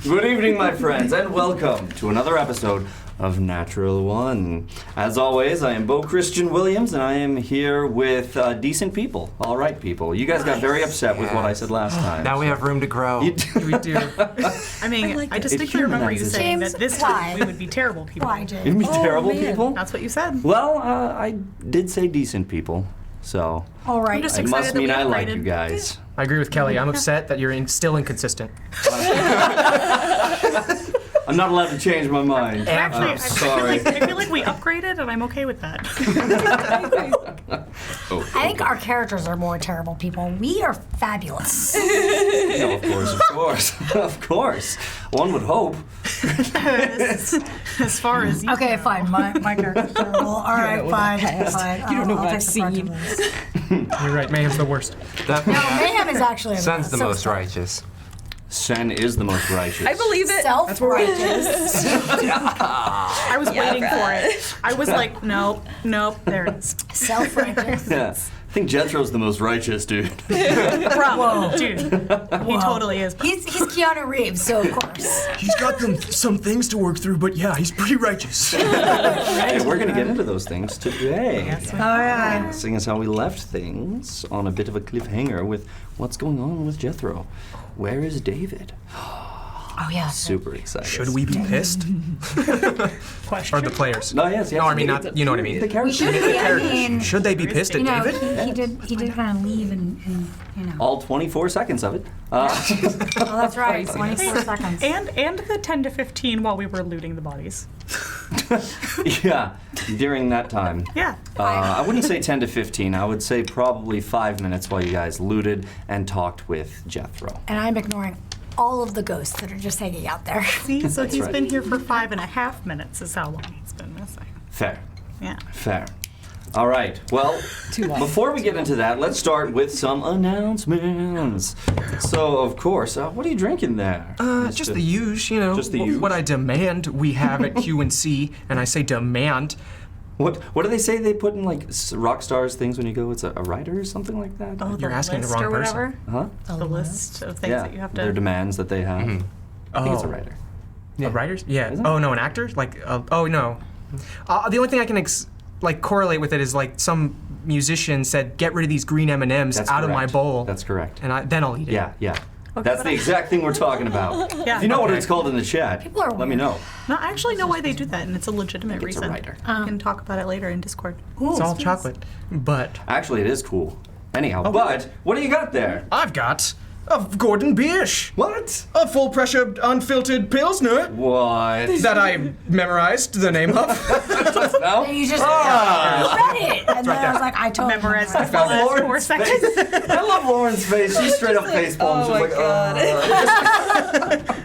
Good evening, my friends, and welcome to another episode of Natural One. As always, I am Bo Christian Williams, and I am here with decent people, all right people. You guys got very upset with what I said last time. Now we have room to grow. You do. We do. I mean, I distinctly remember you saying that this time we would be terrible people. You'd be terrible people? That's what you said. Well, I did say decent people, so all right. Just it excited must that mean we I like upgraded. you guys. I agree with Kelly. I'm upset that you're still inconsistent. I'm not allowed to change my mind. Actually, I'm sorry. I feel like we upgraded, and I'm okay with that. I think our characters are more terrible people. We are fabulous. No, of course. Of course. One would hope. As far as you Okay, know. fine. My character's terrible. All right, fine. You don't know I'll what take I've the brunt seen. of this. You're right. Mayhem's the worst. No, Mayhem is actually Son's the so most righteous. Sen is the most righteous. I believe it. self-righteous. I was waiting for it. I was like, nope, there it is. Self-righteous. Yeah. I think Jethro's the most righteous, dude. Whoa, dude, he totally is. He's Keanu Reeves, so of course. He's got some things to work through, but yeah, he's pretty righteous. Hey, we're going to get into those things today. Oh yeah. Seeing as how we left things on a bit of a cliffhanger with what's going on with Jethro. Where is David? Oh yeah. Super excited. Should we be pissed? Question. Or the players. No, yes. No, I mean, not, you know what I mean. The We character. should be. I mean, Should they be pissed at you know, David? he did kind of leave and you know. All 24 seconds of it. Oh, that's right. 24 seconds. And the 10 to 15 while we were looting the bodies. Yeah, during that time. Yeah. I wouldn't say 10 to 15. I would say probably 5 minutes while you guys looted and talked with Jethro. And I'm ignoring all of the ghosts that are just hanging out there. See, so he's right. been here for 5.5 minutes is how long he's been missing. Fair. Yeah. Fair. All right. Well, before we get into that, let's start with some announcements. So, of course, what are you drinking there? Just the usual, you know. Just the usual? What I demand we have at Q&C, and I say demand. What do they say they put in like rock stars things when you go? It's a writer or something like that. Oh, You're the asking the list wrong or whatever. Huh? The list of things Yeah. that you have Their to. demands that they have. I think it's a Oh. writer. A writer? Yeah. Isn't it? Oh, no, an actor? Like, oh, no. The only thing I can, correlate with it is, like, some musician said, get rid of these green M&Ms That's out of my correct. bowl. That's correct. And then I'll eat it. Yeah. That's the exact thing we're talking about. Yeah. If you know what Okay. it's called in the chat, People are let me weird. know. No, I actually know why they do that, and it's a legitimate it's a reason. writer. We can talk about it later in Discord. It's all chocolate. But Actually, it is cool. Anyhow, Oh, but what do you got there? I've got a Gordon Biersch, What? a full pressure unfiltered Pilsner What? that I memorized the name of. Just now? You just Ah! you read it, and then I was like, I totally Memorized memorized the last 4 Lauren's seconds. face. I love Lauren's face. She's straight up face palm. She's like,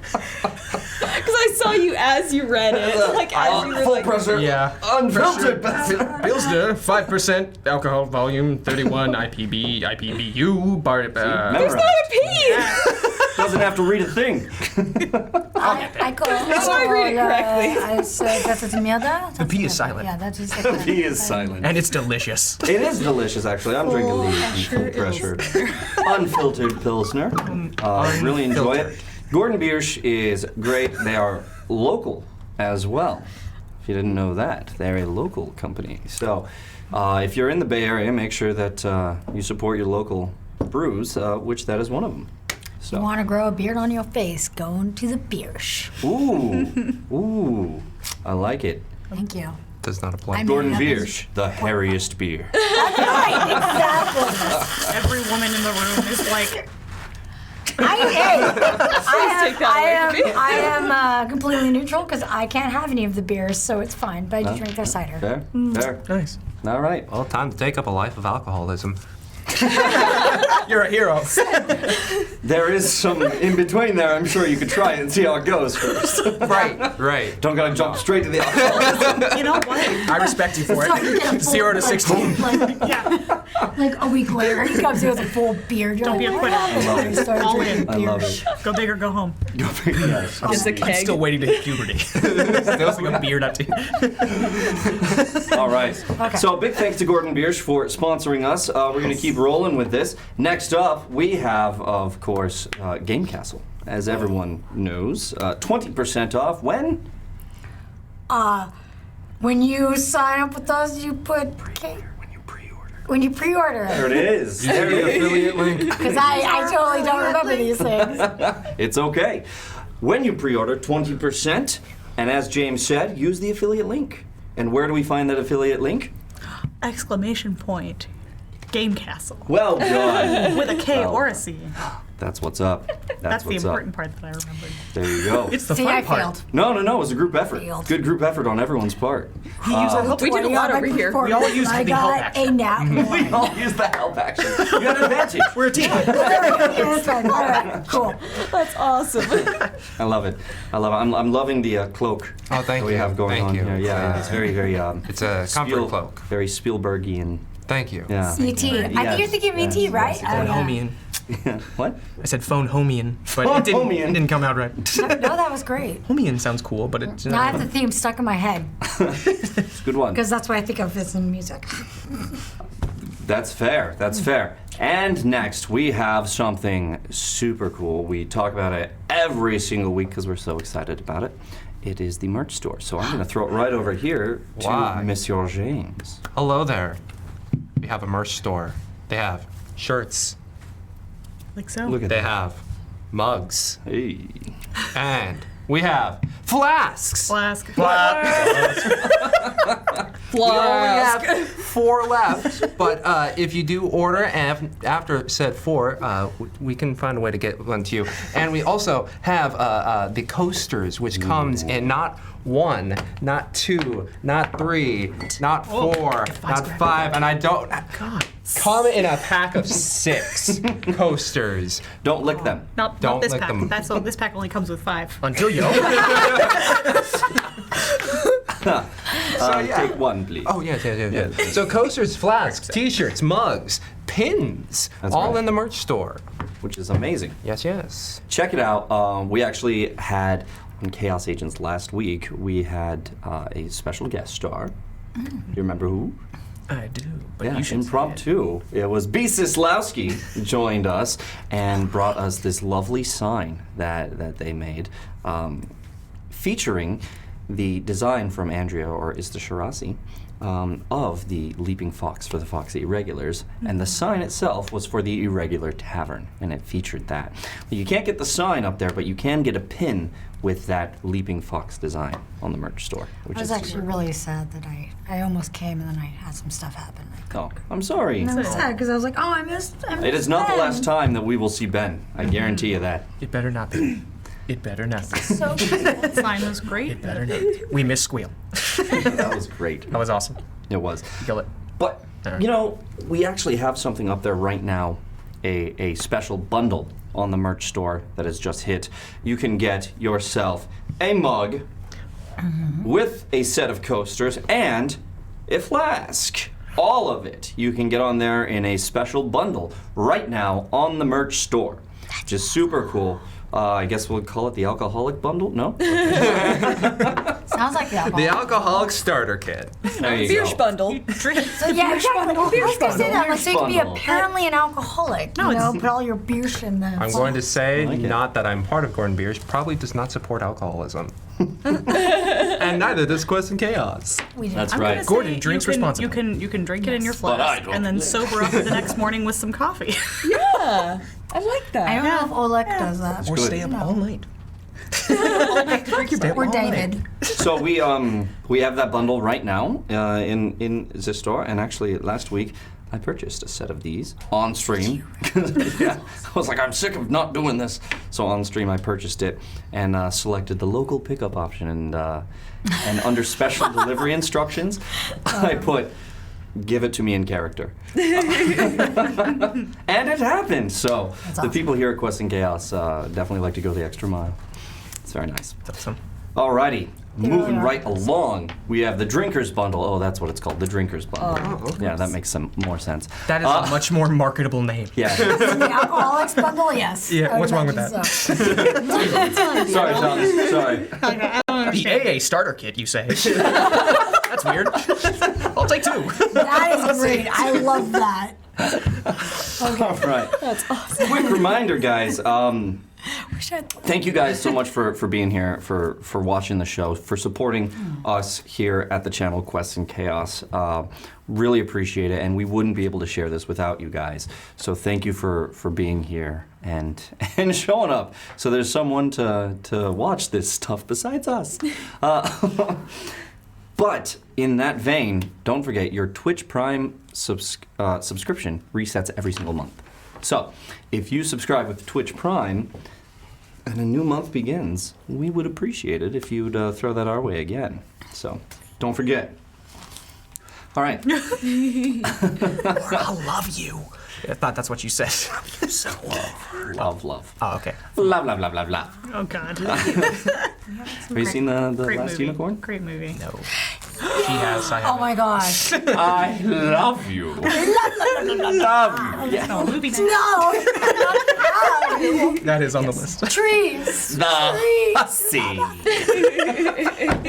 Because I saw you as you read it. Like, as you were full like, pressure. yeah. Unfiltered. Pilsner, 5% alcohol volume, 31 IPBU, bar. Memorize. a P! Doesn't have to read a thing. I call That's why I read it correctly. I said, das ist Milda. The P is silent. Yeah, that's just He is silent. And it's delicious. It is delicious, actually. I'm drinking the full pressure, unfiltered Pilsner. Really enjoy it. Gordon Biersch is great. They are local as well. If you didn't know that, they're a local company. So if you're in the Bay Area, make sure that you support your local brews, which that is one of them. So. You want to grow a beard on your face? Go into the Biersch. Ooh, I like it. Thank you. Does not apply. I'm- Gordon that is- Biersch, the hairiest beer. Right, exactly. Every woman in the room is like, I am completely neutral because I can't have any of the beers, so it's fine. But I do drink their cider. Fair, fair. Nice. All right. Well, time to take up a life of alcoholism. You're a hero. There is some in between there. I'm sure you could try it and see how it goes first. Right. Don't gotta jump straight to the alcohol. you know what? I respect you for It's like you get a it. full, 0 to like, 16. Like a week later, he comes here with a full beard. You're Don't be like, a what quitter. happened? All in. I love it. Go big or go home. Yes. Just a I'm keg. still waiting to hit puberty. Still like a beard up to All right. Okay. So big thanks to Gordon Biersch for sponsoring us. We're going to keep rolling with this. Next up, we have, of course, Game Castle. as everyone knows, 20% off when? When you sign up with us, you put when you pre-order There it. it is. There it is. Affiliate link. Because I totally don't remember these things. It's okay. When you pre-order, 20%, and as James said, use the affiliate link. And where do we find that affiliate link? Exclamation point. Game Castle. Well done. With a K Well or a done. C. That's what's up. That's the what's important up. part that I remembered. There you go. It's the See, fun I part. failed. No, it was a group effort. Failed. Good group effort on everyone's part. We did a lot over here. We all used I the help got action. a nat We one. all use the help action. You got an advantage. We're a team. That's fine. All right, cool. That's awesome. I love it. I'm loving the cloak Oh, thank that we you. have going Thank on you. here. Yeah, it's very, very. It's a comfort cloak. Very Spielbergian. Thank you. Yeah. E.T. I think you're thinking of E.T., right? Phone homian. What? I said phone homian, but Phone it didn't, homian. it didn't come out right. No, that was great. Homian sounds cool, but it's Now I have the theme stuck in my head It's a good one. because that's what I think of as in music. That's fair. That's fair. And next, we have something super cool. We talk about it every single week because we're so excited about it. It is the merch store. So I'm going to throw it right over here to Why? Monsieur James. Hello there. We have a merch store. They have shirts. Like so. Look at They that. have mugs. Hey. And we have flasks. Flask. We only have 4 left, but if you do order, and after said 4, we can find a way to get one to you. And we also have the coasters, which comes in not 1, not 2, not 3, not 4, not 5, and I don't. God. Come in a pack of 6 coasters. Don't lick them. Not Don't this lick pack. them. This pack only comes with 5. Until you open it. Take one, please. Oh, yeah. So coasters, flasks, t-shirts, mugs, pins, That's all right. in the merch store. Which is amazing. Yes. Check it out. We actually had on Chaos Agents last week. We had a special guest star. Do you remember who? I do, but Yeah, you should say it. impromptu. It was B. Sislowski joined us and brought us this lovely sign that they made, featuring the design from Andrea or Ista Shirasi of the Leaping Fox for the Foxy Irregulars, and the sign itself was for the Irregular Tavern, and it featured that. You can't get the sign up there, but you can get a pin with that Leaping Fox design on the merch store, which I was is actually really sad that I almost came and then I had some stuff happen. Oh, I'm sorry. And I was sad because I was like, oh, I missed It is not the Ben. last time that we will see Ben. I guarantee you that. It better not be. It better not be. So cool. Sign was great. It better not. We miss Squeal. That was great. That was awesome. It was. Kill it. But, Alright. you know, we actually have something up there right now, a special bundle on the merch store that has just hit. You can get yourself a mug with a set of coasters and a flask. All of it you can get on there in a special bundle right now on the merch store, which is super cool. I guess we'll call it the alcoholic bundle? No? Sounds like the alcohol. The alcoholic starter kit. There you Beersh go. bundle. Drink. So yeah, exactly. I was gonna say that. Like, so you can be bundle. apparently an alcoholic. No, you know, it's- put all your beer in the. I'm going to say, like it. not that I'm part of Gordon Biersch, probably does not support alcoholism. And neither does Quest and Chaos. We did. That's I'm right. gonna Gordon say drinks you can, responsibly. You can drink it in your But I flask don't and then drink. sober up the next morning with some coffee. Yeah, I like that. I don't know if Oleg does that. Or good. stay up all night. Or David. So we have that bundle right now in the store, and actually last week I purchased a set of these on stream. Yeah, I was like, I'm sick of not doing this. So on stream I purchased it and selected the local pickup option, and under special delivery instructions I put, give it to me in character. And it happened. So the awesome. people here at Quest and Chaos definitely like to go the extra mile. It's very nice. That's awesome. Alrighty, moving are. right along, we have the Drinkers Bundle. Oh, that's what it's called, the Drinkers Bundle. Oh, Yeah, that makes some more sense. That is a much more marketable name. Yeah. The alcoholics bundle, yes. Yeah, I would what's wrong with imagine that? so. Sorry, Thomas. Sorry. The AA starter kit, you say? That's weird. I'll take 2. That is great. I love that. All right. That's awesome. Quick reminder, guys. Thank you guys so much for being here, for watching the show, for supporting us here at the channel Quests and Chaos. Really appreciate it, and we wouldn't be able to share this without you guys. So thank you for being here and showing up. So there's someone to watch this stuff besides us. But in that vein, don't forget your Twitch Prime subscription resets every single month. So if you subscribe with Twitch Prime and a new month begins, we would appreciate it if you'd throw that our way again. So don't forget. All right. I love you. I thought that's what you said. Love. Oh, okay. Love. Oh God. Have you seen the Great Last movie. Unicorn? Great movie. No. She has. I Oh haven't. my gosh. I love you. Love you. Yeah. No, movie. No. That is on the list. Trees. The hussy. You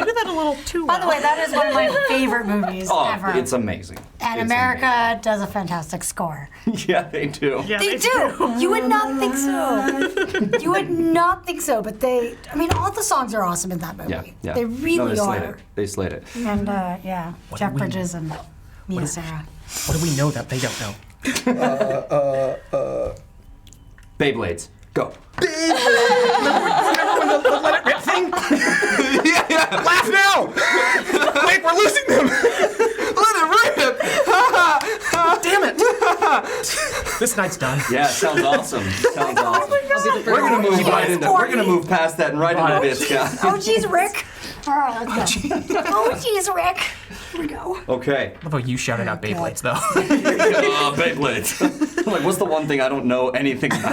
did that a little too By well. the way, that is one of my favorite movies Oh, ever. it's amazing. And It's America does a fantastic score. amazing. Yeah, they do. Yeah, They do. You would not think so. You would not think so, but all the songs are awesome in that movie. Yeah. They really no, they slayed are. it. They slayed it. And Jeff do we- Bridges and Mia Sarah. What do we know that they don't know? Beyblades. Go. Let it rip thing? Yeah. Laugh now! Wait, we're losing them! Let it rip! Damn it! This night's done. Yeah, sounds awesome. Sounds awesome. We're gonna move right into. We're gonna move past that and right into this, guys. Oh, geez, Rick. All right, let's go. Oh, geez, Rick. Here we go. Okay. I love how you shouted out Beyblades, though. Beyblades. Like, what's the one thing I don't know anything about?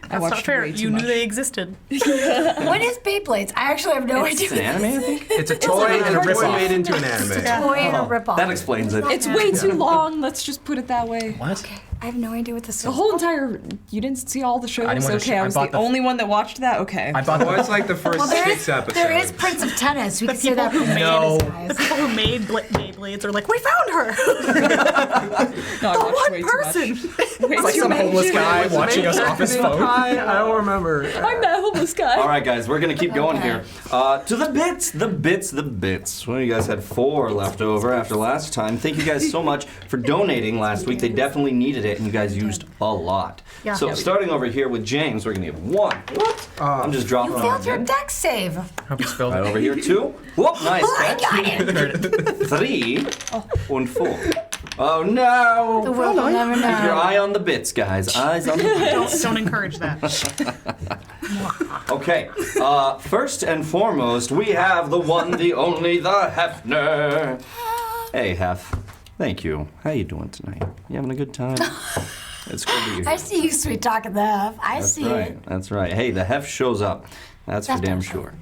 That's not fair. You knew they existed. What is Beyblades? I actually have no idea. It's an anime, I think. It's a toy and a Toy rip-off. made into an anime. Toy and a ripoff. That explains it. It's way too long. Let's just put it that way. What? I have no idea what this is. The whole entire. You didn't see all the shows? I didn't watch the Okay, show. I I was bought the the- only one that watched that? Okay. I bought the... Well, it's like the first Well, 6 episodes. there is Prince of Tennis. We can say that. No. The people who made Beyblades are like, we found her. No, I watched way One person. too much. Way Like too some much. homeless guy watching us off his phone. I don't remember. I'm that homeless guy. All right, guys, we're gonna keep going here. To the bits. Well, you guys had 4 left over after last time. Thank you guys so much for donating last week. They definitely needed it, and you guys used a lot. Yeah. So starting over here with James, we're gonna give 1. Whoop. I'm just dropping You it on failed your again. deck save. Hope you spilled Right it. over here, 2. Whoop, nice I catch. got it. 3 and 4. Oh no! The world will never Keep your know. eye on the bits, guys. Eyes on the bits. Don't encourage that. Okay. First and foremost, we have the one, the only, the Hefner. Hey, Hef. Thank you. How you doing tonight? You having a good time? It's good to be I here. see you, sweet talking the F. I That's see right. it. That's right. Hey, the Hef shows up. That's for That's damn for sure.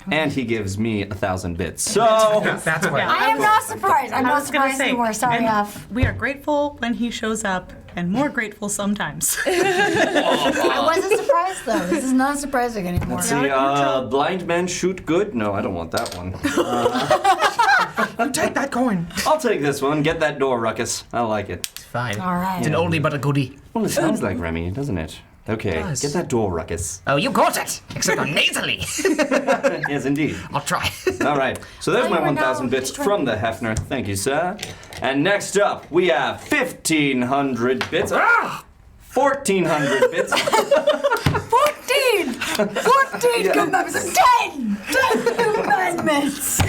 And he gives me 1,000 bits. So. That's what... I am not surprised. I'm I not was gonna surprised say, anymore. Sorry, and F. we are grateful when he shows up, and more grateful sometimes. I wasn't surprised though. This is not surprising anymore. See, blind men shoot good? No, I don't want that one. You take that coin. I'll take this one. Get that door, Ruckus. I like it. Fine. All right. It's an oldie but a goodie. Well, it sounds like Remy, doesn't it? Okay, does. get that door, Ruckus. Oh, you got it! Except I'm nasally. Yes, indeed. I'll try. All right, so there's Oh, my you were 1,000 now bits destroying from the Hefner. Thank you, sir. And next up, we have 1,500 bits. 1,400 bits. 14 commandments. 10 commandments.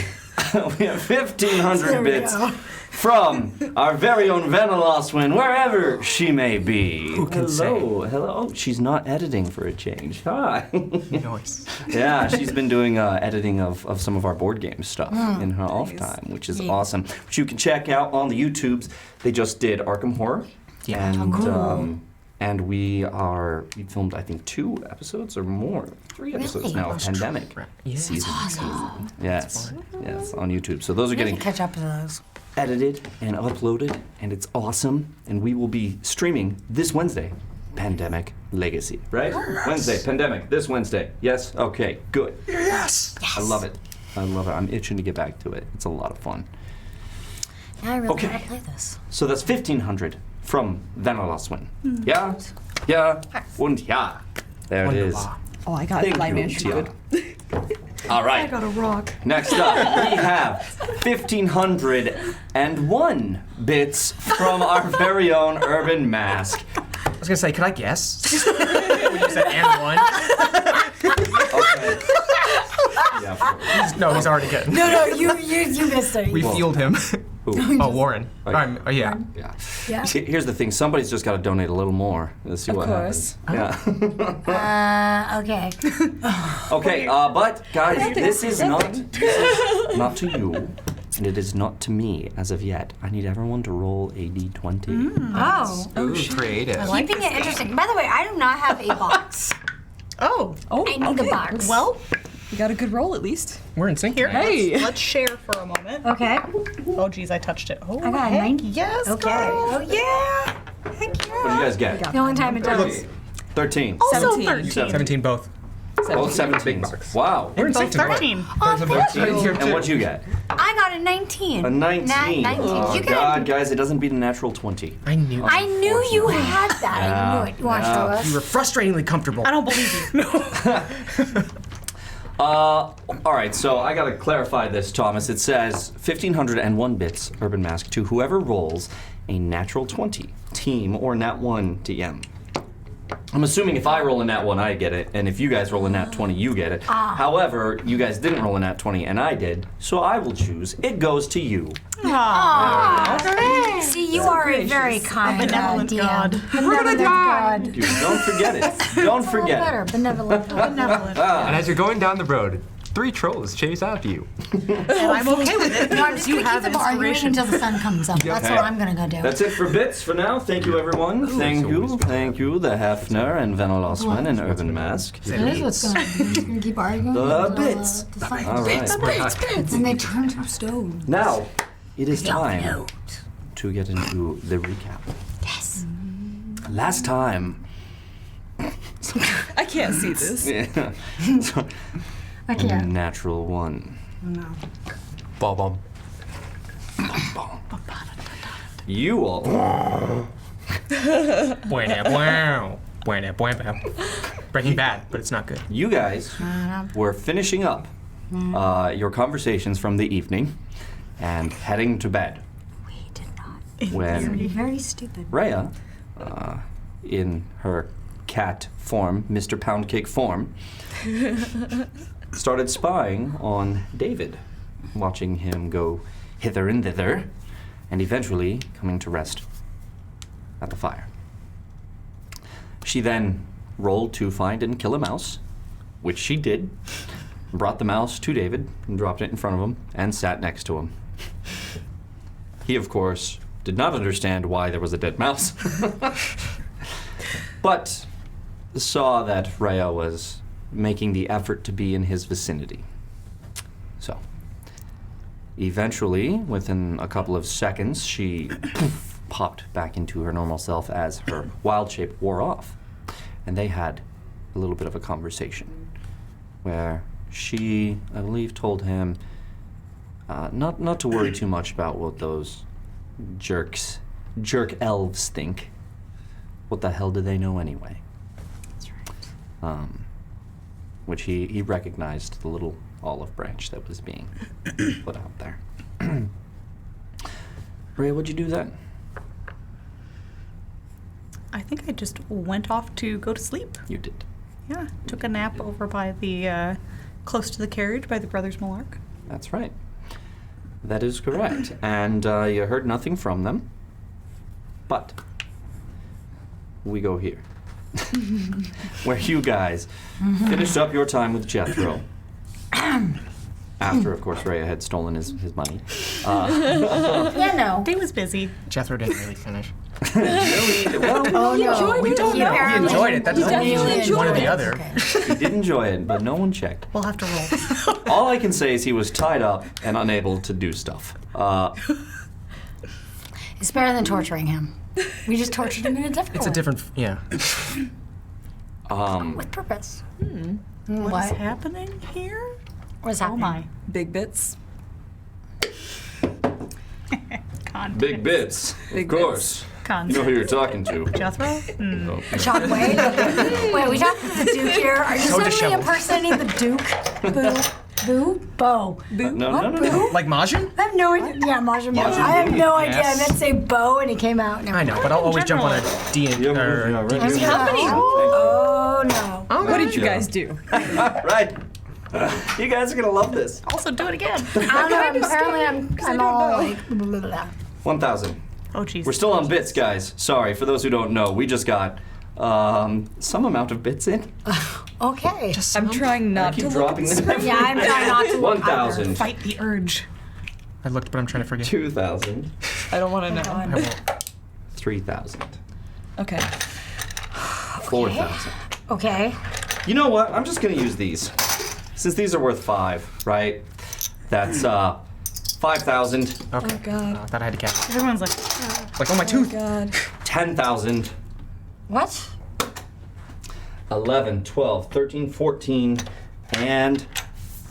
We have 1,500 There we bits go. from our very own Vaneloswin, wherever she may be. Who can Hello. Oh, she's not editing for a change. Hi. Nice. Yeah, she's been doing editing of some of our board game stuff in her off time, which is awesome. Which you can check out on the YouTubes. They just did Arkham Horror, Yeah. and we filmed I think 2 episodes or more, 3 episodes Really? now of Pandemic. Yeah. Season. Yes, yes, on YouTube. So those are I can getting catch up to those. edited and uploaded, and it's awesome. And we will be streaming this Wednesday, Pandemic Legacy, right? Wednesday, Pandemic, this Wednesday. Yes? Okay, good. Yes. I love it. I love it. I'm itching to get back to it. It's a lot of fun. Now I really Okay. want to play this. So that's 1,500 from Vaneloswin. Yeah? Ja und ja. There it is. Wonderbar. Oh, I got Thank light you, management good. All right. I got a rock. Next up, we have 1,501 bits from our very own Urban Mask. I was gonna say, could I guess? When you said and one. Okay. Yeah. No, he's already getting. No, you missed it. We fueled him. Oh, Warren. Right. Oh, yeah. Yeah. Yeah. See, here's the thing. Somebody's just got to donate a little more. Let's see what course. happens. Yeah. Okay. Okay, but guys, this is not to you, and it is not to me as of yet. I need everyone to roll a d20. Oh. Ooh, creative. Keeping it interesting. By the way, I do not have a box. Oh. Oh, I need a box. Well, you got a good roll at least. We're in sync here. tonight. Hey. Let's share for a moment. Okay. Oh, geez, I touched it. Oh, I got a heck 90. yes, Okay. girl. Oh, yeah. Heck What do you yeah. guys get? The only time it does. 13. Also 17. 13. 17 both. Both 17. Wow. We're in sync tonight. 13. Oh, thank 13. you. And what'd you get? I got a 19. A 19. 19. Oh, You got God, guys, it doesn't beat a natural 20. I knew. I knew you had that. I knew it. You want to show You us? were frustratingly comfortable. I don't believe you. No. All right, so I gotta clarify this, Thomas. It says 1,501 bits, Urban Mask, to whoever rolls a natural 20, team or nat 1 DM. I'm assuming if I roll a nat 1, I get it, and if you guys roll a nat 20, you get it. However, you guys didn't roll a nat 20, and I did, so I will choose. It goes to you. Aw. See, you are a very kind benevolent DM. God. Benevolent God. Dude, don't forget it. Don't forget Better. it. Benevolent God. Benevolent. And as you're going down the road, 3 trolls chase after you. And I'm okay with it No, I'm because just you going to have keep them arguing inspiration. until the sun comes up. That's what I'm going to go do. That's it for bits for now. Thank you, everyone. Thank you, the Hefner and Venelosman and Urban Mask. That is what's going to happen. You're going to keep arguing The until bits. the sun All right. And they turn to stone. Now, it is time to get into the recap. Yes. Last time. I can't see this. Yeah. So, I can't. natural 1. Ball bomb. You all. Buena, wow. Buena, buena. Breaking Bad, but it's not good. You guys were finishing up your conversations from the evening and heading to bed We did not. when You're very stupid. Rhea, in her cat form, Mr. Poundcake form, started spying on David, watching him go hither and thither, and eventually coming to rest at the fire. She then rolled to find and kill a mouse, which she did, brought the mouse to David and dropped it in front of him and sat next to him. He, of course, did not understand why there was a dead mouse, but saw that Rhea was making the effort to be in his vicinity. So, eventually, within a couple of seconds, she popped back into her normal self as her wild shape wore off. And they had a little bit of a conversation where she, I believe, told him not to worry too much about what those jerk elves think. What the hell do they know anyway? That's right. Which he recognized the little olive branch that was being put out there. Rhea, what'd you do then? I think I just went off to go to sleep. You did. Yeah, took a nap over by the, close to the carriage by the Brothers Malark. That's right. That is correct. And you heard nothing from them. But we go here. Where you guys finished up your time with Jethro. After, of course, Rhea had stolen his money. Yeah, no. Day was busy. Jethro didn't really finish. Oh, no. We don't know. He enjoyed it. That doesn't mean definitely one or enjoyed the it. other. Okay. He did enjoy it, but no one checked. We'll have to roll. All I can say is he was tied up and unable to do stuff. It's better than torturing him. We just tortured him in a different It's way. a different, yeah. With purpose. What's happening here? What's Oh happening? my. Big bits. Content. Big bits, Big of course. Cons. You know who you're talking to. Jethro? No. Sean Wade? Wait, we talking to the Duke here? Are you suddenly disheveled. impersonating the Duke? Bo. No. Like Majin? I have no idea. Yeah, Majin Buu. I have no idea. I meant to say Bo, and he came out. Never I know, but I'll always jump on a D and Yeah, or right. What's happening? Oh no. What did you guys do? Right. You guys are gonna love this. Also, do it again. I don't know. Apparently, I'm all like. Blah, blah, blah, blah. 1,000. Oh, jeez. We're still on bits, guys. Sorry, for those who don't know, we just got some amount of bits in. Okay. I'm trying not to Keep look dropping at them. Yeah, I'm trying not to. 1,000. Fight the urge. I looked, but I'm trying to forget. 2,000. I don't want to know. I won't. 3,000. Okay. 4,000. Okay. You know what? I'm just gonna use these. Since these are worth 5, right? That's 5,000, Okay. Oh God. I thought I had to catch it. Everyone's like, Like, oh, my tooth. God. 10,000, What? 11, 12, 13, 14, and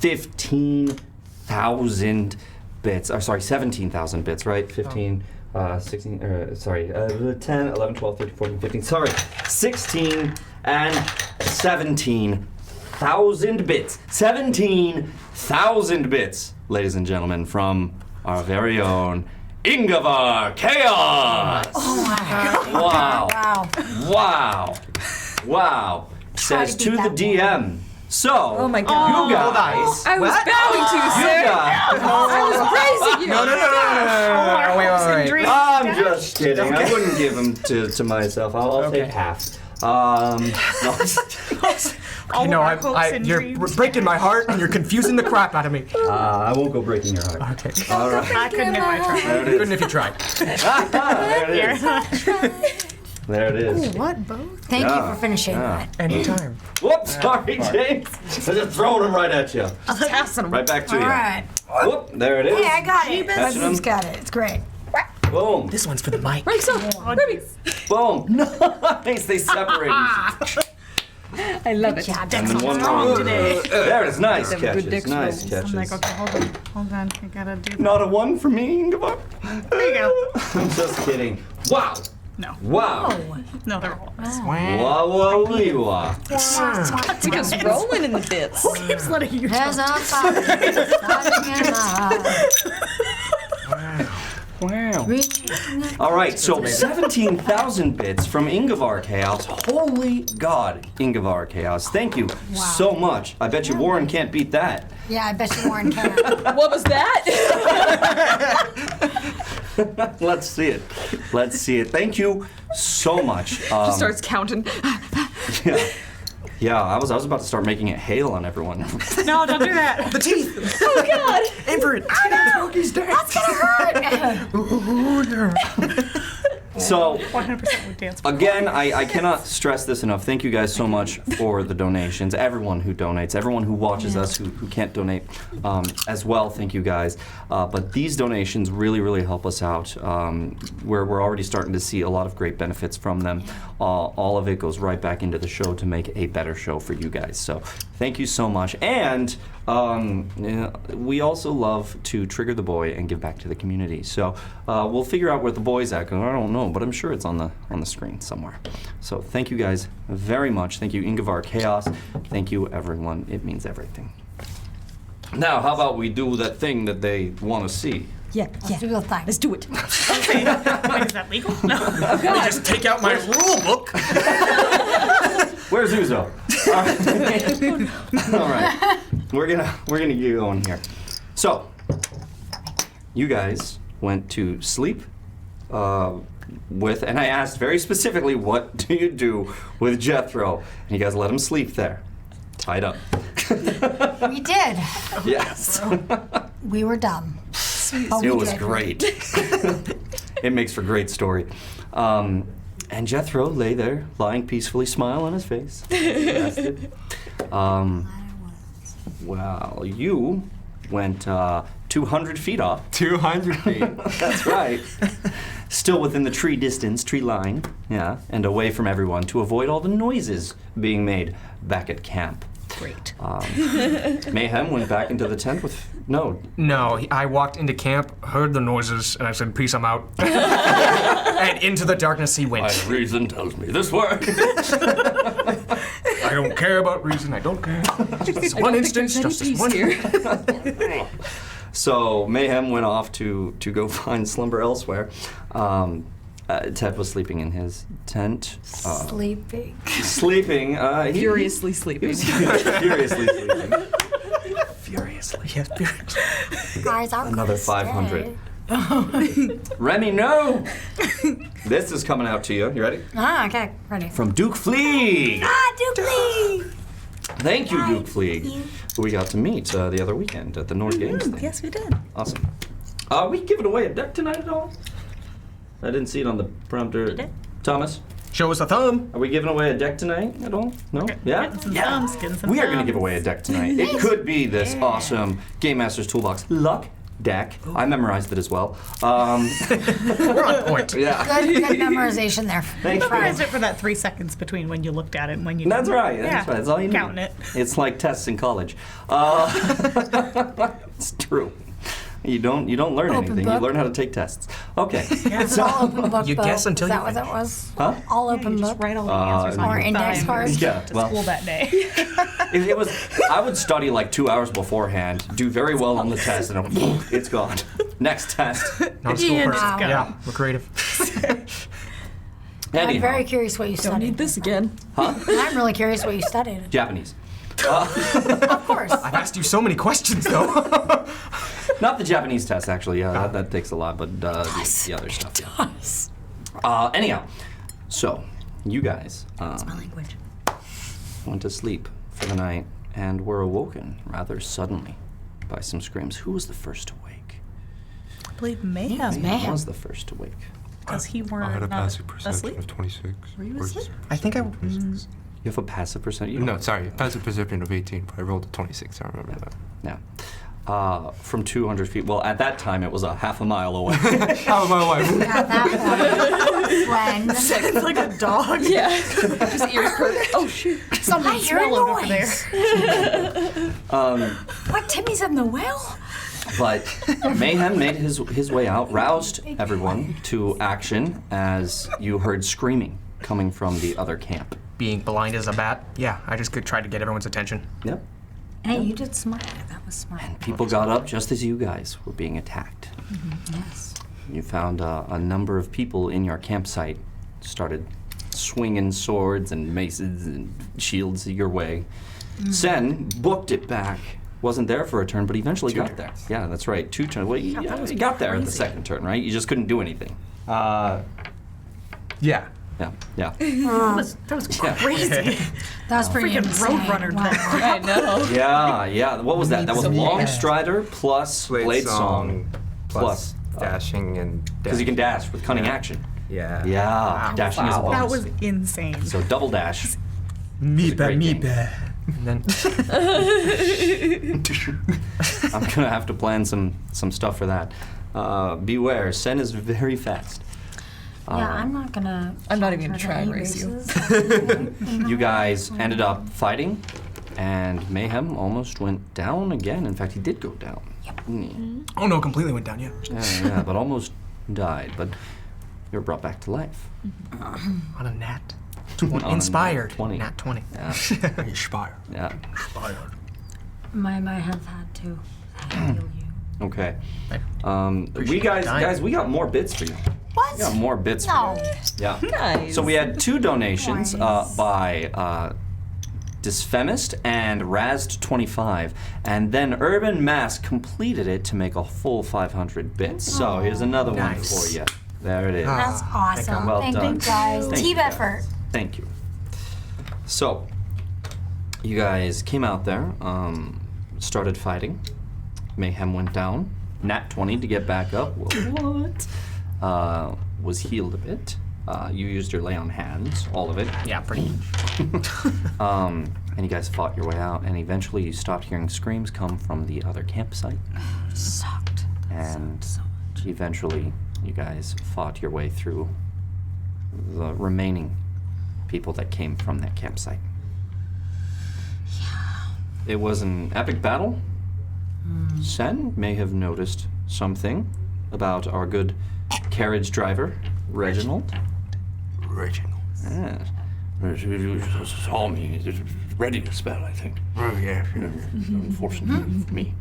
15,000 bits. Or sorry, 17,000 bits, right? 15, 16, 10, 11, 12, 13, 14, 15. Sorry, 16 and 17,000 bits. 17,000 bits, ladies and gentlemen, from our very own Ingavar Chaos. Oh my God. Wow. Wow. Wow. Says to to beat the that DM. So, Oh my God. you guys, I was bowing to you, you sir. guys, I was praising you. No. Wait. I'm just kidding. I wouldn't give them to myself. I'll take half. No. You know, you're breaking my heart and you're confusing the crap out of me. I won't go breaking your heart. Okay. All right. I couldn't if I tried. There it Couldn't is. if you tried. There it is. There it is. What, Bo? Thank you Yeah, for finishing yeah. that. Anytime. Whoops, sorry, James. I'm just throwing them right at you. Right back to All you. right. Whoop, there it is. Hey, I got it. Catching Leslie's 'em. got it. It's great. Boom. This one's for the mic. Right, so, Ruby. Boom. Nice. They separated. I love it. Yeah, And Dex then on one top. more. There it is. Nice Them good catches. dicks Nice rolls. catches. I'm like, okay, hold on. I gotta do that. Not a one for me, Ingeborg. There you go. I'm just kidding. Wow. No. Wow. No, they're all. Wow, wow, wee, wow. We just rolling in the bits. Who keeps letting you There's a fire starting in Wow. Reaching All right, so 17,000 bits from Ingevar Chaos. Holy God, Ingevar Chaos. Thank you so much. I bet you Warren can't beat that. Yeah, I bet you Warren can. What was that? Let's see it. Let's see it. Thank you so much. Just starts counting. Yeah, I was about to start making it hail on everyone. No, don't do that. The teeth. Oh God. Aim for it. He's dead. That's gonna hurt. So, 100% would dance. again, I cannot stress this enough. Thank you guys so much for the donations. Everyone who donates, everyone who watches us who can't donate as well, thank you guys. But these donations really, really help us out. We're already starting to see a lot of great benefits from them. All of it goes right back into the show to make a better show for you guys. So thank you so much. And we also love to trigger the boy and give back to the community. So we'll figure out where the boy's at. 'Cause I don't know, but I'm sure it's on the screen somewhere. So thank you guys very much. Thank you, Ingevar Chaos. Thank you, everyone. It means everything. Now, how about we do that thing that they want to see? Yeah, Let's do the thing. Let's do it. Wait, is that legal? No. Just take out my rule book. Where's Uzo? All right. We're gonna get going here. So, you guys went to sleep with, and I asked very specifically, what do you do with Jethro? And you guys let him sleep there, tied up. We did. Yes. We were dumb. But we It was did. great. It makes for great story. And Jethro lay there, lying peacefully, smile on his face. Rested. Well, you went 200 feet off. 200 feet. That's right. Still within the tree distance, tree line, yeah, and away from everyone to avoid all the noises being made back at camp. Great. Mayhem went back into the tent with No. No, I walked into camp, heard the noises, and I said, "Peace, I'm out." And into the darkness he went. My reason tells me this work. I don't care about reason. I don't care. Just this one instance. Just this one. So Mayhem went off to go find slumber elsewhere. Ted was sleeping in his tent. Sleeping. Sleeping. Furiously sleeping. Furiously sleeping. Furiously. Yes, furiously. Guys, I'm Another gonna 500. Remy, no! This is coming out to you. You ready? Ah, okay, ready. From Duke Fleeg. Duke Lee! Thank you, Duke Fleeg, who we got to meet the other weekend at the North Games thing. Yes, we did. Awesome. Are we giving away a deck tonight at all? I didn't see it on the prompter. did. Thomas, Show us a thumb. are we giving away a deck tonight at all? No? Yeah? Getting some thumbs, getting some We are going to thumbs. give away a deck tonight. It could be this awesome Game Master's Toolbox Luck deck. I memorized it as well. We're on point. Yeah. Good memorization there. Thank you. Memorized it for that 3 seconds between when you looked at it and when you That's didn't. right. That's right. That's all you need. Counting it. It's like tests in college. It's true. You don't learn Open anything. book. You learn how to take tests. Okay. Is it all open book? You though? guess until Is that you what that was? Huh? All You open just book? write all the answers on Or your index thumb cards? Yeah. to Well, school that day. it was. I would study like 2 hours beforehand, do very well on the test, and it's gone. Next test. Not school Ian, person. just go. Yeah, we're creative. I'm Anyhow. very curious what you Don't studied. need this again. I'm really curious what you studied. Japanese. Of course. I've asked you so many questions, though. Not the Japanese test, actually. Yeah, that takes a lot, but the other stuff. Yeah. Anyhow, so you guys My language. went to sleep for the night and were awoken rather suddenly by some screams. Who was the first to wake? I believe Mayhem, Who Mayhem. was the first to wake? because he weren't I had a not passive perception asleep. of 26. Were you Or is asleep? it I think I. 26? You have a passive percent. You No, don't- sorry, passive perception of 18, but I rolled a 26, I remember that. Yeah. From 200 feet. Well, at that time, it was a half a mile away. How am I alive? At that point, when It's like a dog. Yeah. Just ears perked. Oh, shoot. Something I hear a swallowed over noise. there. What, Timmy's in the well? But Mayhem made his way out, roused everyone to action as you heard screaming coming from the other camp. Being blind as a bat. Yeah, I just tried to get everyone's attention. Yep. Hey, you did smart. That was smart. People got up just as you guys were being attacked. Yes. You found a number of people in your campsite started swinging swords and maces and shields your way. Sen booked it back. Wasn't there for a turn, but eventually got there. Yeah, that's right. 2 turns. Well, you got there at the second turn, right? You just couldn't do anything. Yeah. Yeah, yeah. That was crazy. That was pretty Freaking insane. Roadrunner Wow. thing. I know. Yeah. What was that? That was some Long yeah. Strider plus Blade Song plus dashing and because you can dash with cunning action. Yeah. Yeah, dashing is a bonus. That was insane. So double dash. Me great game. And then I'm gonna have to plan some stuff for that. Beware, Sen is very fast. Yeah, I'm not gonna. I'm not even gonna challenge try and her to race any you. races. You guys ended up fighting, and Mayhem almost went down again. In fact, he did go down. Yep. oh no, completely went down. Yeah. Yeah, but almost died. But you were brought back to life. On a nat. On a nat Inspired. 20. Nat 20. Yeah, Inspire. yeah. I have had to heal you. Okay. We Appreciate guys, your time. guys, we got more bits for you. What? We got more bits for No. you. Yeah. Nice. So we had 2 donations Nice. by Dysfemist and Razed25, and then Urban Mask completed it to make a full 500 bits. So here's another Nice. one for you. There it is. That's awesome. Well Thank done. you guys. Thank Team you, effort. guys. Thank you. So, you guys came out there, started fighting. Mayhem went down. Nat 20 to get back up. What? Was healed a bit. You used your lay on hands, all of it. Yeah, pretty much. And you guys fought your way out, and eventually you stopped hearing screams come from the other campsite. Sucked. And eventually you guys fought your way through the remaining people that came from that campsite. Yeah. It was an epic battle. Sen may have noticed something about our good carriage driver, Reginald. Reginald. Yes. He saw me, ready to spell, I think. Oh, yeah. Unfortunately for me.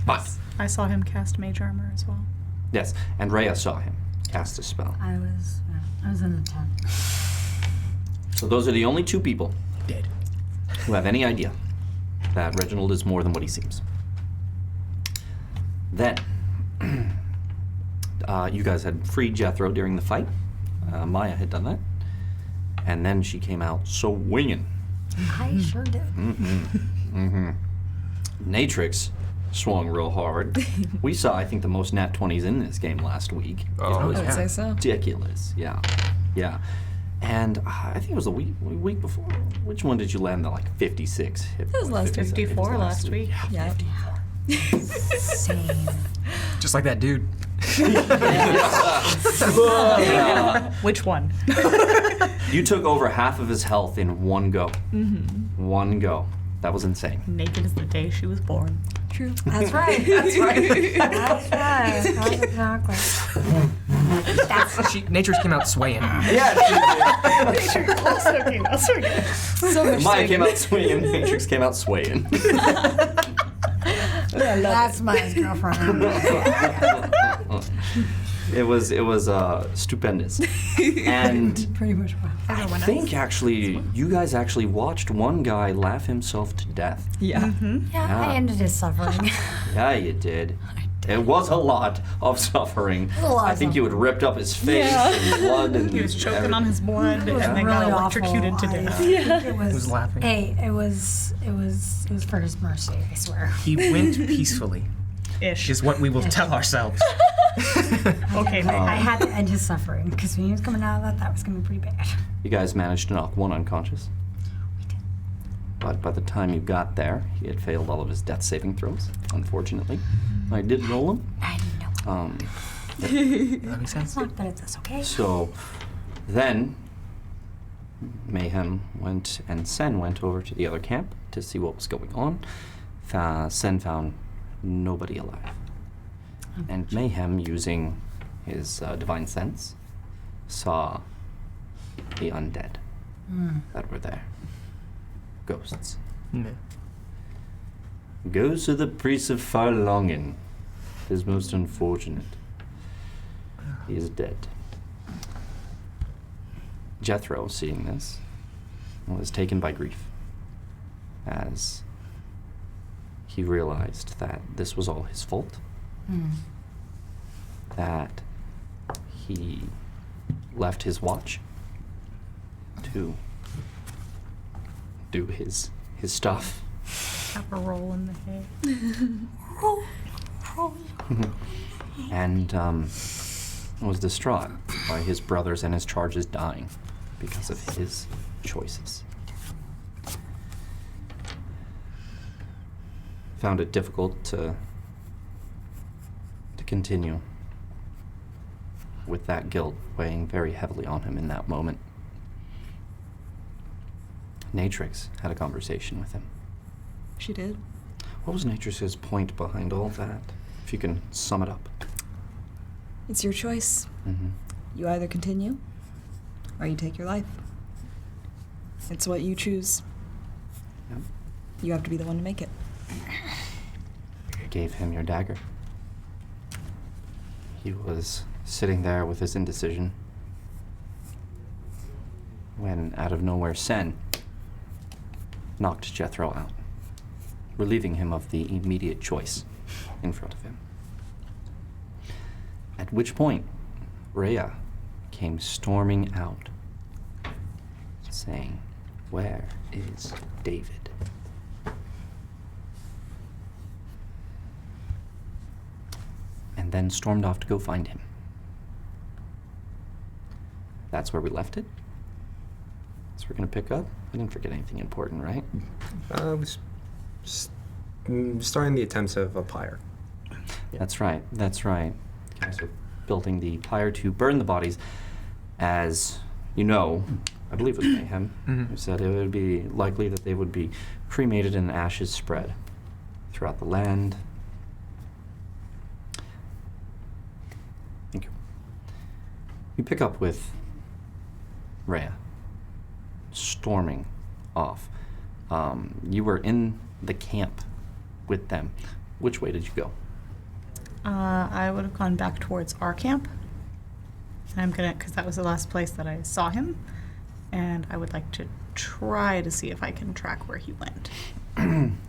But, I saw him cast mage armor as well. yes, and Rhea saw him cast a spell. I was in the tent. So those are the only two people Dead. who have any idea that Reginald is more than what he seems. Then, you guys had freed Jethro during the fight. Maya had done that. And then she came out swinging. I sure did. Natrix swung real hard. We saw, I think, the most nat 20s in this game last week. Oh, I would say so. Ridiculous. Yeah. Yeah. And I think it was the week before. Which one did you land the, like, 56? It was last 54 last week. Yeah. Same. Just like that dude. Which one? You took over half of his health in one go. One go. That was insane. Naked as the day she was born. True. That's right. That's right. That's right. That's exactly. Nature came out swaying. Also came out swinging. So much Maya came out swinging, Matrix came out swaying. That's my girlfriend. It was stupendous. And Pretty much. I think actually, you guys actually watched one guy laugh himself to death. Yeah. Yeah, I ended his suffering. Yeah, you did. It was a lot of suffering. A lot I think you had ripped up his face and blood and He was choking on his blood It was and then really got awful. electrocuted to death. It was, was laughing. Hey, it was for his mercy, I swear. He went peacefully, Ish. is what we will tell ourselves. Okay, I had to end his suffering because when he was coming out of that was going to be pretty bad. You guys managed to knock one unconscious. But by the time you got there, he had failed all of his death saving throws, unfortunately. I did roll him. I know. That makes It's sense. not that it's okay. So then, Mayhem went and Sen went over to the other camp to see what was going on. Sen found nobody alive. And Mayhem, using his divine sense, saw the undead that were there. Ghosts. No. Ghosts of the priest of Farlongen. It is most unfortunate. He is dead. Jethro, seeing this, was taken by grief as he realized that this was all his fault. That he left his watch to do his stuff. Have a roll in the hay. And was distraught by his brothers and his charges dying because of his choices. Found it difficult to continue with that guilt weighing very heavily on him in that moment. Natrix had a conversation with him. She did. What was Natrix's point behind all that? If you can sum it up. It's your choice. You either continue or you take your life. It's what you choose. Yep. You have to be the one to make it. You gave him your dagger. He was sitting there with his indecision when, out of nowhere, Sen knocked Jethro out, relieving him of the immediate choice in front of him. At which point, Rhea came storming out, saying, "Where is David?" And then stormed off to go find him. That's where we left it. So we're gonna pick up. I didn't forget anything important, right? Starting the attempts of a pyre. That's right. That's right. Guys are building the pyre to burn the bodies, as you know. I believe it was Mayhem who said it would be likely that they would be cremated and ashes spread throughout the land. Thank you. You pick up with Rhea storming off. You were in the camp with them. Which way did you go? I would have gone back towards our camp. And I'm gonna, because that was the last place that I saw him. And I would like to try to see if I can track where he went.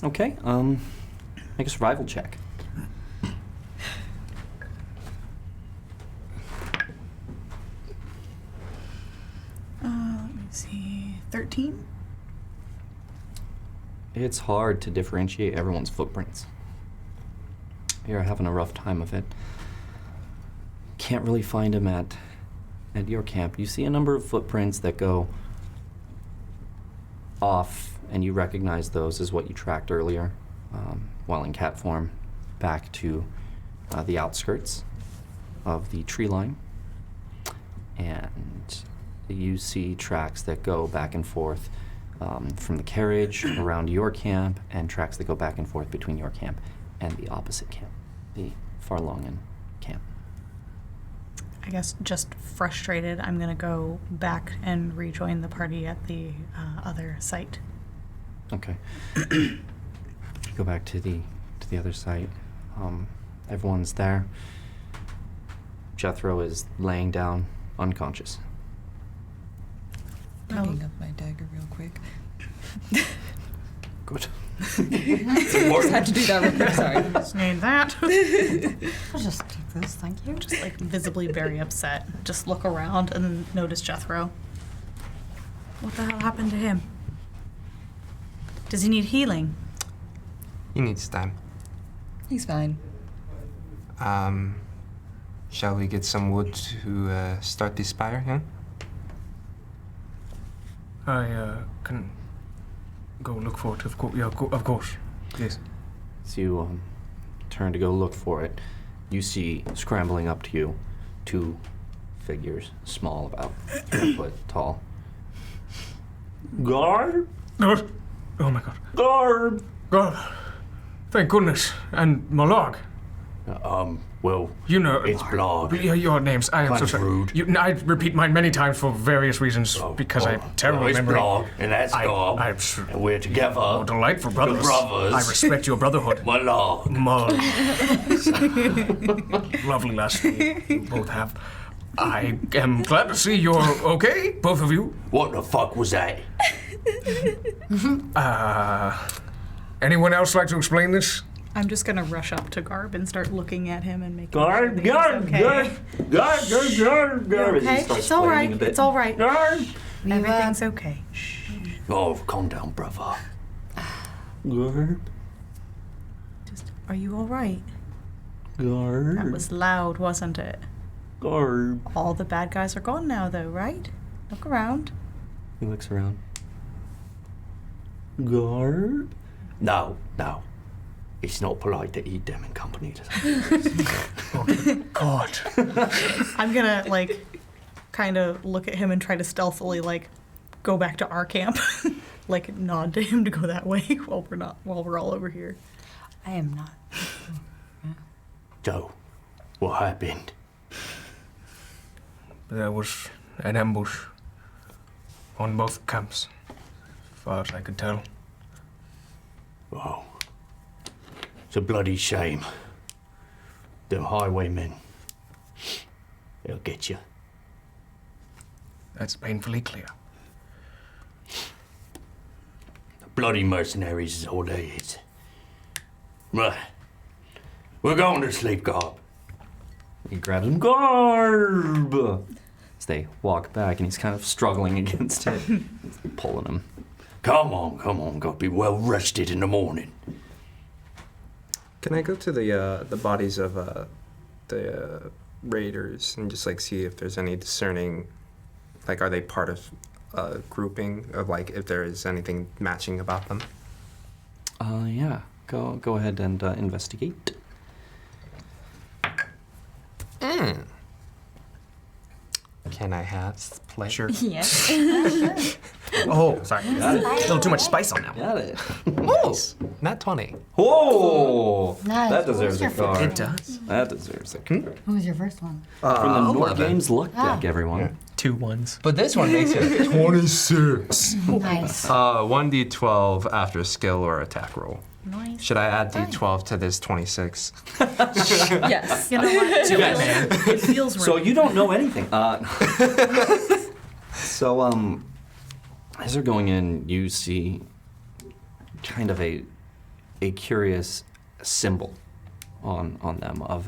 Okay, make a survival check. Let me see. 13? It's hard to differentiate everyone's footprints. You're having a rough time of it. Can't really find him at your camp. You see a number of footprints that go off, and you recognize those as what you tracked earlier, while in cat form, back to the outskirts of the tree line. And you see tracks that go back and forth from the carriage around your camp, and tracks that go back and forth between your camp and the opposite camp, the Farlongen camp. I guess just frustrated, I'm gonna go back and rejoin the party at the other site. Okay. Go back to the other site. Everyone's there. Jethro is laying down, unconscious. Picking up my dagger real quick. Good. Just had to do that real quick, sorry. Just need that. I'll just take this, thank you. Just like visibly very upset. Just look around and then notice Jethro. What the hell happened to him? Does he need healing? He needs time. He's fine. Shall we get some wood to start this fire, yeah? I can go look for it, of course. Yeah, of course. Yes. As you turn to go look for it, you see scrambling up to you 2 figures, small, about 3 foot tall. Guard? What? Oh my god. Guard! God. Thank goodness. And my log. Well, You know. it's Blog. Your names. I am so Kind of sorry. rude. I repeat mine many times for various reasons because I have terrible it's memory. Blog, and that's Gob. And we're together. Oh, delightful brothers. brothers. I respect your brotherhood. My log. Lovely last name you both have. I am glad to see you're okay, both of you. What the fuck was that? Anyone else like to explain this? I'm just gonna rush up to Garb and start looking at him and making Guard, sure that guard, he's okay. guard. Okay, it's all right. It's all right. Guard. Everything's okay. Oh, calm down, brother. Guard. Just, are you all right? Guard. That was loud, wasn't it? Guard. All the bad guys are gone now, though, right? Look around. He looks around. Guard. No. It's not polite to eat them in company. God. I'm gonna like kind of look at him and try to stealthily like go back to our camp, like nod to him to go that way while we're all over here. I am not. So, what happened? There was an ambush on both camps, as far as I could tell. Oh. It's a bloody shame. The highwaymen. They'll get you. That's painfully clear. The bloody mercenaries is all there is. Right. We're going to sleep, Garb. He grabs him. Garb! As they walk back, and he's kind of struggling against it. He's pulling him. Come on. Gotta be well rested in the morning. Can I go to the bodies of the raiders and just like see if there's any discerning, like are they part of a grouping of like if there is anything matching about them? Yeah. Go ahead and investigate. Can I have pleasure? Yes. Oh, sorry. Got it. A little too much spice on that one. Got it. Nice. Not 20. Whoa! Nice. That deserves a What was your card. It does. That deserves a card. Who was your first one? From the North 11. Games luck deck, everyone. 2 1s. But this one makes it 26. Nice. 1d12 after skill or attack roll. Nice. Should I add d12 to this 26? Yes. You know what? Do it, man. It feels right. So you don't know anything. So, as they're going in, you see kind of a curious symbol on them of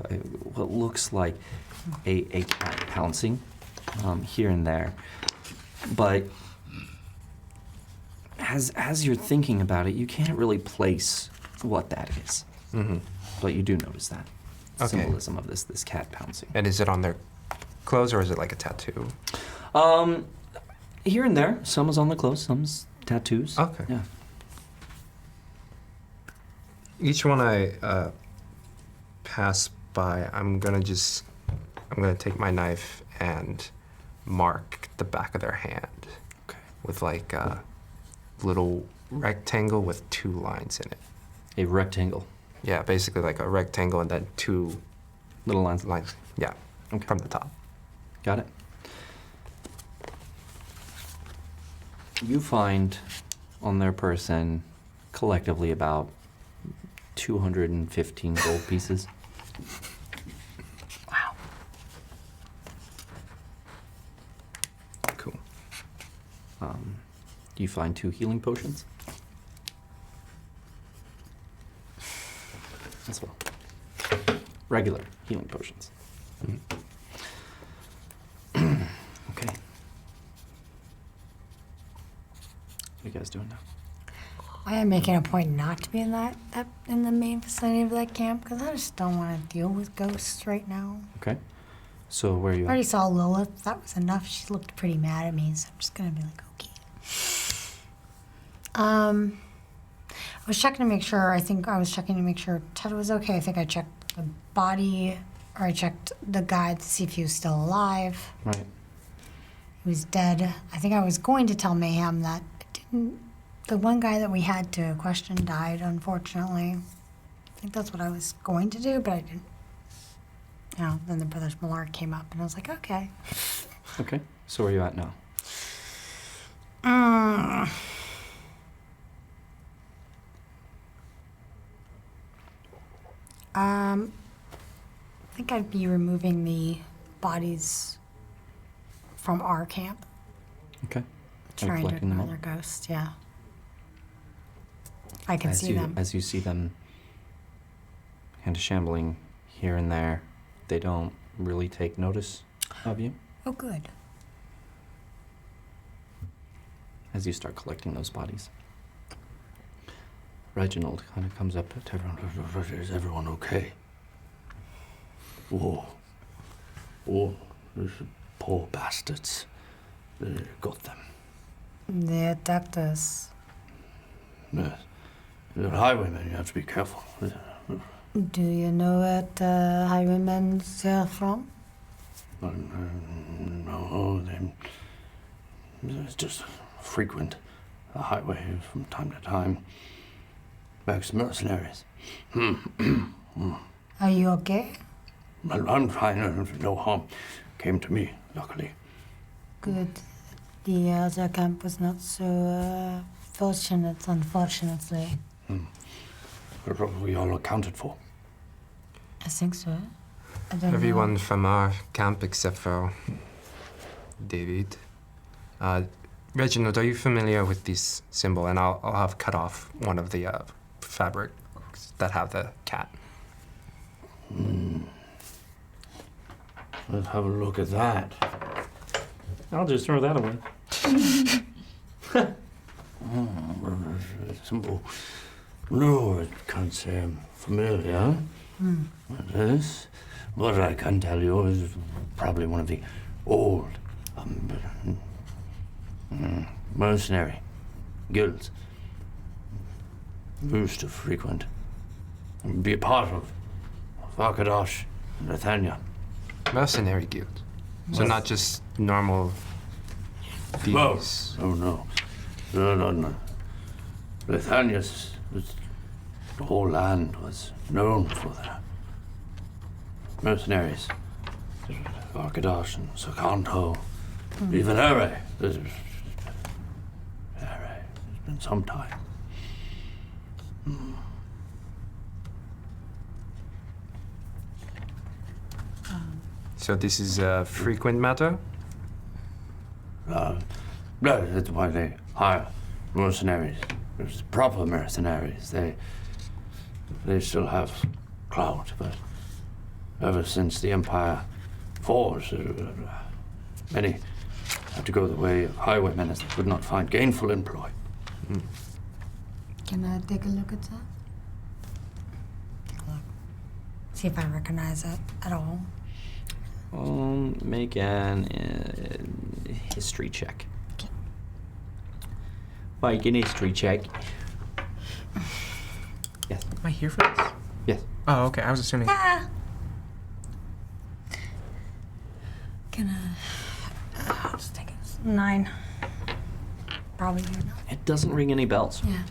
what looks like a cat pouncing here and there. But as you're thinking about it, you can't really place what that is. Mm-hmm. But you do notice that Okay. symbolism of this cat pouncing. And is it on their clothes or is it like a tattoo? Here and there, some is on the clothes, some's tattoos. Okay. Yeah. Each one I pass by, I'm gonna take my knife and mark the back of their hand Okay. with like a little rectangle with 2 lines in it. A rectangle. Yeah, basically like a rectangle and then 2 Little lines. lines. Yeah, Okay. from the top. Got it. You find on their person collectively about 215 gold pieces. Wow. Cool. You find 2 healing potions. As well. Regular healing potions. Okay. What are you guys doing now? I am making a point not to be in in the main vicinity of that camp because I just don't want to deal with ghosts right now. Okay. So where are you I already at? saw Lilith. That was enough. She looked pretty mad at me, so I'm just gonna be like, okay. I was checking to make sure. I think I was checking to make sure Ted was okay. I think I checked the body, or I checked the guy to see if he was still alive. Right. He was dead. I think I was going to tell Mayhem that the one guy that we had to question died, unfortunately. I think that's what I was going to do, but I didn't. You know, then the Brothers Millard came up, and I was like, okay. Okay. So where are you at now? I think I'd be removing the bodies from our camp. Okay. Trying to collecting them ignore all? their ghosts, yeah. I can as see you, them. As you see them kind of shambling here and there, they don't really take notice of you Oh, good. as you start collecting those bodies. Reginald kind of comes up to everyone. Is everyone okay? Oh, those poor bastards. They got them. They attacked us. Yes. You're a highwayman, you have to be careful. Do you know where the highwaymen's from? No, it's just frequent a highway from time to time. Ex-mercenaries. Are you okay? I'm fine, no harm came to me, luckily. Good. The other camp was not so fortunate, unfortunately. We're probably all accounted for. I think so. I don't Everyone know. from our camp except for David. Reginald, are you familiar with this symbol? And I'll have cut off one of the fabrics that have the cat. Let's have a look at that. I'll just throw that away. Symbol. No, I can't say I'm familiar with this. What I can tell you is probably one of the old mercenary guilds we used to frequent and be a part of Vakadash and Nathania. Mercenary guild. So not just normal Well, thieves. oh no. No. Lithania's, the whole land was known for their mercenaries. Arkadosh and Sakanto, even Ere. It's been some time. So this is a frequent matter? That's why they hire mercenaries. There's proper mercenaries. They still have clout, but ever since the Empire falls, many have to go the way of highwaymen as they could not find gainful employ. Can I take a look at that? Take a look. See if I recognize it at all. Make an history check. Okay. Make an history check. Yes. Am I here for this? Yes. Oh, okay. I was assuming. Can I just take it? 9. Probably here now. It doesn't ring any bells. Yeah.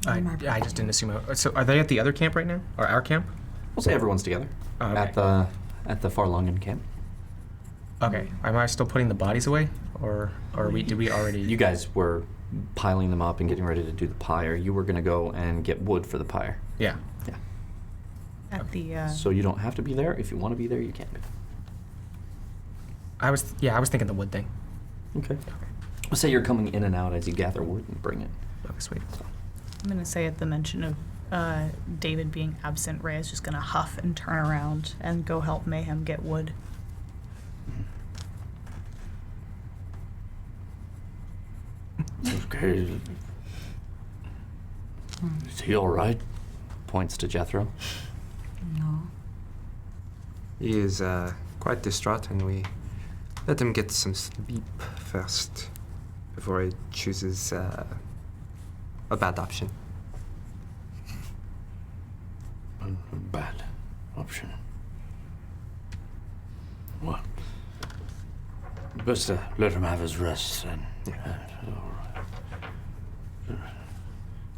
I just didn't assume. So are they at the other camp right now? Or our camp? We'll say everyone's together Oh, okay. at the Farlungen camp. Okay. Am I still putting the bodies away, or did we already? You guys were piling them up and getting ready to do the pyre. You were going to go and get wood for the pyre. Yeah. Yeah. At the So you don't have to be there. If you want to be there, you can be. I was thinking the wood thing. Okay. We'll say you're coming in and out as you gather wood and bring it. Okay, sweet. I'm gonna say at the mention of David being absent, Ray is just gonna huff and turn around and go help Mayhem get wood. Okay. Is he all right? Points to Jethro. No. He is quite distraught, and we let him get some sleep first before he chooses a bad option. A bad option. Well, best let him have his rest then.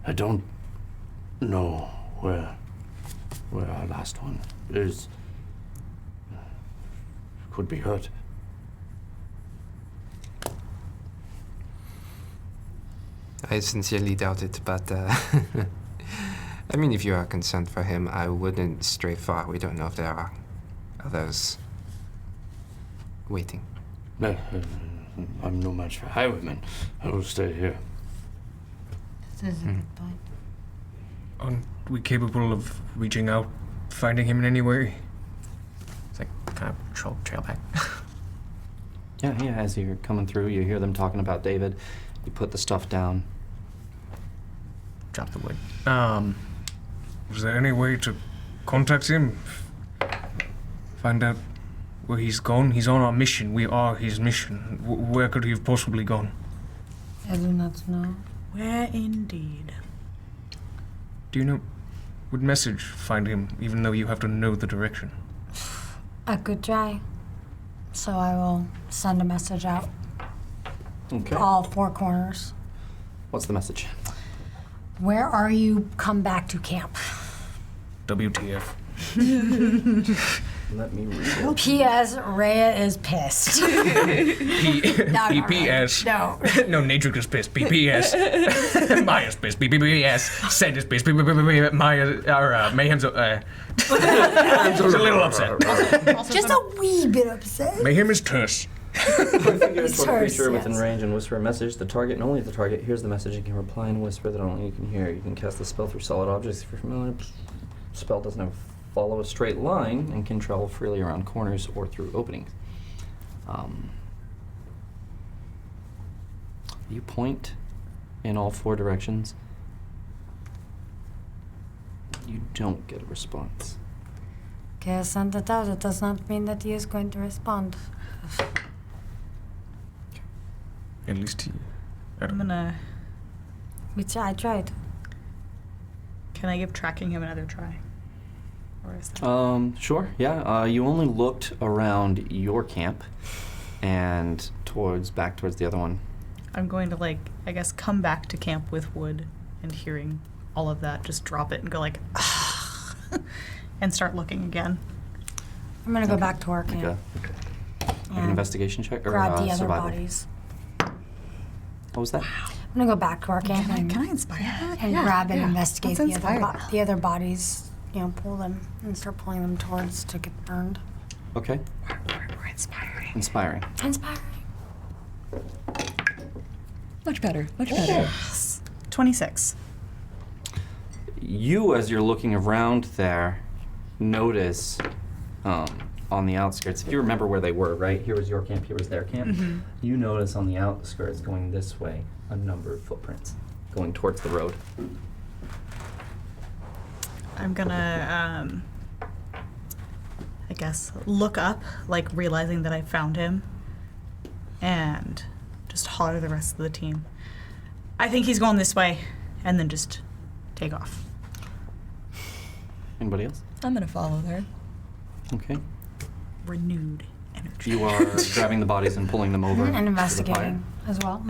I don't know where our last one is. Could be hurt. I sincerely doubt it, but I mean, if you are concerned for him, I wouldn't stray far. We don't know if there are others waiting. No, I'm no match for highwaymen. I will stay here. This is a good point. Aren't we capable of reaching out, finding him in any way? It's like kind of trail back. Yeah. As you're coming through, you hear them talking about David. You put the stuff down. Drop the wood. Is there any way to contact him? Find out where he's gone? He's on our mission. We are his mission. Where could he have possibly gone? I do not know. Where indeed? Do you know? Would message find him, even though you have to know the direction? I could try. So I will send a message out. Okay. All 4 corners. What's the message? Where are you? Come back to camp. WTF. Let me read it. P.S. Rhea is pissed. P.P.S. No. No, Natrix is pissed. P.P.S. Maya's pissed. P.P.S. Send is pissed. Mayhem's a little upset. Just a wee bit upset. Mayhem is terse. Figure It's toward a hers, creature within yes. range and whisper a message. The target and only the target hears the message and can reply in a whisper that only you can hear. You can cast the spell through solid objects if you're familiar. Spell doesn't have follow a straight line and can travel freely around corners or through openings. You point in all 4 directions. You don't get a response. Okay, I sent it out. It does not mean that he is going to respond. At least he. I'm gonna. I tried. Can I give tracking him another try? Or is that? Sure, yeah. You only looked around your camp. and back towards the other one. I'm going to, like, I guess, come back to camp with wood and hearing all of that, just drop it and go like, ah, and start looking again. I'm gonna go back to our Make camp. an and investigation check or grab the other survival. bodies. What was that? I'm gonna go back to our camp Can I inspire that? and grab and investigate Let's the other, inspire the other bodies. You know, pull them and start pulling them towards to get burned. Okay. We're inspiring. Inspiring. Inspiring. Much better. Much better. 26. You, as you're looking around there, notice on the outskirts, if you remember where they were, right? Here was your camp, here was their camp. You notice on the outskirts going this way a number of footprints going towards the road. I'm gonna, I guess, look up, like realizing that I found him, and just holler to the rest of the team. I think he's going this way, and then just take off. Anybody else? I'm gonna follow there. Okay. Renewed energy. You are grabbing the bodies and pulling them over. And to the investigating as well.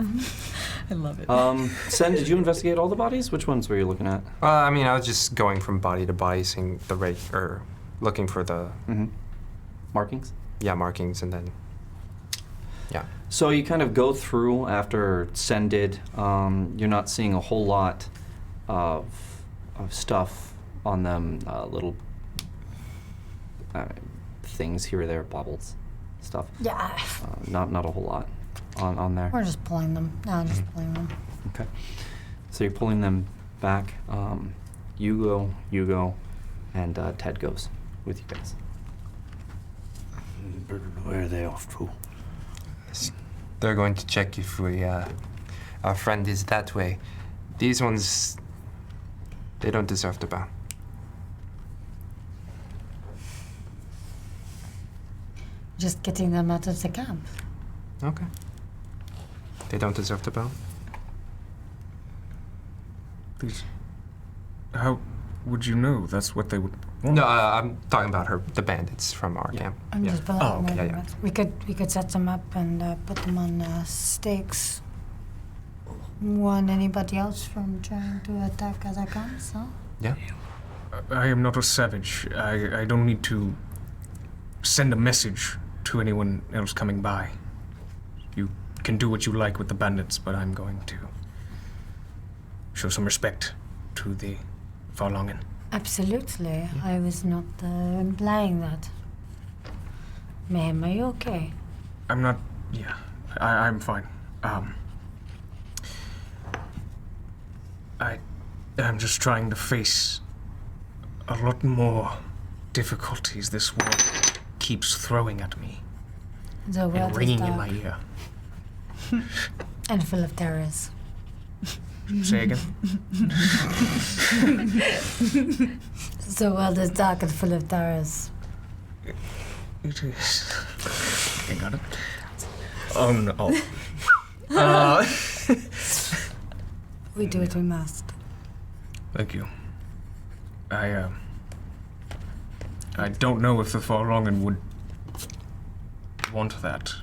I love it. fire. Sen, did you investigate all the bodies? Which ones were you looking at? I mean, I was just going from body to body, seeing the rate, or looking for the Markings? markings, and then So you kind of go through after Sen did. You're not seeing a whole lot of stuff on them, little things here or there, bobbles, stuff. Yeah. Not a whole lot on there. We're just pulling them. No, just pulling them. Okay. So you're pulling them back. You go, and Ted goes with you guys. Where are they off to? they're going to check if our friend is that way. These ones, they don't deserve to bow. Just getting them out of the camp. Okay. They don't deserve to bow? These. How would you know that's what they would want? No, I'm talking about the bandits from our camp. I'm just below Oh, okay. Yeah. We could set them up and put them on stakes. Want anybody else from trying to attack other camps? Huh? Yeah? I am not a savage. I don't need to send a message to anyone else coming by. You can do what you like with the bandits, but I'm going to show some respect to the Farlangen. Absolutely. I was not implying that. Ma'am, are you okay? I'm not. Yeah, I'm fine. I'm just trying to face a lot more difficulties this world keeps throwing at me The world and is ringing in dark my ear. and full of terrors. Say again? The world is dark and full of terrors. It is. I got it. No. We do what we must. Thank you. I don't know if the Farlangen would want that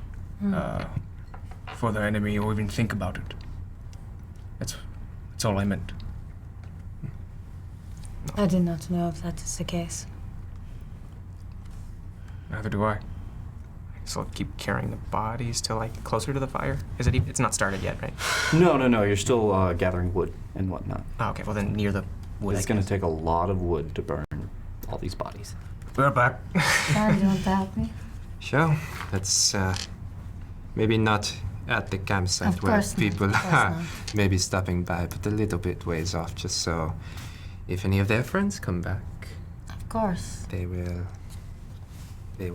for their enemy or even think about it. That's all I meant. I do not know if that is the case. Neither do I. So I'll keep carrying the bodies to like closer to the fire. Is it? It's not started yet, right? No. You're still gathering wood and whatnot. Oh, okay. Well, then near the wood. It's going to take a lot of wood to burn all these bodies. We're back. Dad, you want to help me? Sure. That's maybe not at the campsite Of where course not, people of course are not. maybe stopping by, but a little bit ways off, just so if any of their friends come back, Of course. they will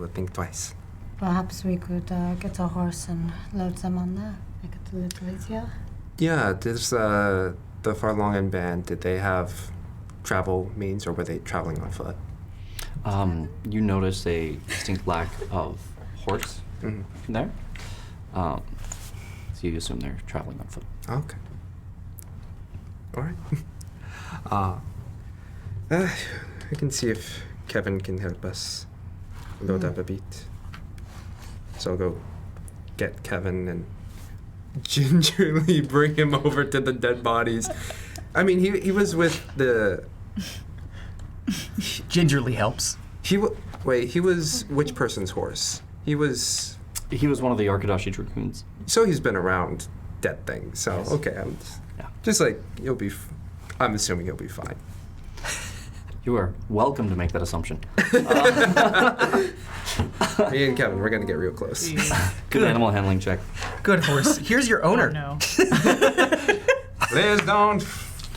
think twice. Perhaps we could get a horse and load them on there. Make it a little easier. Yeah, there's the Farlangen band. Did they have travel means, or were they traveling on foot? You notice a distinct lack of horse there. So you assume they're traveling on foot. Okay. All right. I can see if Kevin can help us load up a bit. So I'll go get Kevin and gingerly bring him over to the dead bodies. I mean, he was with the... Gingerly helps. He was which person's horse? He was one of the Arkadashi Dragoons. So he's been around dead things. So, Yes. okay, just like, I'm assuming he'll be fine. You are welcome to make that assumption. Me and Kevin, we're going to get real close. Good animal handling check. Good horse. Here's your owner. No. Please don't.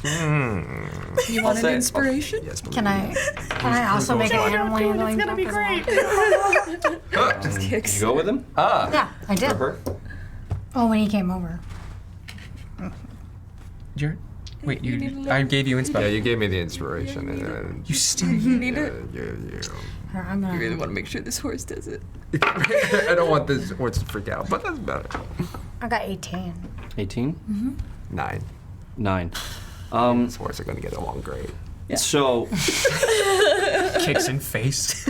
You want an inspiration? Yes, Can I also make an animal handling It's gonna be check as well? great. Just kicks. You go with him? Yeah, I did. For her? Oh, when he came over. Jared? Wait, You need to I learn. gave you inspo. Yeah, you gave me the inspiration. And You still. You need it. Here, I'm gonna. You really want to make sure this horse does it. I don't want this horse to freak out, but that's better. I got 18. 18? 9. 9. This horse are going to get along great. So, Kicks in face.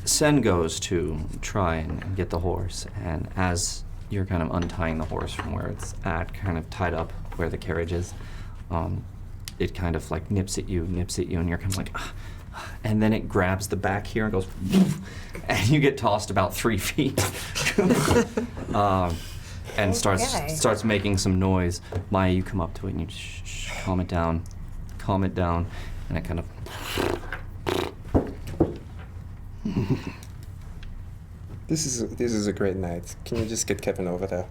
Sen goes to try and get the horse, and as you're kind of untying the horse from where it's at, kind of tied up where the carriage is, it kind of like nips at you, and you're kind of like, "Ah," and then it grabs the back here and goes, and you get tossed about 3 feet, and starts making some noise. Maya, you come up to it and you calm it down, and it kind of. This is a great night. Can you just get Kevin over there?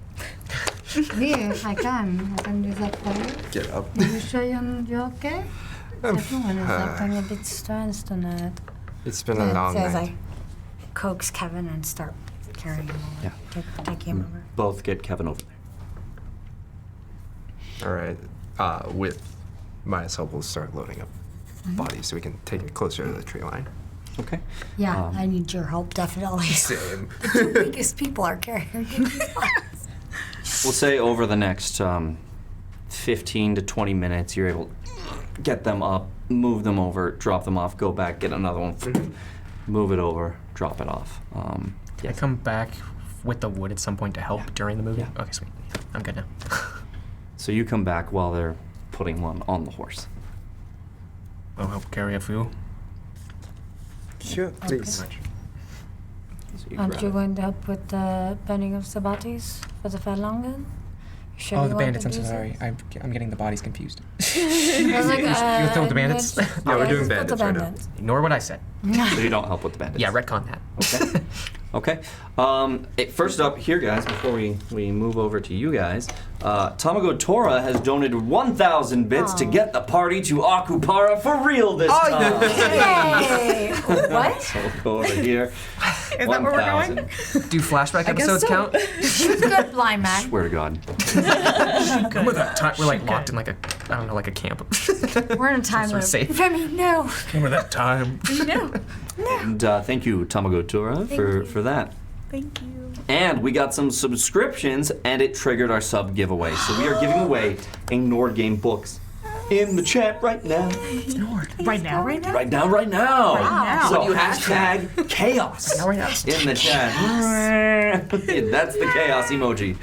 Yeah, I can. I can do that for you. Get up. Are you sure you're okay? Everyone is acting a bit strange tonight. It's been a long As night. I coax Kevin and start carrying him over. Yeah. Take him over. Both get Kevin over there. All right. With Maya's help, we'll start loading up bodies so we can take it closer to the tree line. Okay. Yeah, I need your help, definitely. Same. The two biggest people are carrying these bodies. We'll say over the next 15 to 20 minutes, you're able to get them up, move them over, drop them off, go back, get another one, move it over, drop it off. I come back with the wood at some point to help during the movie? Yeah. Okay, sweet. I'm good now. So you come back while they're putting one on the horse. I'll help carry a few. Sure, please. So Aren't grab you it. going to help with the bending of the bodies for the Verlangen? Sure Oh, you the want bandits, to I'm so do sorry. that? I'm getting the bodies confused. I was like, You killed the bandits? let's- Yeah, we're doing let's put bandits the right now. bandits. Ignore what I said. So you don't help with the bandits? Yeah, retcon that. Okay. Okay. First up here, guys, before we move over to you guys, Tamago Tora has donated 1,000 bits to get the party to Akupara for real this time. Hey! What? So we'll go over here. Is that where we're going? 1,000. Do flashback episodes so. count? Good, blind man. Swear to God. Remember that time we're like locked in like a, I don't know, like a camp. We're in a time Sort loop. of safe. Remy, no. Remember that time? No. And thank you, Tamago Tora, for that. Thank you. And we got some subscriptions, and it triggered our sub giveaway. So we are giving away a Nord Game books in the chat right now. Right now, right now? Right now, right now. now. So hashtag chaos in the chat. That's the chaos emoji.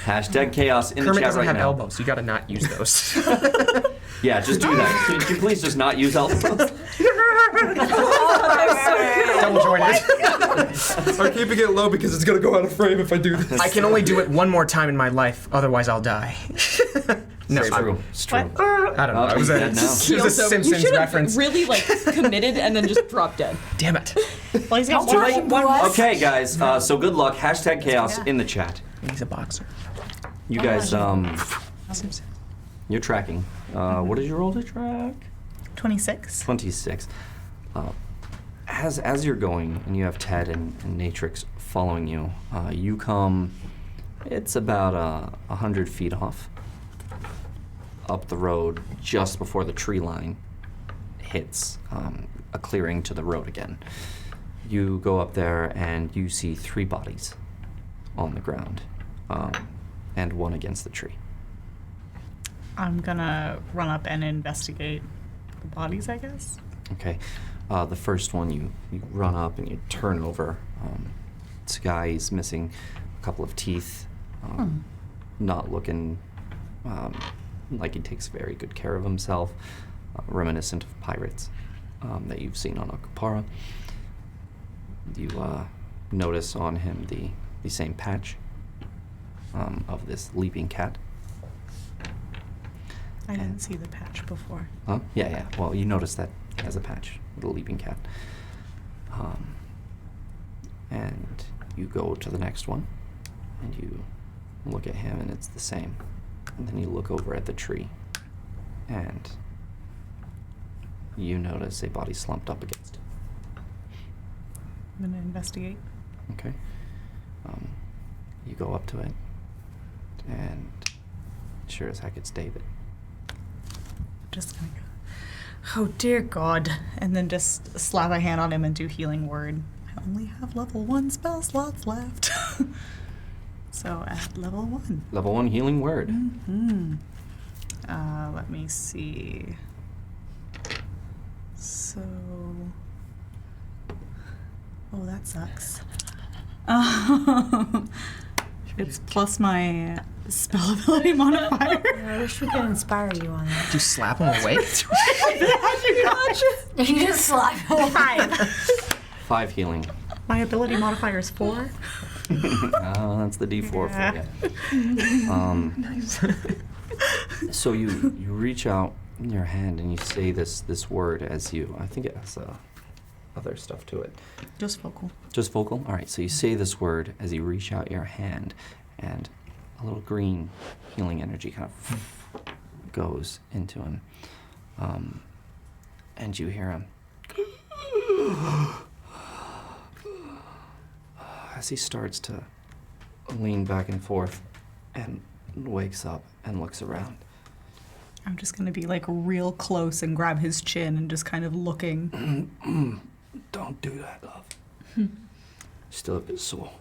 Hashtag chaos in the Kermit chat doesn't right have now. elbows. You gotta not use those. Yeah, just do that. Can you please just not use elbows? Double jointed. I'm keeping it low because it's going to go out of frame if I do this. I can only do it one more time in my life, otherwise I'll die. No, It's true. It's true. I don't know. Oh, It was a, he's dead now. it was a Simpsons you should have reference. really like committed and then just dropped dead. Damn it. Well, he's got Too one. late? Okay, guys. So good luck. Hashtag chaos in the chat. He's a boxer. You guys, you're tracking. What did you roll to track? 26. 26. As you're going, and you have Ted and Natrix following you, you come. It's about 100 feet off, up the road, just before the tree line hits a clearing to the road again. You go up there, and you see 3 bodies on the ground, and one against the tree. I'm gonna run up and investigate the bodies, I guess. Okay. The first one, you run up and you turn over This guy is missing a couple of teeth, not looking like he takes very good care of himself, reminiscent of pirates that you've seen on Akupara. You notice on him the same patch of this leaping cat. I didn't see the patch before. Huh? Yeah. Well, you notice that he has a patch, the leaping cat. And you go to the next one, and you look at him, and it's the same. And then you look over at the tree, and you notice a body slumped up against it. I'm gonna investigate. Okay. You go up to it, and sure as heck it's David. Just gonna go, oh dear God, and then just slap a hand on him and do healing word. I only have level 1 spell slots left. So at level 1. Level 1 healing word. Let me see. So, oh, that sucks. It's plus my spell ability modifier. I wish we could inspire you on that. Did you slap him awake? You just slap him. 5 healing. My ability modifier is 4. Oh, that's the D4 for you. So you reach out in your hand and you say this word as you. I think it has other stuff to it. Just vocal. Just vocal? All right, so you say this word as you reach out your hand, and a little green healing energy kind of goes into him. And you hear him. As he starts to lean back and forth and wakes up and looks around. I'm just gonna be like real close and grab his chin and just kind of looking. Don't do that, love. Still a bit sore.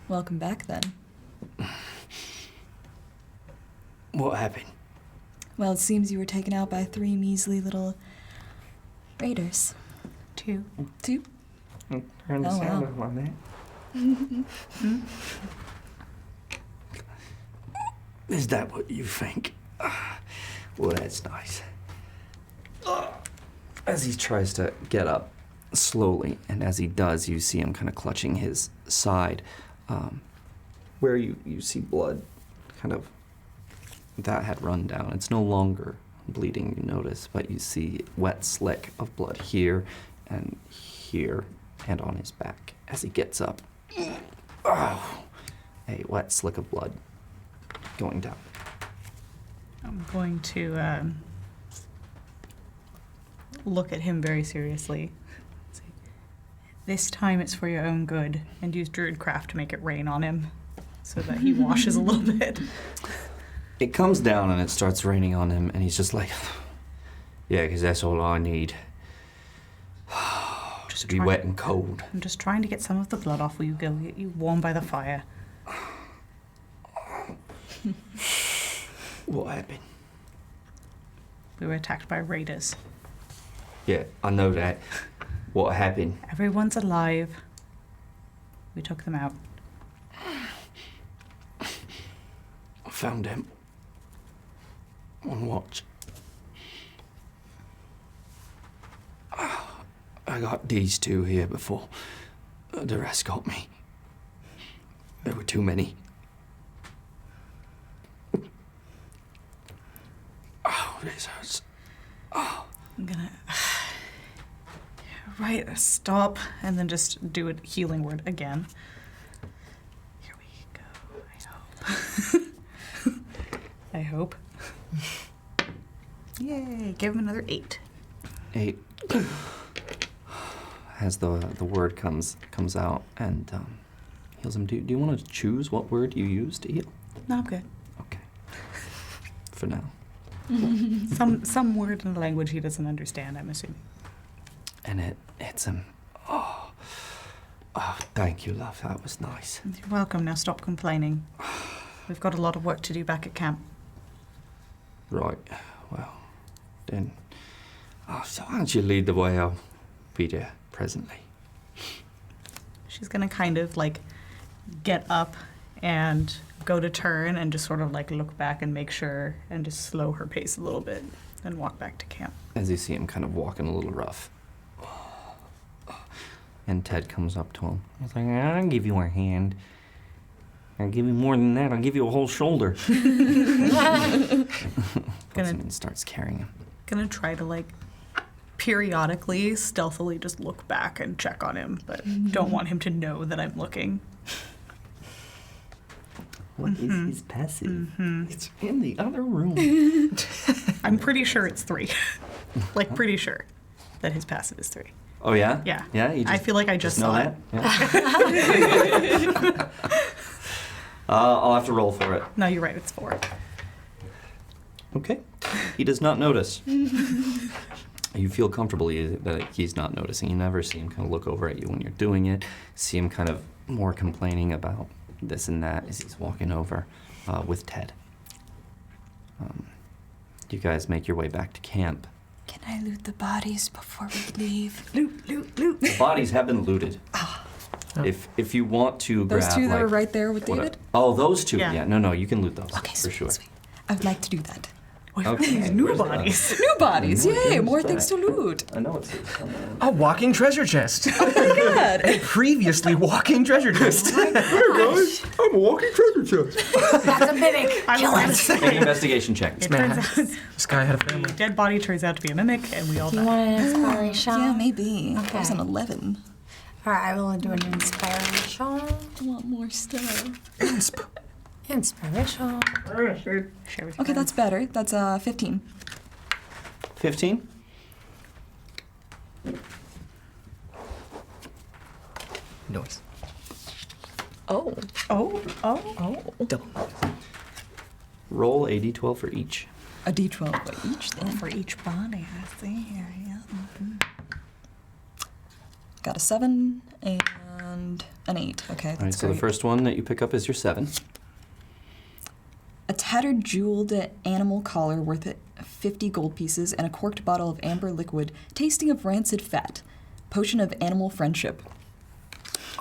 Welcome back then. What happened? Well, it seems you were taken out by 3 measly little raiders. 2. 2? Turn the Oh, sound wow. of my name. Is that what you think? Well, that's nice. As he tries to get up slowly, and as he does, you see him kind of clutching his side, where you see blood kind of that had run down. It's no longer bleeding, you notice, but you see wet slick of blood here and on his back as he gets up. Oh, a wet slick of blood going down. I'm going to look at him very seriously. Say, this time it's for your own good, and use Druidcraft to make it rain on him so that he washes a little bit. It comes down and it starts raining on him, and he's just like, yeah, because that's all I need. To be wet and cold. I'm just trying to get some of the blood off. Will you go get you warm by the fire? What happened? We were attacked by raiders. Yeah, I know that. What happened? Everyone's alive. We took them out. I found him on watch. I got these 2 here before the rest got me. There were too many. Oh, this hurts. Oh. I'm gonna stop, and then just do a healing word again. Here we go. I hope. Yay! Give him another 8. 8. As the word comes out and heals him. Do you want to choose what word you use to heal? No, I'm good. Okay. For now. Some word in a language he doesn't understand, I'm assuming. And it hits him. Oh, thank you, love. That was nice. You're welcome. Now stop complaining. We've got a lot of work to do back at camp. Right. Well, then. So why don't you lead the way? I'll be there presently. she's gonna kind of like get up and go to turn and just sort of like look back and make sure and just slow her pace a little bit and walk back to camp. As you see him kind of walking a little rough. And Ted comes up to him. He's like, I'll give you a hand. I'll give you more than that. I'll give you a whole shoulder. Puts him and starts carrying him. Gonna try to like periodically, stealthily just look back and check on him, but don't want him to know that I'm looking. What is his passive? It's in the other room. I'm pretty sure it's 3. Like, pretty sure that his passive is 3. Oh, yeah? Yeah. Yeah? You I feel like I just know saw that? it. Yeah. I'll have to roll for it. No, you're right, it's 4. Okay. He does not notice. You feel comfortable that he's not noticing. You never see him kind of look over at you when you're doing it. See him kind of more complaining about this and that as he's walking over with Ted. You guys make your way back to camp. Can I loot the bodies before we leave? Loot. The bodies have been looted. If you want to grab Those two that like, were right there with David? Oh, those two. Yeah. Yeah. No, you can loot those. Okay, for sweet, sure. sweet. I would like to do that. Okay. New where's bodies. New bodies, More yay! games More back. things to loot. I know it's somewhere. A walking treasure chest. Oh my god! A previously walking treasure chest. Hey guys, I'm a walking treasure chest. that's a mimic. Kill him. Make an investigation check. It Man, turns out this guy had a the family. dead body turns out to be a mimic, and we all Do you die. want an inspiration? Yeah, maybe. That was an Okay. 11. All right, I will do an inspiration. I want more stuff. Inspiration. Share with Okay, that's better. That's 15. 15? Noise. Oh. Double. Roll a d12 for each. A d12 for each then. for each body. I see here. Yeah. Got a 7 and an 8. Okay, that's All right, so the great. first one that you pick up is your 7. A tattered jeweled animal collar worth 50 gold pieces and a corked bottle of amber liquid tasting of rancid fat. Potion of animal friendship.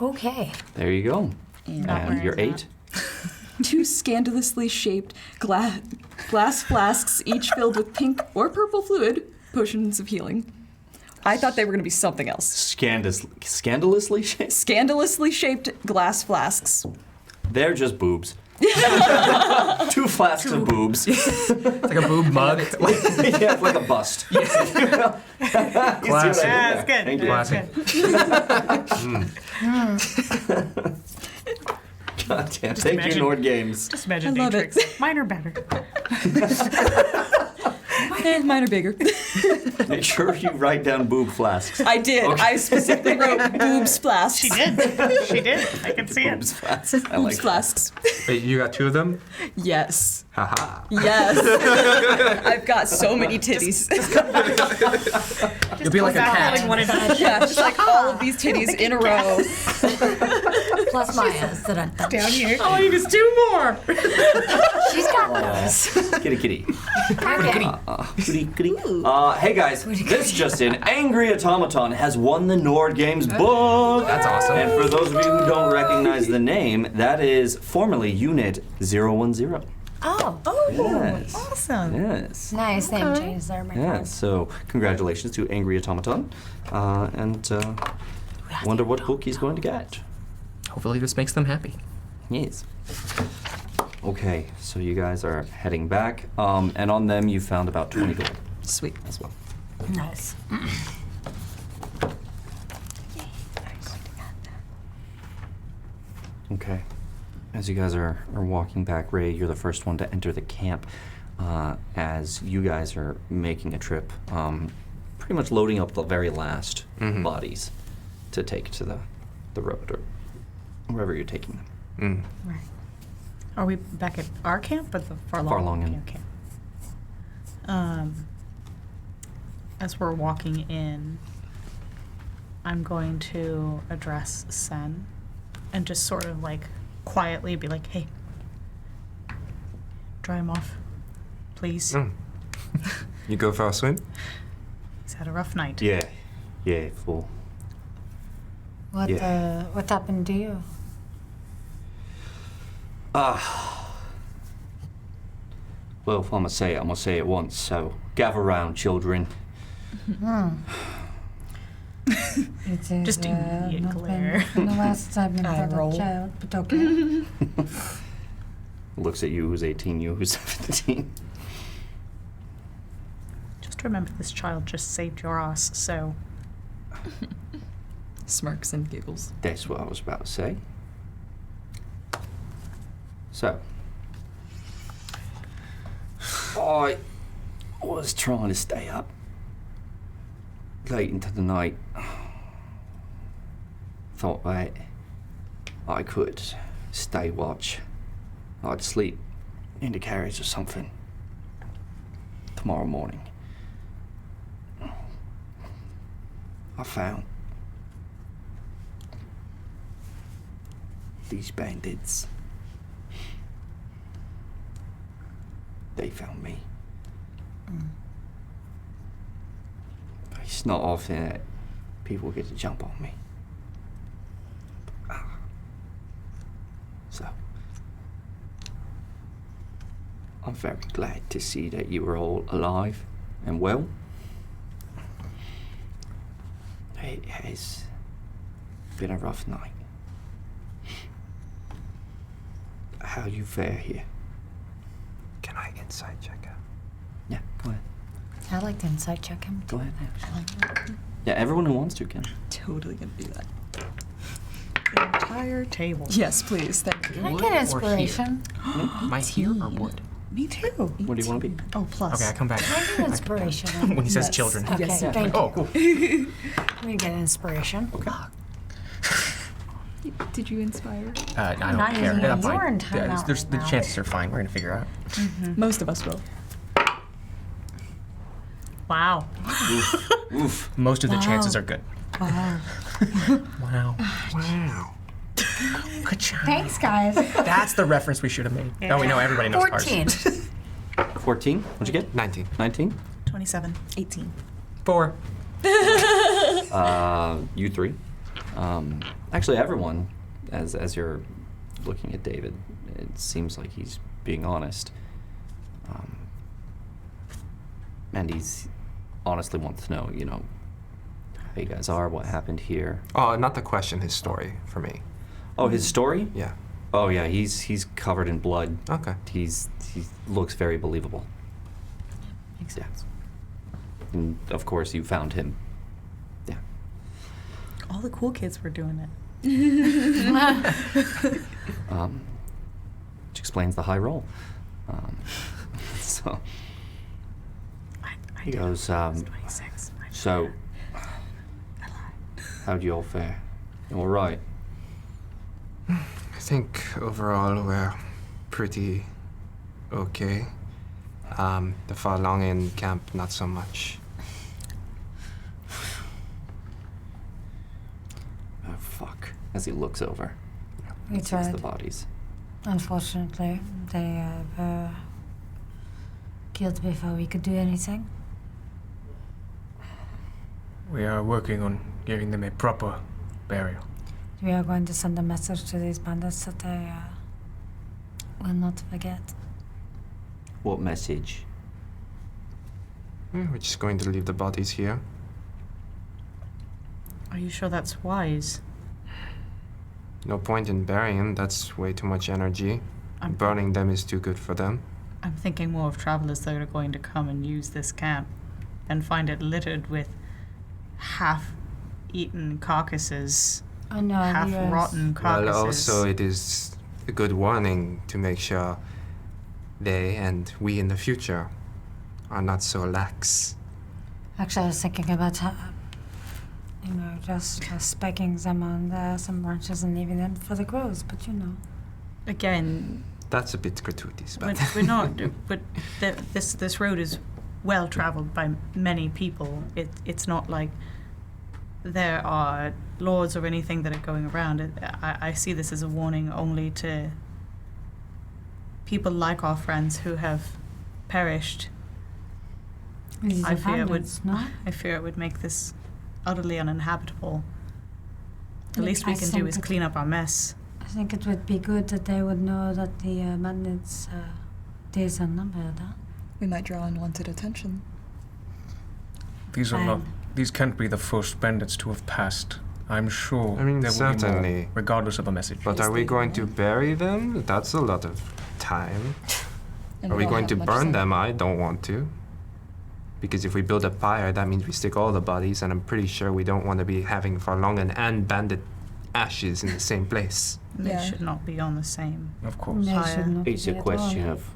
Okay. There you go. And Not And wearing your that. 8. 2 scandalously shaped glass flasks, each filled with pink or purple fluid, potions of healing. I thought they were going to be something else. Scandalously shaped? Scandalously shaped glass flasks. They're just boobs. 2 flasks of boobs. It's like a boob mug. Yeah, like a bust. Classic. Yeah, it's good. Thank you. Classic. God damn. Thank you, imagine- Nord Games. Just imagine I love it. Datrix. Mine are better. Mine are bigger. Make sure you write down boob flasks. I did. Okay. I specifically wrote boobs flasks. She did. She did. I can see Boobs it. flasks. I Boobs like that. flasks. Wait, you got 2 of them? Yes. Haha. Yes. I've got so many titties. You'll be like a cat. Like one in each. Yeah, just like all of these titties in a row. Plus Maya's. Down here. All I need is 2 more. She's got those. Kitty. Okay. Kitty. Hey guys, this just in. Angry Automaton has won the Nord Games book. That's awesome. And for those of you who don't recognize the name, that is formerly Unit 010. Oh. Yes. Awesome. Yes. Nice name change there, my Yeah, friend. so congratulations to Angry Automaton. Wonder what book he's going to get. Hopefully this makes them happy. Yes. Okay, so you guys are heading back, and on them you found about 20 gold Sweet. as well. Nice. Okay. As you guys are walking back, Ray, you're the first one to enter the camp as you guys are making a trip, pretty much loading up the very last bodies to take to the road or wherever you're taking them. Right. Are we back at our camp or the Farlongen camp? As we're walking in, I'm going to address Sen and just sort of like quietly be like, hey, dry him off, please. Mm. You go for a swim? He's had a rough night. Yeah, fool. What Yeah. what happened to you? Well, if I'm gonna say it, I'm gonna say it once, so gather round, children. It is Just immediate not glare. been the last I've been Eye for roll. the child, but okay. Looks at you who's 18, you who's 17. Just remember, this child just saved your ass, so Smirks and giggles. That's what I was about to say. So, I was trying to stay up late into the night. Thought that I could stay watch. I'd sleep in the carriage or something tomorrow morning. I found these bandits. They found me. It's not often that people get to jump on me. So, I'm very glad to see that you were all alive and well. It has been a rough night. How do you fare here? Can I inside check out? Yeah, go ahead. I like to insight check him. Go ahead. I like that. Yeah, everyone who wants to can. Totally gonna do that. the entire table. Yes, please. Thank you. Can I Wood get or inspiration? Am I here or wood? Me too. What do you want to be? Oh, plus. Okay, I come back. Can I get inspiration? When he says Yes. children. Okay, Yes, thank Oh, you. cool. Let me get inspiration. Okay. Did you inspire? I don't Not care. using Yeah, it. fine. You're in timeout There's right the now. chances are fine. We're gonna figure out. Most of us will. Wow. Oof. Most of the Wow. chances are good. Wow. Wow. Wow. Good job. Thanks, guys. That's the reference we should have made. Oh, we know everybody knows 14. ours. 14? What'd you get? 19. 19? 27. 18. 4. You three. Actually, everyone, as you're looking at David, it seems like he's being honest. And he's honestly wants to know, how you guys are, what happened here. Oh, not the question, his story for me. Oh, his story? Yeah. Oh, yeah, he's covered in blood. Okay. He looks very believable. Makes Yeah. sense. And of course, you found him. Yeah. All the cool kids were doing it. Which explains the high roll. So he goes, 26. so how'd you all fare? You all right? I think overall we're pretty okay. The Farlongen camp, not so much. Oh, fuck. As he looks over, We sees tried. the bodies. Unfortunately, they were killed before we could do anything. We are working on giving them a proper burial. We are going to send a message to these bandits that they will not forget. What message? We're just going to leave the bodies here. Are you sure that's wise? No point in burying them, that's way too much energy. I'm- Burning them is too good for them. I'm thinking more of travelers that are going to come and use this camp and find it littered with half-eaten carcasses, I know. half-rotten carcasses. Well, also it is a good warning to make sure they and we in the future are not so lax. Actually, I was thinking about, just spiking them on some branches and leaving them for the crows, but Again, That's a bit gratuitous, but we're not. But this road is well traveled by many people. It's not like there are lords or anything that are going around. I see this as a warning only to people like our friends who have perished. These I fear it would. bandits, no? I fear it would make this utterly uninhabitable. The least we can do is clean up our mess. I think it would be good that they would know that the bandits' days are numbered. Huh? We might draw unwanted attention. These are not. These can't be the first bandits to have passed. I'm sure I mean, there will be certainly. more, regardless of a message. But are we going to bury them? That's a lot of time. And Are we don't going have to much burn say. them? I don't want to. Because if we build a fire, that means we stick all the bodies, and I'm pretty sure we don't want to be having Farlongen and bandit ashes in the same place. They Yeah. should not be on the same. Of course. They Fire. should not It's be a at question all. of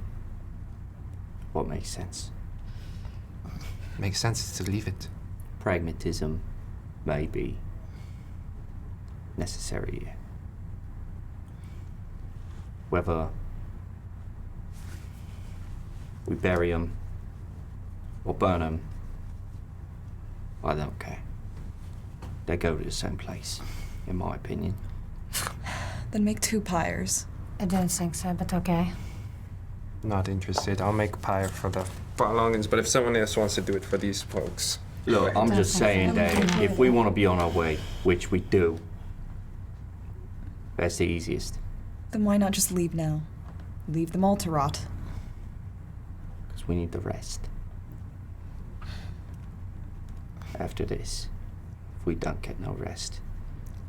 what makes sense. Makes sense to leave it. Pragmatism may be necessary here. Whether we bury them or burn them, I don't care. They go to the same place, in my opinion. Then make 2 pyres. I don't think so, but okay. Not interested. I'll make pyre for the Farlongens, but if someone else wants to do it for these folks. Look, I'm just saying that if we want to be on our way, which we do, that's the easiest. Then why not just leave now? Leave them all to rot. Because we need the rest. After this, if we don't get no rest,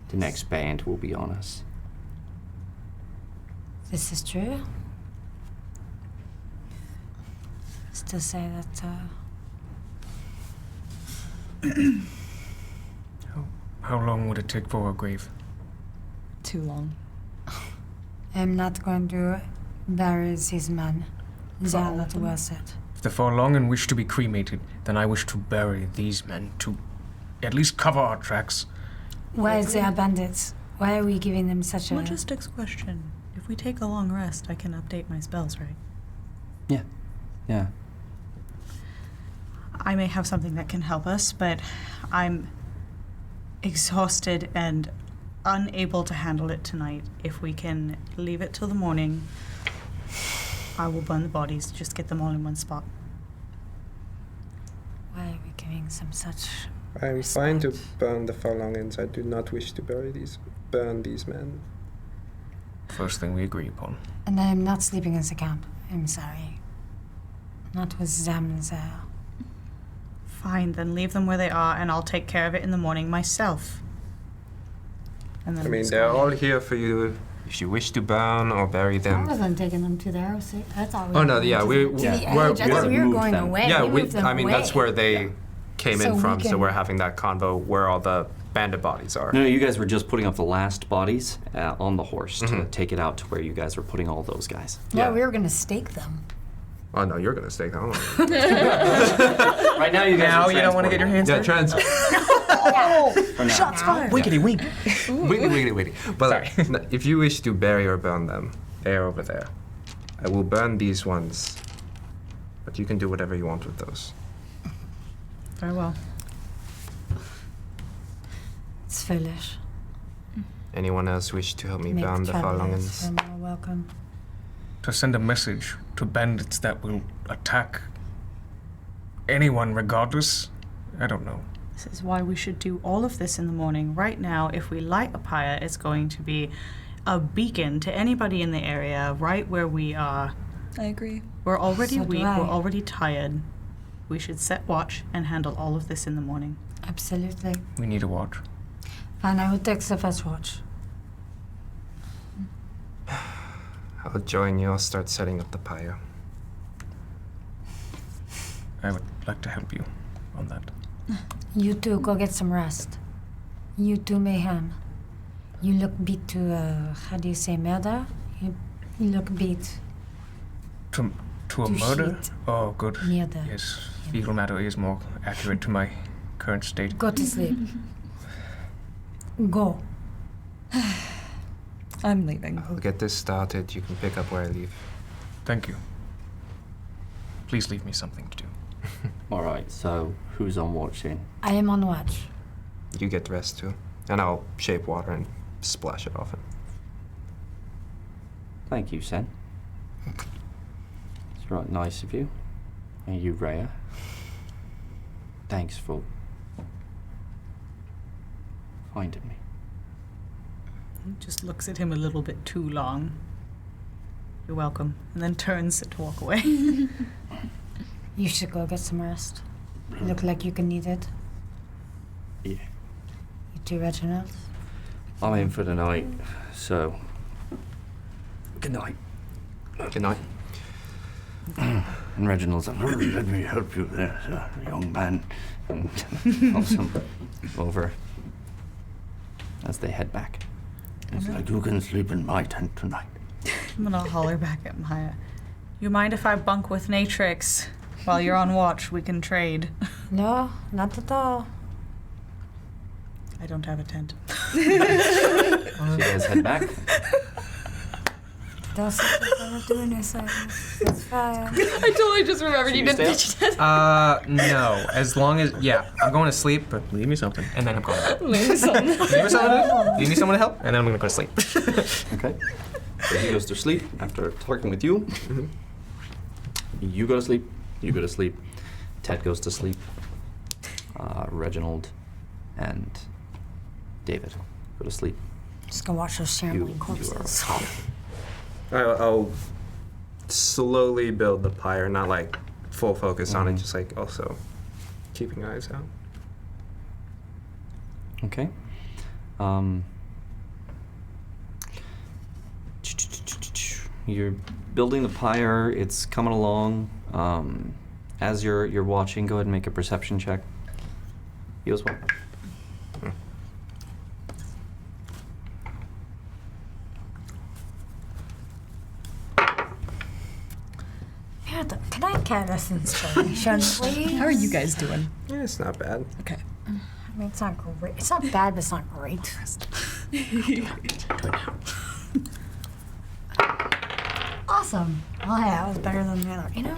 the next band will be on us. This is true. Still say that. How long would it take for a grave? Too long. I'm not going to bury these men. They are not worth it. If the Farlongen wish to be cremated, then I wish to bury these men to at least cover our tracks. Why is they are bandits? Why are we giving them such a... Logistics question. If we take a long rest, I can update my spells, right? Yeah. I may have something that can help us, but I'm exhausted and unable to handle it tonight. If we can leave it till the morning, I will burn the bodies, just get them all in one spot. Why are we giving them such... I'm fine to burn the Farlongens. I do not wish to burn these men. First thing we agree upon. And I am not sleeping in the camp. I'm sorry. Not with them there. Fine, then leave them where they are, and I'll take care of it in the morning myself. And then I mean, just they're go. all here for you if you wish to burn or bury I them. wasn't taking them to there. I thought we Oh, were no, going yeah, to we- the yeah, edge. we're- I thought we were moved going them. away. Yeah, we moved them I mean, that's away. where they came So in we from, so can- we're having that convo where all the bandit bodies are. No, you guys were just putting up the last bodies on the horse to Mhm. take it out to where you guys were putting all those guys. No, Yeah. we were going to stake them. Oh, no, you're going to stay down. Right now, you guys Now are you don't want to get your hands Yeah, dirty? For now. Shots fired! Wiggity wink. Wiggity. But if you wish to bury or burn them, they're over there. I will burn these ones, but you can do whatever you want with those. Very well. It's foolish. Anyone else wish to help me Make burn the travelers Farlongens? feel more welcome. To send a message to bandits that will attack anyone regardless? I don't know. This is why we should do all of this in the morning. Right now, if we light a pyre, it's going to be a beacon to anybody in the area right where we are. I agree. We're already So do weak, I. we're already tired. We should set watch and handle all of this in the morning. Absolutely. We need a watch. Fine, I will take the first watch. I'll join you. I'll start setting up the pyre. I would like to help you on that. You two go get some rest. You two, Mayhem. You look beat to, how do you say, murder? You look beat To a to murder? shit. Oh, good. Murder. Yes, fecal matter is more accurate to my current state. Go to sleep. Go. I'm leaving. I'll get this started. You can pick up where I leave. Thank you. Please leave me something to do. All right, so who's on watch then? I am on watch. You get rest too. And I'll shape water and splash it off him. Thank you, Sen. It's right nice of you. And you, Rhea. Thanks for finding me. Just looks at him a little bit too long. You're welcome. And then turns to walk away. You should go get some rest. You look like you can need it. Yeah. You too, Reginald? I'm in for the night, so. Good night. Good night. And Reginald's like, let me help you there, young man. And helps him over as they head back. He's like, you can sleep in my tent tonight. I'm gonna holler back at Maya. You mind if I bunk with Natrix? While you're on watch, we can trade. No, not at all. I don't have a tent. So you guys head back. That's what we're doing this. That's fine. I totally just remembered you didn't pitch it. No. As long as I'm going to sleep, but leave me something, and then I'm going. Leave me something. Leave me someone to help, and then I'm gonna go to sleep. Okay. So he goes to sleep after talking with you. You go to sleep. You go to sleep. Ted goes to sleep. Reginald and David go to sleep. Just gonna watch those shambling corpses. I'll slowly build the pyre, not like full focus on it, just like also keeping eyes out. Okay. You're building the pyre. It's coming along. As you're watching, go ahead and make a perception check. You as well. Can I get this inspiration, please? How are you guys doing? Yeah, it's not bad. Okay. I mean, it's not great. It's not bad, but it's not great. Awesome. Oh, yeah, that was better than the other. You know?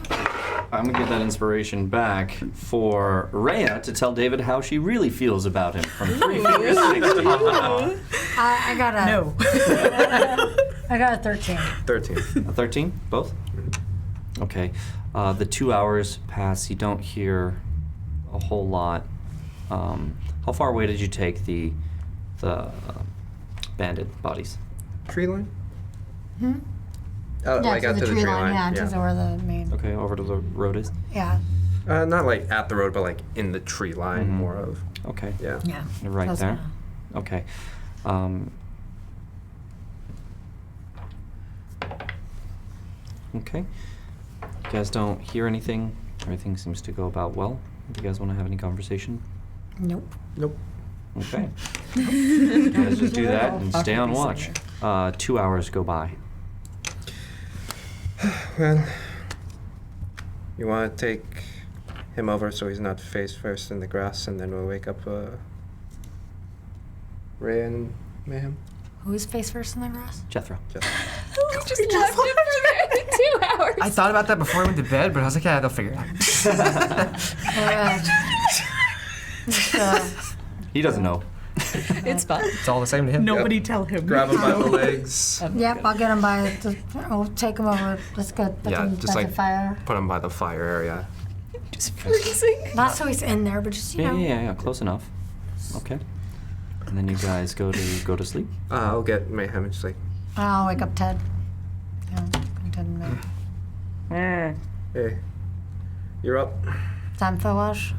I'm gonna get that inspiration back for Rhea to tell David how she really feels about him from 3 fingers 60. I got a... No. I got a 13. 13. A 13? Both? Okay. The 2 hours pass. You don't hear a whole lot. How far away did you take the bandit bodies? Tree line? Hmm? Yeah, to the tree line. Yeah, to where the main... Okay, over to the road is? Yeah. Not like at the road, but like in the tree line, more of. Okay. Yeah. Yeah. You're right Close there. enough. Okay. Okay. You guys don't hear anything. Everything seems to go about well. Do you guys want to have any conversation? Nope. Nope. Okay. You guys just do that and stay on watch. 2 hours go by. Well, you want to take him over so he's not face first in the grass, and then we'll wake up Ray and Mayhem? Who's face first in the grass? Jethro. Just left him for there 2 hours. I thought about that before I went to bed, but I was like, yeah, they'll figure it out. He doesn't know. It's fun. It's all the same to him. Nobody tell him. Grab him by the legs. Yep, I'll get him by I'll take him over. Let's go. Yeah, just by like the fire. put him by the fire area. Just freezing. Not so he's in there, but just, you know. Yeah, close enough. Okay. And then you guys go to sleep. I'll get Mayhem and just like, I'll wake up Ted. Yeah, Ted and me. hey, you're up. Time for wash?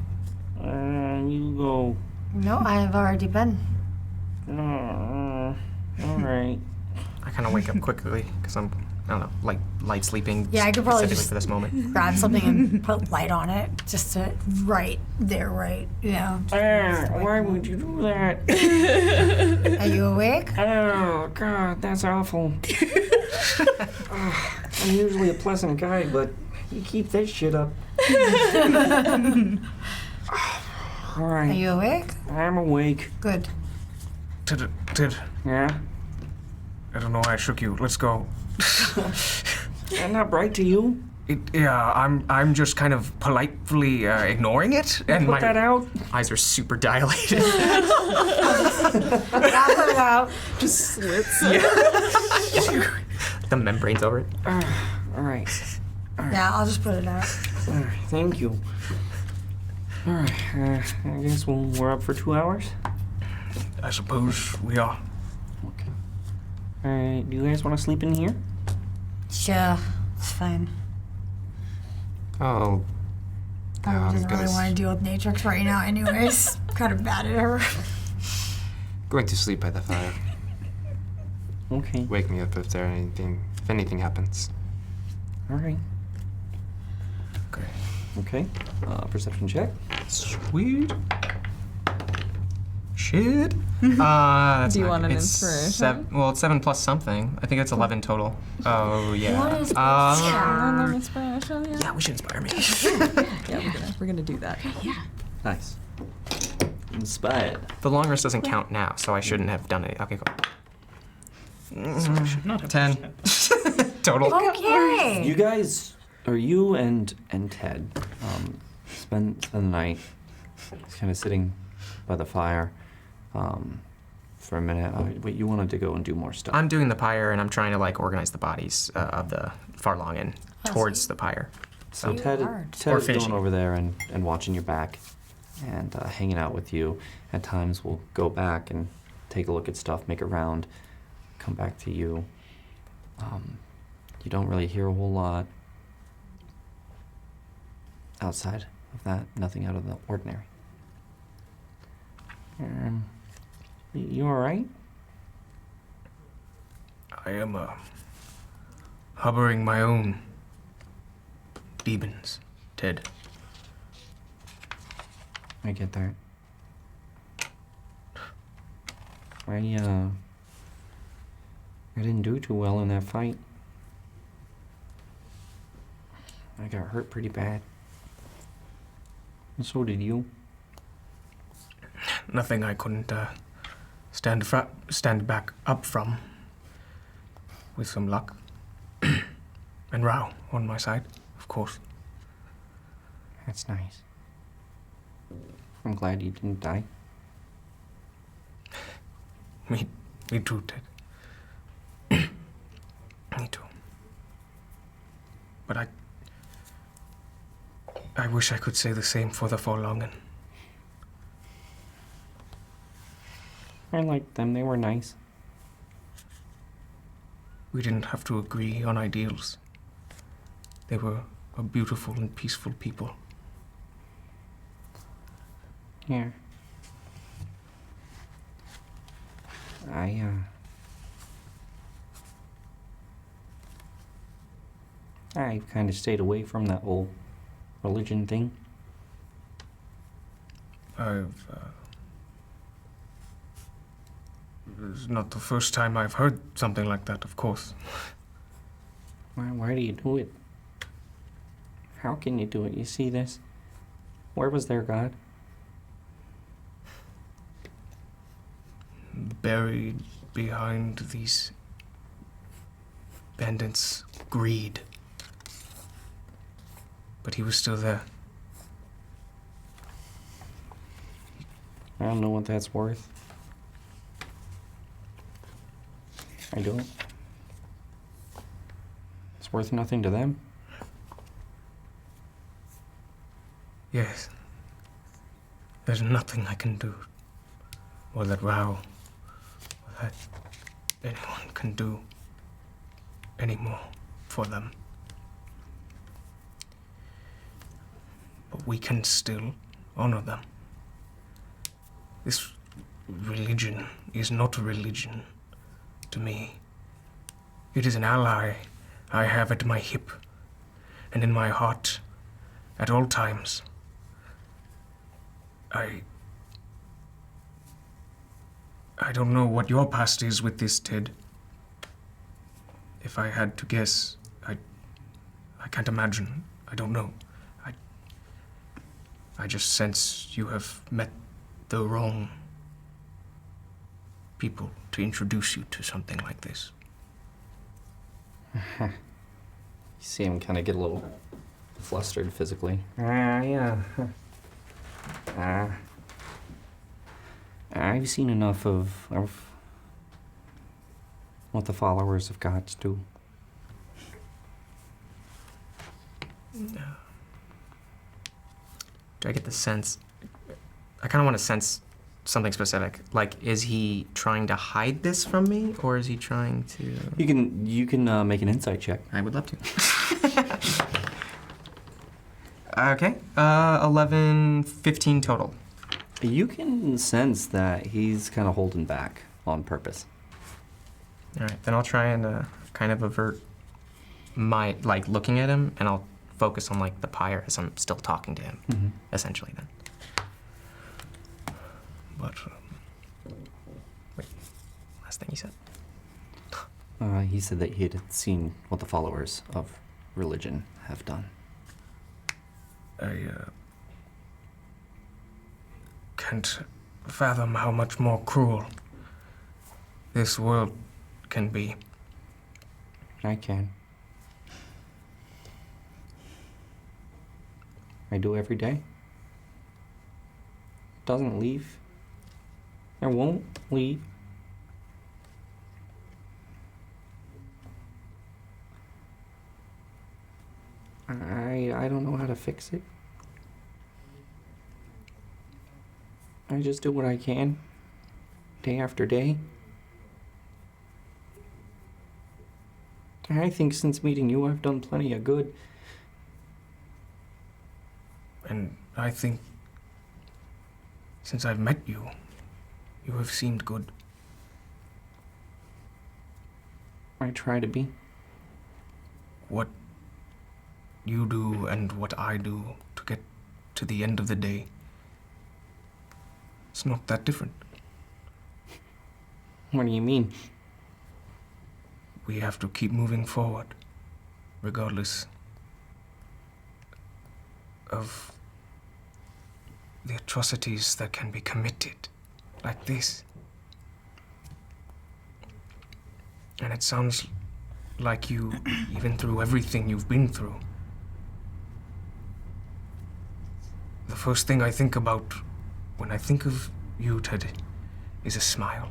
You go. No, I have already been. All right. I kind of wake up quickly because I don't know, like light sleeping. Yeah, I could probably specifically just for this moment. grab something and put light on it, just to right, you know. Why would you do that? Are you awake? Oh, God, that's awful. I'm usually a pleasant guy, but you keep that shit up. All right. Are you awake? I'm awake. Good. Ted, Yeah? I don't know why I shook you. Let's go. That not bright to you? I'm just kind of politely ignoring it, and Put my that out. Eyes are super dilated. I'll put it out. Just slits. The membrane's over it. All right. Yeah, I'll just put it out. All right. Thank you. All right. I guess we're up for 2 hours. I suppose we are. Okay. Alright, do you guys want to sleep in here? Sure, it's fine. Oh, I I'm doesn't gonna really want to deal with Natrix right now, anyways. Kind of bad at her. going to sleep by the fire. Okay. Wake me up if anything happens. Alright. Okay. Okay. Perception check. Sweet. Shit. That's Do you not want good. an It's inspiration? well, it's 7 plus something. I think it's 11 total. Oh yeah. want inspiration? Yeah, we should inspire me. Yeah, we're gonna do that. Nice. Inspired. The long rest doesn't count now, so I shouldn't have done it. Okay, cool. Should not have 10 total. Okay. You guys, or you and Ted, spend the night kind of sitting by the fire for a minute. Wait, you wanted to go and do more stuff. I'm doing the pyre, and I'm trying to like organize the bodies of the Farlongen towards the pyre. So You Ted are. is Or going finishing. over there and watching your back and hanging out with you. At times we'll go back and take a look at stuff, make a round, come back to you. You don't really hear a whole lot outside of that. Nothing out of the ordinary. You all right? I am harboring my own demons, Ted. I get that. I didn't do too well in that fight. I got hurt pretty bad. And so did you. Nothing I couldn't stand back up from. With some luck. And Rao on my side, of course. That's nice. I'm glad you didn't die. Me too, Ted. Me too. But I wish I could say the same for the Forlongen. I liked them. They were nice. We didn't have to agree on ideals. They were a beautiful and peaceful people. Yeah. I kind of stayed away from that whole religion thing. It's not the first time I've heard something like that, of course. Why do you do it? How can you do it? You see this? Where was their God? Buried behind these bandits' greed. But he was still there. I don't know what that's worth. I don't. It's worth nothing to them. Yes. There's nothing I can do. Or that Rao, or that anyone can do anymore for them. But we can still honor them. This religion is not a religion to me. It is an ally I have at my hip and in my heart at all times. I don't know what your past is with this, Ted. If I had to guess, I can't imagine. I don't know. I just sense you have met the wrong people to introduce you to something like this. You see him kind of get a little flustered physically. Yeah. I've seen enough of what the followers of gods do. Do I get the sense? I kind of want to sense something specific. Like, is he trying to hide this from me, or is he trying to? You can make an insight check. I would love to. Okay, 11, 15 total. You can sense that he's kind of holding back on purpose. All right, then I'll try and kind of avert my, like, looking at him, and I'll focus on, like, the pyre as I'm still talking to him, essentially, then. But, wait, last thing he said? He said that he had seen what the followers of religion have done. I can't fathom how much more cruel this world can be. I can. I do every day. Doesn't leave. I won't leave. I don't know how to fix it. I just do what I can, day after day. I think since meeting you, I've done plenty of good. And I think since I've met you, you have seemed good. I try to be. What you do and what I do to get to the end of the day, it's not that different. What do you mean? We have to keep moving forward, regardless of the atrocities that can be committed, like this. And it sounds like you, even through everything you've been through, the first thing I think about when I think of you, Ted, is a smile.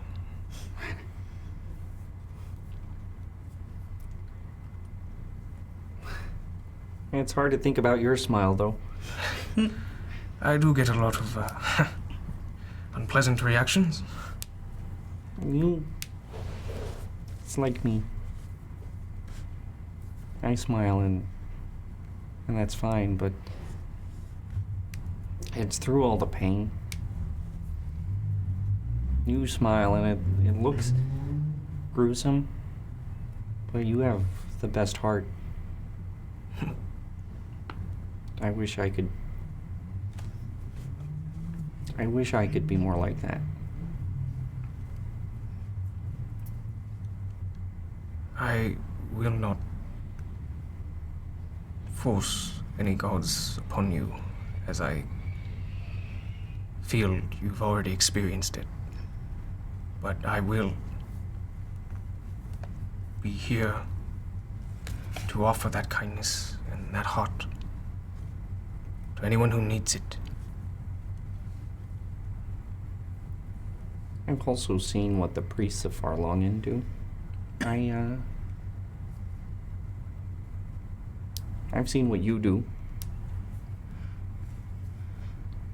It's hard to think about your smile, though. I do get a lot of unpleasant reactions. It's like me. I smile and that's fine, but it's through all the pain. You smile and it looks gruesome, but you have the best heart. I wish I could be more like that. I will not force any gods upon you, as I feel you've already experienced it. But I will be here to offer that kindness and that heart to anyone who needs it. I've also seen what the priests of Farlongen do. I've seen what you do.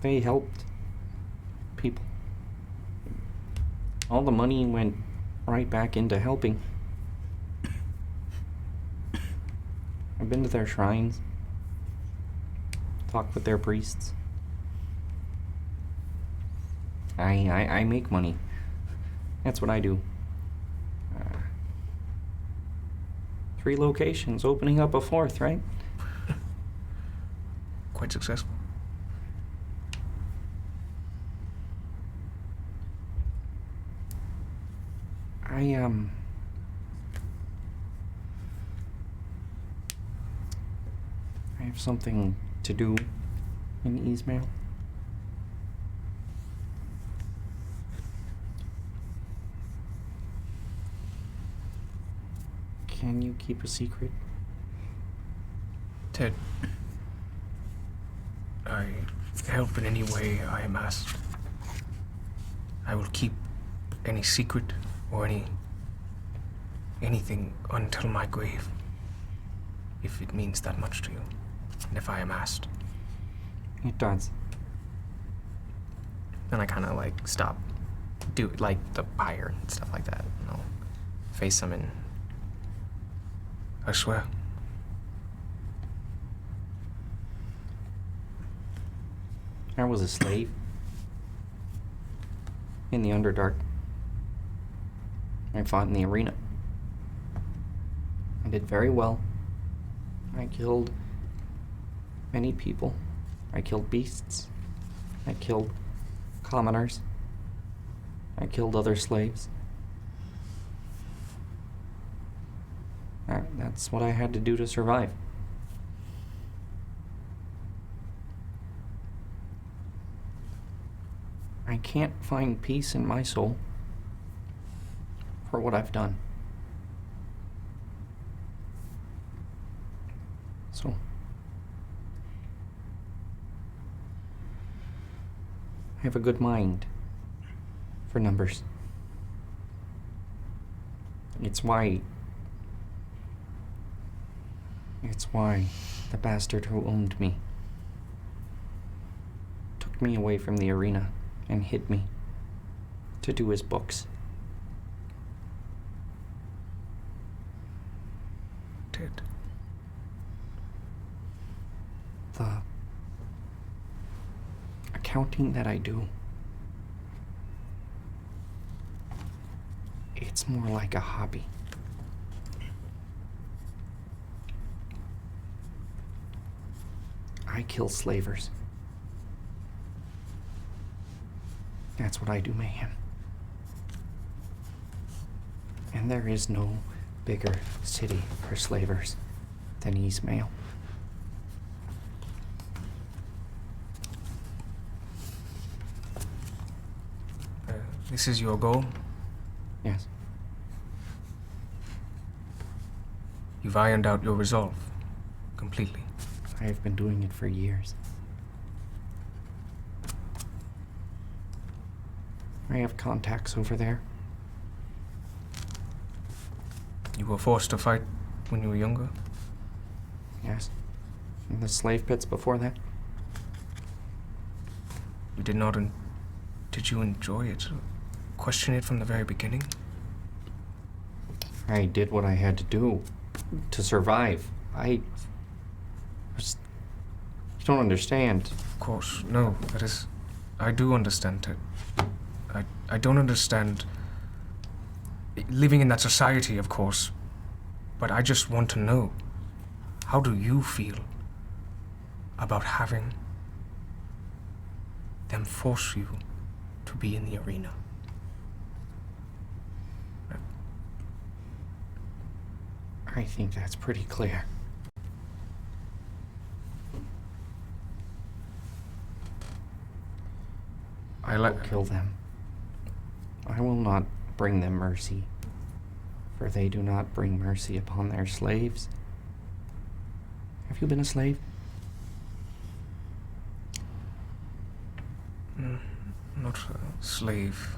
They helped people. All the money went right back into helping. I've been to their shrines, talked with their priests. I make money. That's what I do. 3 locations, opening up a 4th, right? Quite successful. I have something to do in Ismail. Can you keep a secret? Ted, I help in any way I am asked. I will keep any secret or anything until my grave, if it means that much to you, and if I am asked. It does. Then I kind of like stop, do like the pyre and stuff like that. And I'll face him and I swear. I was a slave in the Underdark. I fought in the arena. I did very well. I killed many people. I killed beasts. I killed commoners. I killed other slaves. That's what I had to do to survive. I can't find peace in my soul for what I've done. So, I have a good mind for numbers. It's why the bastard who owned me took me away from the arena and hid me to do his books. Did. The accounting that I do, it's more like a hobby. I kill slavers. That's what I do, Mayhem. And there is no bigger city for slavers than Eastmail. This is your goal? Yes. You've ironed out your resolve completely. I have been doing it for years. I have contacts over there. You were forced to fight when you were younger? Yes. In the slave pits before that. You did not, did you enjoy it? Question it from the very beginning? I did what I had to do to survive. You don't understand. Of course, no, that is... I do understand it. I don't understand living in that society, of course, but I just want to know, how do you feel about having them force you to be in the arena? I think that's pretty clear. I will kill them. I will not bring them mercy, for they do not bring mercy upon their slaves. Have you been a slave? Not a slave.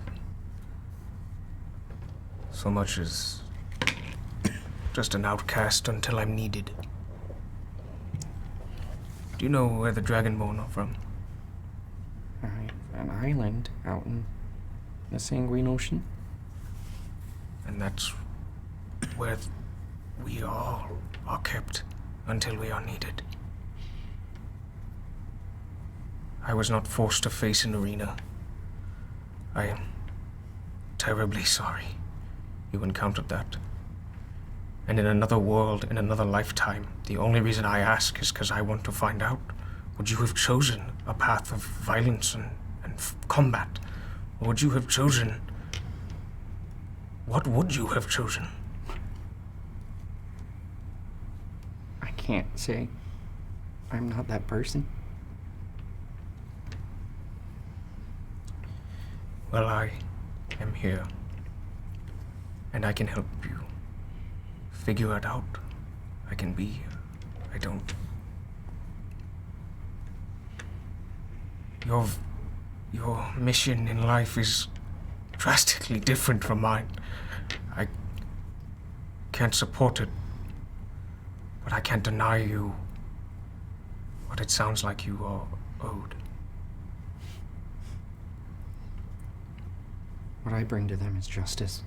So much as just an outcast until I'm needed. Do you know where the Dragonborn are from? An island out in the Sanguine Ocean. And that's where we all are kept until we are needed. I was not forced to face an arena. I am terribly sorry you encountered that. And in another world, in another lifetime, the only reason I ask is because I want to find out, would you have chosen a path of violence and combat? Or would you have chosen... What would you have chosen? I can't say. I'm not that person. Well, I am here. And I can help you figure it out. I can be here. I don't... Your mission in life is drastically different from mine. I can't support it, but I can't deny you what it sounds like you are owed. What I bring to them is justice.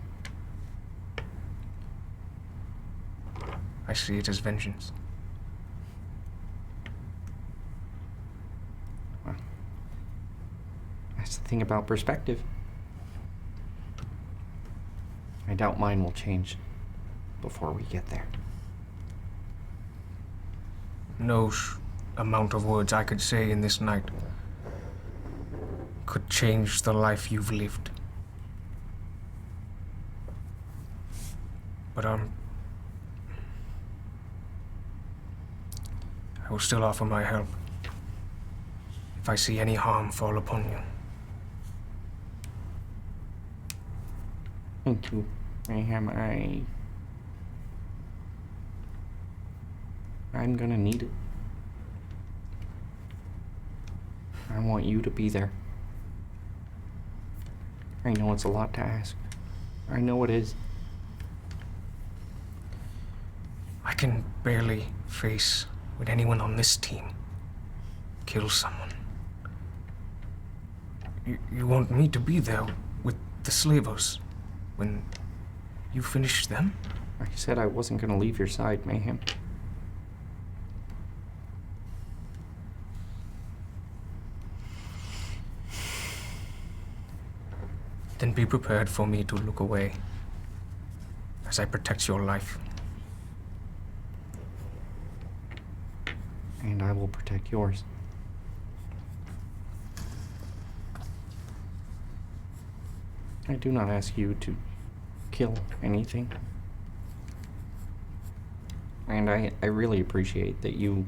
I see it as vengeance. Well, that's the thing about perspective. I doubt mine will change before we get there. No amount of words I could say in this night could change the life you've lived. But I will still offer my help if I see any harm fall upon you. Thank you, Mayhem. I'm gonna need it. I want you to be there. I know it's a lot to ask. I know it is. I can barely face when anyone on this team kills someone. You want me to be there with the slavers when you finish them? I said I wasn't gonna leave your side, Mayhem. Then be prepared for me to look away as I protect your life. And I will protect yours. I do not ask you to kill anything. And I really appreciate that you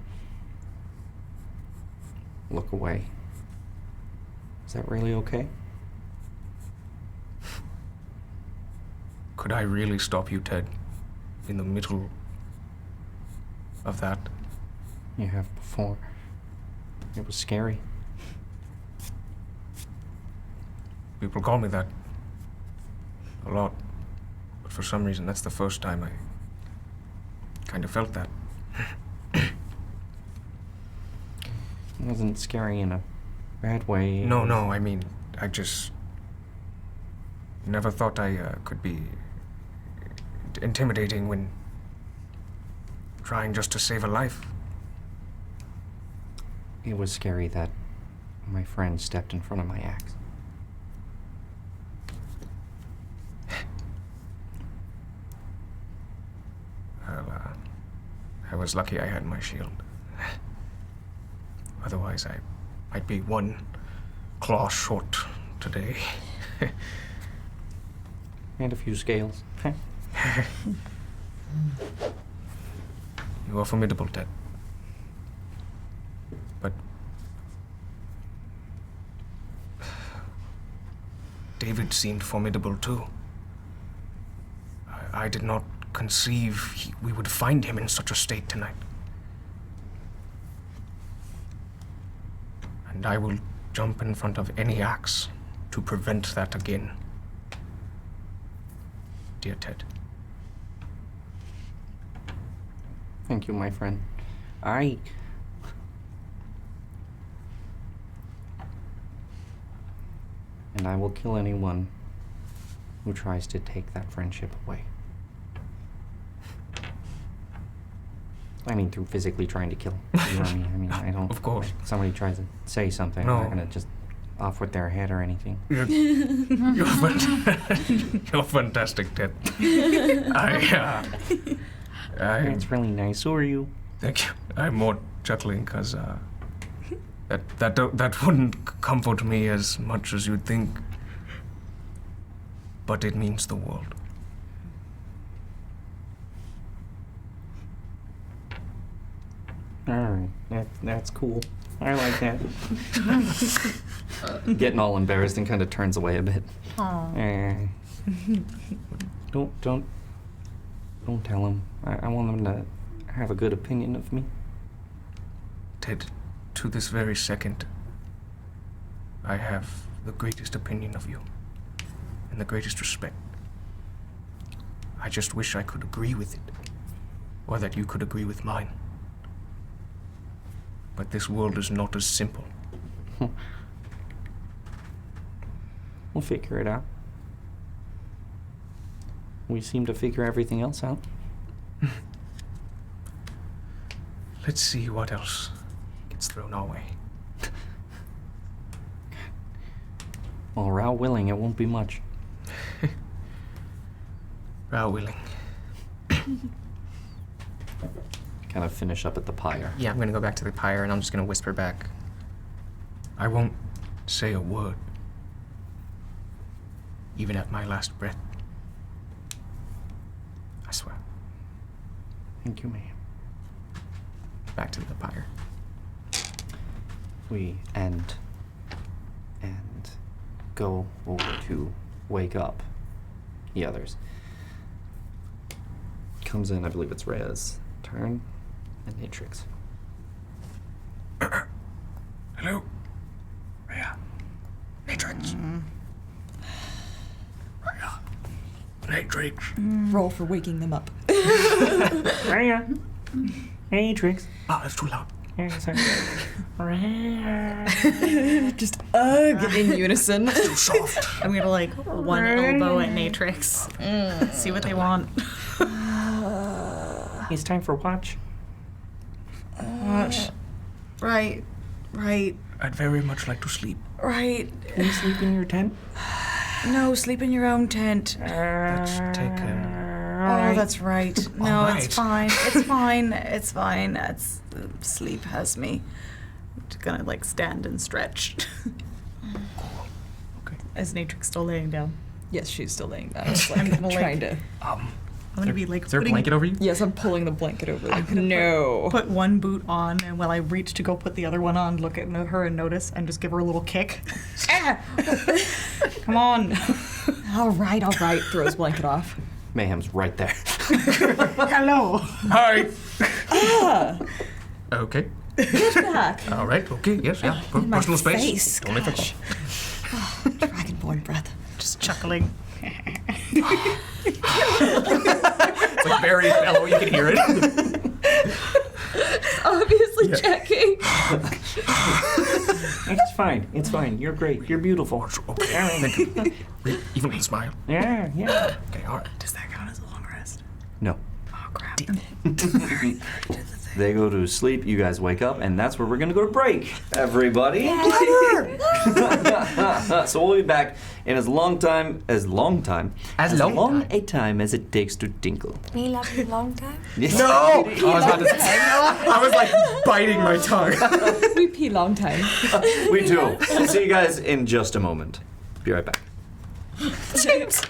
look away. Is that really okay? Could I really stop you, Ted, in the middle of that? You have before. It was scary. People call me that a lot, but for some reason that's the first time I kind of felt that. It wasn't scary in a bad way. No, I mean, I just never thought I could be intimidating when trying just to save a life. It was scary that my friend stepped in front of my axe. Well, I was lucky I had my shield. Otherwise, I might be one claw short today. And a few scales. You are formidable, Ted. But David seemed formidable too. I did not conceive we would find him in such a state tonight. And I will jump in front of any axe to prevent that again. Dear Ted. Thank you, my friend. And I will kill anyone who tries to take that friendship away. I mean, through physically trying to kill. You know what I mean? I mean, I don't. Of course. If somebody tries to say something, No. I'm not gonna just off with their head or anything. You're fantastic, Ted. It's really nice. So are you? Thank you. I'm more chuckling because that wouldn't comfort me as much as you'd think. But it means the world. All right, that's cool. I like that. Getting all embarrassed and kind of turns away a bit. Aw. Don't tell him. I want him to have a good opinion of me. Ted, to this very second, I have the greatest opinion of you and the greatest respect. I just wish I could agree with it, or that you could agree with mine. But this world is not as simple. We'll figure it out. we seem to figure everything else out. Let's see what else gets thrown our way. Well, Rao willing, it won't be much. Rao willing. Kind of finish up at the pyre. Yeah, I'm gonna go back to the pyre and I'm just gonna whisper back. I won't say a word. Even at my last breath. I swear. Thank you, ma'am. Back to the pyre. We end and go over to wake up the others. Comes in, I believe it's Rhea's turn, and Natrix. Hello? Rhea. Matrix. Rhea. Matrix. Roll for waking them up. Rhea. Natrix. Oh, that's too loud. Just ugh in unison. Too soft. I'm gonna like one elbow at Natrix. See what they want. It's time for watch. Watch. Right. I'd very much like to sleep. Right. Can you sleep in your tent? No, sleep in your own tent. Let's take Oh, that's right. No, All it's fine. It's fine. It's fine. It's sleep has me. I'm just gonna like stand and stretch. Okay. Is Natrix still laying down? Yes, she's still laying down. It's like I'm gonna, like- trying to. I'm gonna be like Is there a putting- blanket over you? Yes, I'm pulling the blanket over. Like, gonna no. Put one boot on, and while I reach to go put the other one on, look at her and notice, and just give her a little kick. Come on. All right. Throws blanket off. Mayhem's right there. Hello. Hi. Okay. Get back. All right. Okay. Yes. Yeah. In my Personal space. face, Totally gosh. forgot. Dragonborn breath. Just chuckling. It's like very mellow, you can hear it. Obviously checking. It's fine. It's fine. You're great. You're beautiful. Okay. Even with a smile. Yeah. Okay. All right. Does that count as a long rest? No. Oh crap. They go to sleep, you guys wake up, and that's where we're gonna go to break, everybody. So we'll be back in as long a time as it takes to tinkle. Me love you long time. No! I was like biting my tongue. We pee long time. We do. We'll see you guys in just a moment. Be right back. James.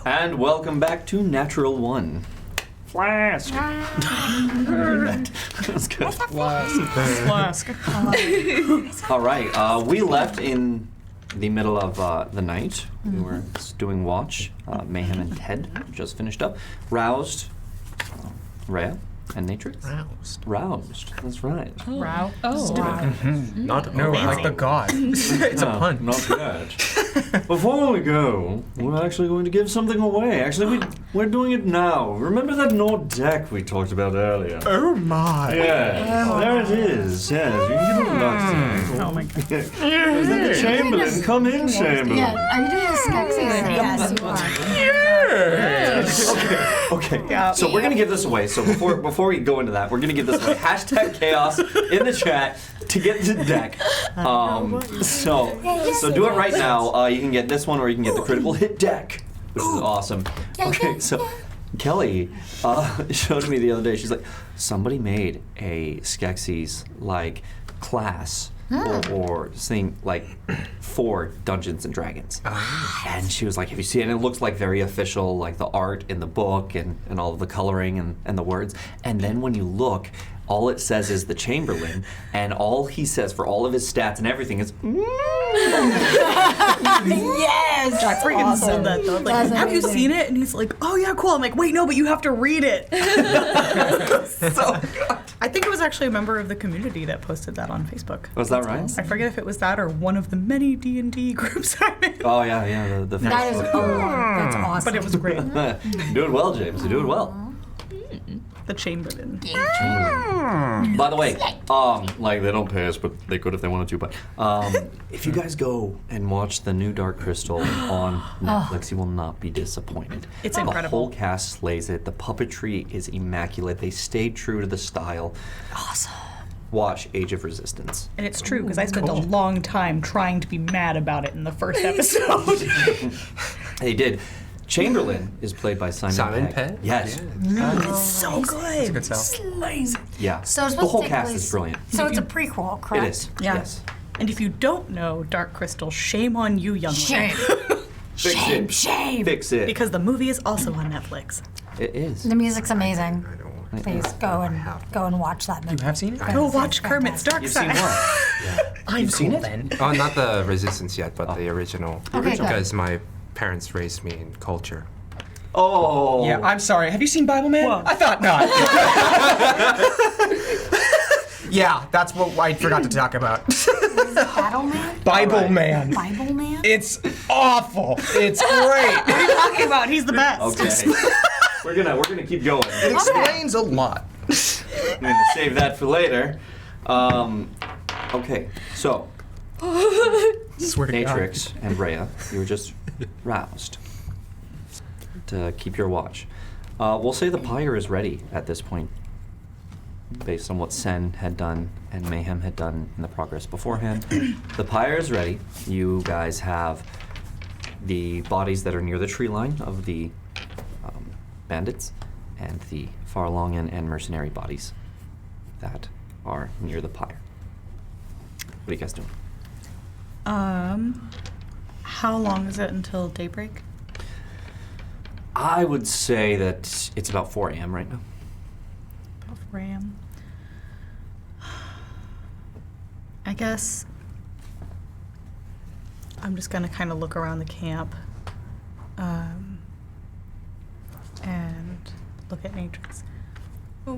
And welcome back to Natural One. Flask. That's good. Flask. All right. We left in the middle of the night. We were doing watch. Mayhem and Ted just finished up. Roused. Rhea and Natrix. Roused. That's right. Row. Not No, like the god. It's a pun. Not bad. Before we go, we're actually going to give something away. Actually, we're doing it now. Remember that Nord deck we talked about earlier? Oh my. Yeah, there it is. Yes, you can get a Nord deck. Oh my god. Is that the Chamberlain? Come in, Chamberlain. Yeah, are you doing a Skeksis thing? Yes, you are. Okay. Yeah. So we're gonna give this away. So before we go into that, we're gonna give this away. Hashtag chaos in the chat to get the deck. So do it right now. You can get this one, or you can get the critical hit deck, which is awesome. Okay. So Kelly showed me the other day. She's like, somebody made a Skeksis like class. Or thing like for Dungeons and Dragons. And she was like, have you seen it? And it looks like very official, like the art in the book and all of the coloring and the words. And then when you look, all it says is the Chamberlain, and all he says for all of his stats and everything is Yes! I freaking sold that though. Like, That's have you amazing. seen it? And he's like, oh yeah, cool. I'm like, wait, no, but you have to read it. so good. I think it was actually a member of the community that posted that on Facebook. Was that right? I forget if it was that or one of the many D&D groups I'm in. Oh yeah, the That is Facebook. that's awesome. But it was great. You're doing well, James. You're doing well. The Chamberlain. By the way, like they don't pay us, but they could if they wanted to. But if you guys go and watch the new Dark Crystal on Netflix, you will not be disappointed. It's The incredible. whole cast slays it. The puppetry is immaculate. They stayed true to the style. awesome. Watch Age of Resistance. And it's true, because I spent a long time trying to be mad about it in the first episode. They did. Chamberlain is played by Simon Pegg? Yes. It's so good. good sell. Slays. Yeah. So it's the supposed whole to take cast place- is brilliant. So it's a prequel, It correct? is. Yeah. Yes. And if you don't know Dark Crystal, shame on you, young Shame. Fix Shame, it. shame. Fix it. Because the movie is also on Netflix. It is. The music's amazing. Please go and watch that movie. You have seen it? Go watch Kermit's Dark You've seen Side. what? You've seen it? Then. Oh, not the Resistance yet, but the original. Okay, good. Because my parents raised me in culture. Oh. Yeah, I'm sorry. Have you seen Bible Man? Whoa. I thought not. Yeah, that's what I forgot to talk about. Battle Man? Bible Man. Bible Man? It's awful. It's great. What are you talking about? He's the best. Okay. we're gonna keep going. It explains a lot. I'm gonna save that for later. Okay, so Swear to God. Natrix and Rhea, you were just roused to keep your watch. We'll say the pyre is ready at this point, based on what Sen had done and Mayhem had done in the progress beforehand. The pyre is ready. You guys have the bodies that are near the tree line of the bandits and the far long and mercenary bodies that are near the pyre. What are you guys doing? How long is it until daybreak? I would say that it's about 4 a.m. right now. About 4 a.m. I guess I'm just gonna kind of look around the camp and look at Natrix.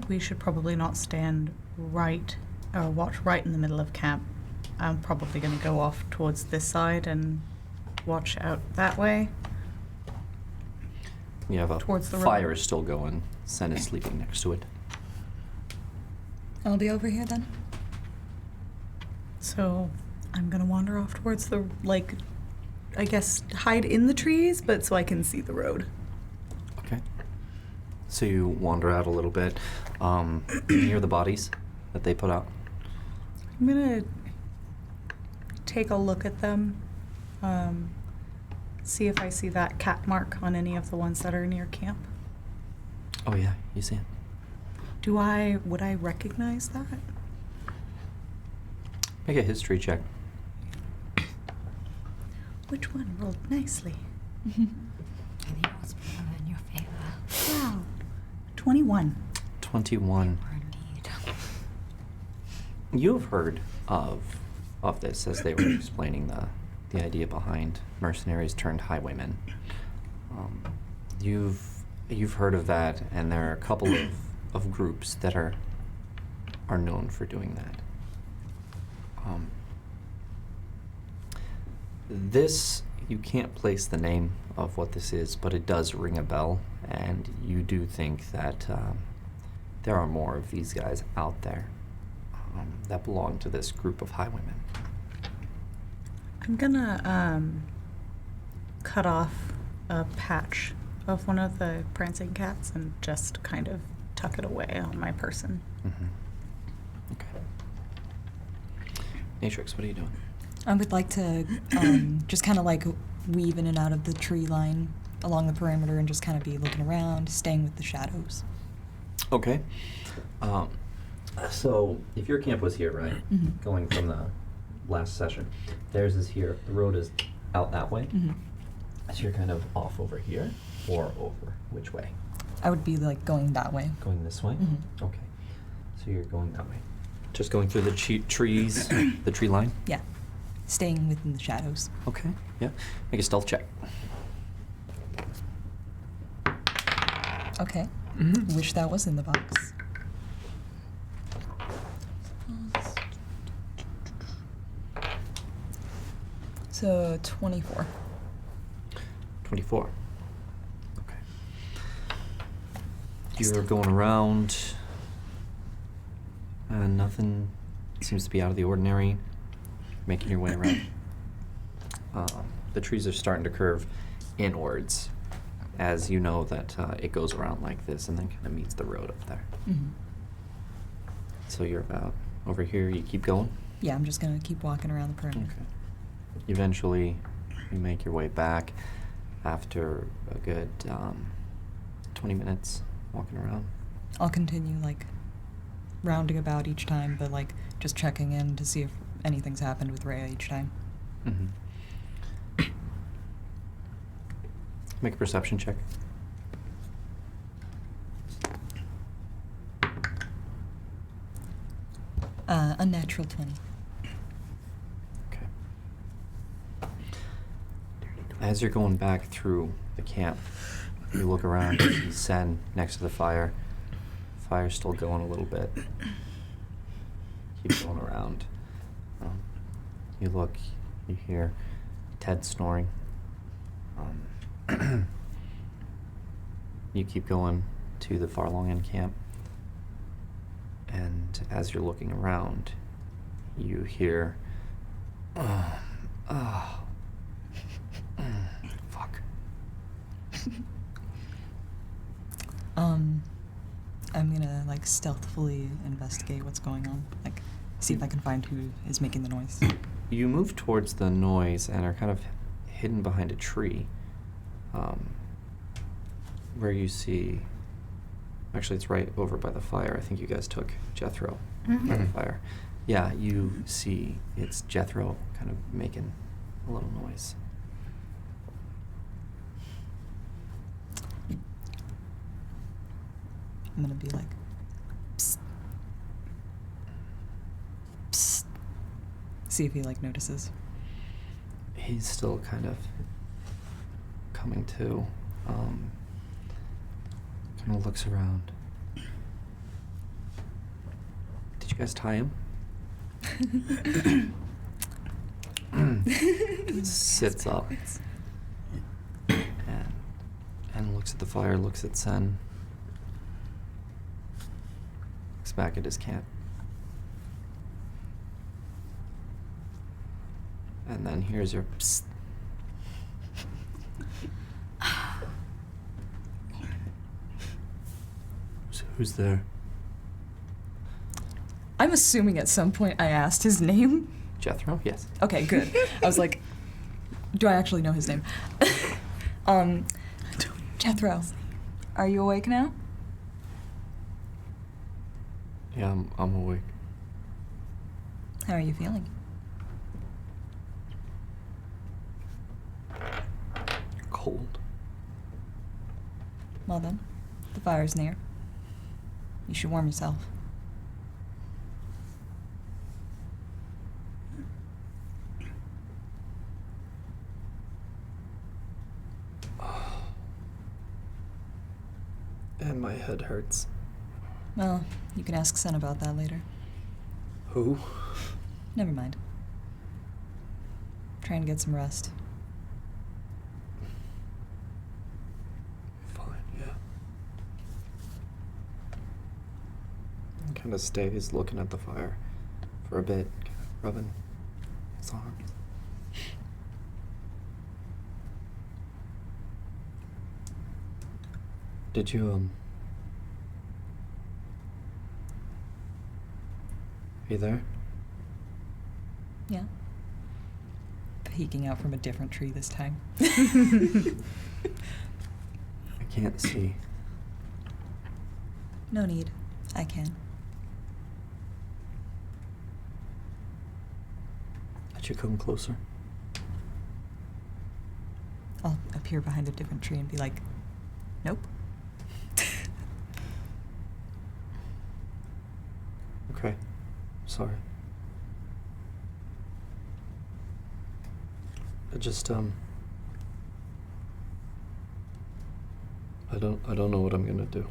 We should probably not stand right or watch right in the middle of camp. I'm probably gonna go off towards this side and watch out that way. You have a Towards the road. fire is still going. Sen is sleeping next to it. I'll be over here then. So I'm gonna wander off towards the, like, I guess hide in the trees, but so I can see the road. Okay. So you wander out a little bit. Near the bodies that they put out. I'm gonna take a look at them, see if I see that cat mark on any of the ones that are near camp. Oh yeah, you see it. Would I recognize that? Make a history check. Which one rolled nicely? I think it was in your favor. Wow. 21. 21. Indeed. You have heard of this as they were explaining the idea behind mercenaries turned highwaymen. You've heard of that, and there are a couple of groups that are known for doing that. This, you can't place the name of what this is, but it does ring a bell, and you do think that there are more of these guys out there that belong to this group of highwaymen. I'm gonna cut off a patch of one of the prancing cats and just kind of tuck it away on my person. Mm-hmm. Okay. Matrix, what are you doing? I would like to just kind of like weave in and out of the tree line along the perimeter and just kind of be looking around, staying with the shadows. Okay. So, if your camp was here, right, going from the last session, theirs is here. The road is out that way. So you're kind of off over here, or over which way? I would be like going that way. Going this way? Okay. So you're going that way. Just going through the trees, the tree line? Yeah. Staying within the shadows. Okay, yeah. Make a stealth check. Okay. Wish that was in the box. So 24. 24. Okay. You're going around, and nothing seems to be out of the ordinary. Making your way around. The trees are starting to curve inwards, as you know that it goes around like this and then kind of meets the road up there. So you're about over here. You keep going? Yeah, I'm just gonna keep walking around the perimeter. Okay. Eventually, you make your way back after a good 20 minutes walking around. I'll continue like rounding about each time, but like just checking in to see if anything's happened with Rhea each time. Make a perception check. Unnatural 20. Okay. As you're going back through the camp, you look around, you see Sen next to the fire. Fire's still going a little bit. Keep going around. You look, you hear Ted snoring. You keep going to the far long end camp, and as you're looking around, you hear, fuck. I'm gonna like stealthily investigate what's going on. Like, see if I can find who is making the noise. You move towards the noise and are kind of hidden behind a tree, where you see, actually it's right over by the fire. I think you guys took Jethro by the fire. Yeah, you see it's Jethro kind of making a little noise. I'm gonna be like, psst. Psst. See if he like notices. He's still kind of coming to, kind of looks around. Did you guys tie him? Sits up and looks at the fire, looks at Sen, looks back at his camp. And then here's your psst. Who's there? I'm assuming at some point I asked his name. Jethro? Yes. Okay, good. I was like, do I actually know his name? Jethro, are you awake now? Yeah, I'm awake. How are you feeling? Cold. Well then, the fire's near. You should warm yourself. And my head hurts. Well, you can ask Sen about that later. Who? Never mind. Try and get some rest. Fine, yeah. Kind of stays looking at the fire for a bit, kind of rubbing his arms. Did you, Are you there? Yeah? Peeking out from a different tree this time. I can't see. No need. I can. Could you come closer? I'll appear behind a different tree and be like, nope. Okay. Sorry. I just, I don't know what I'm gonna do.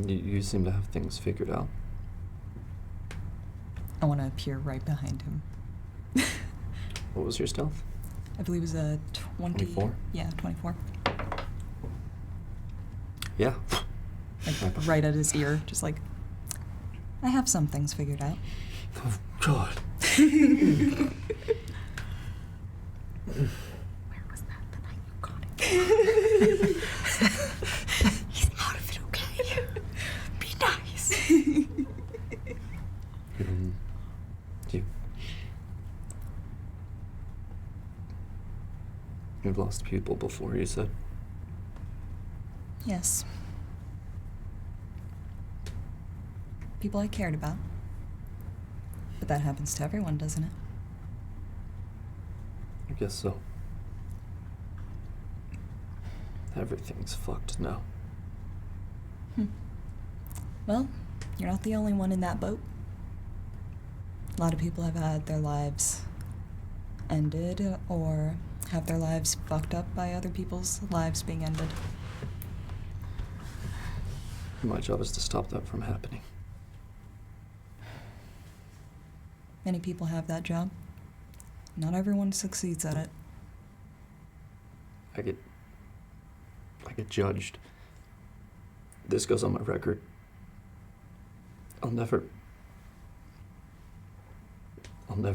You seem to have things figured out. I want to appear right behind him. What was your stealth? I believe it was a 24? Yeah, 24. Yeah. Like right at his ear, just like, I have some things figured out. Oh, God. Where was that the night you got it? He's out of it, okay? Be nice. You've lost people before, you said? Yes. People I cared about. But that happens to everyone, doesn't it? I guess so. Everything's fucked now. Well, you're not the only one in that boat. A lot of people have had their lives ended or have their lives fucked up by other people's lives being ended. My job is to stop that from happening. Many people have that job. Not everyone succeeds at it. I get judged. This goes on my record. I'll never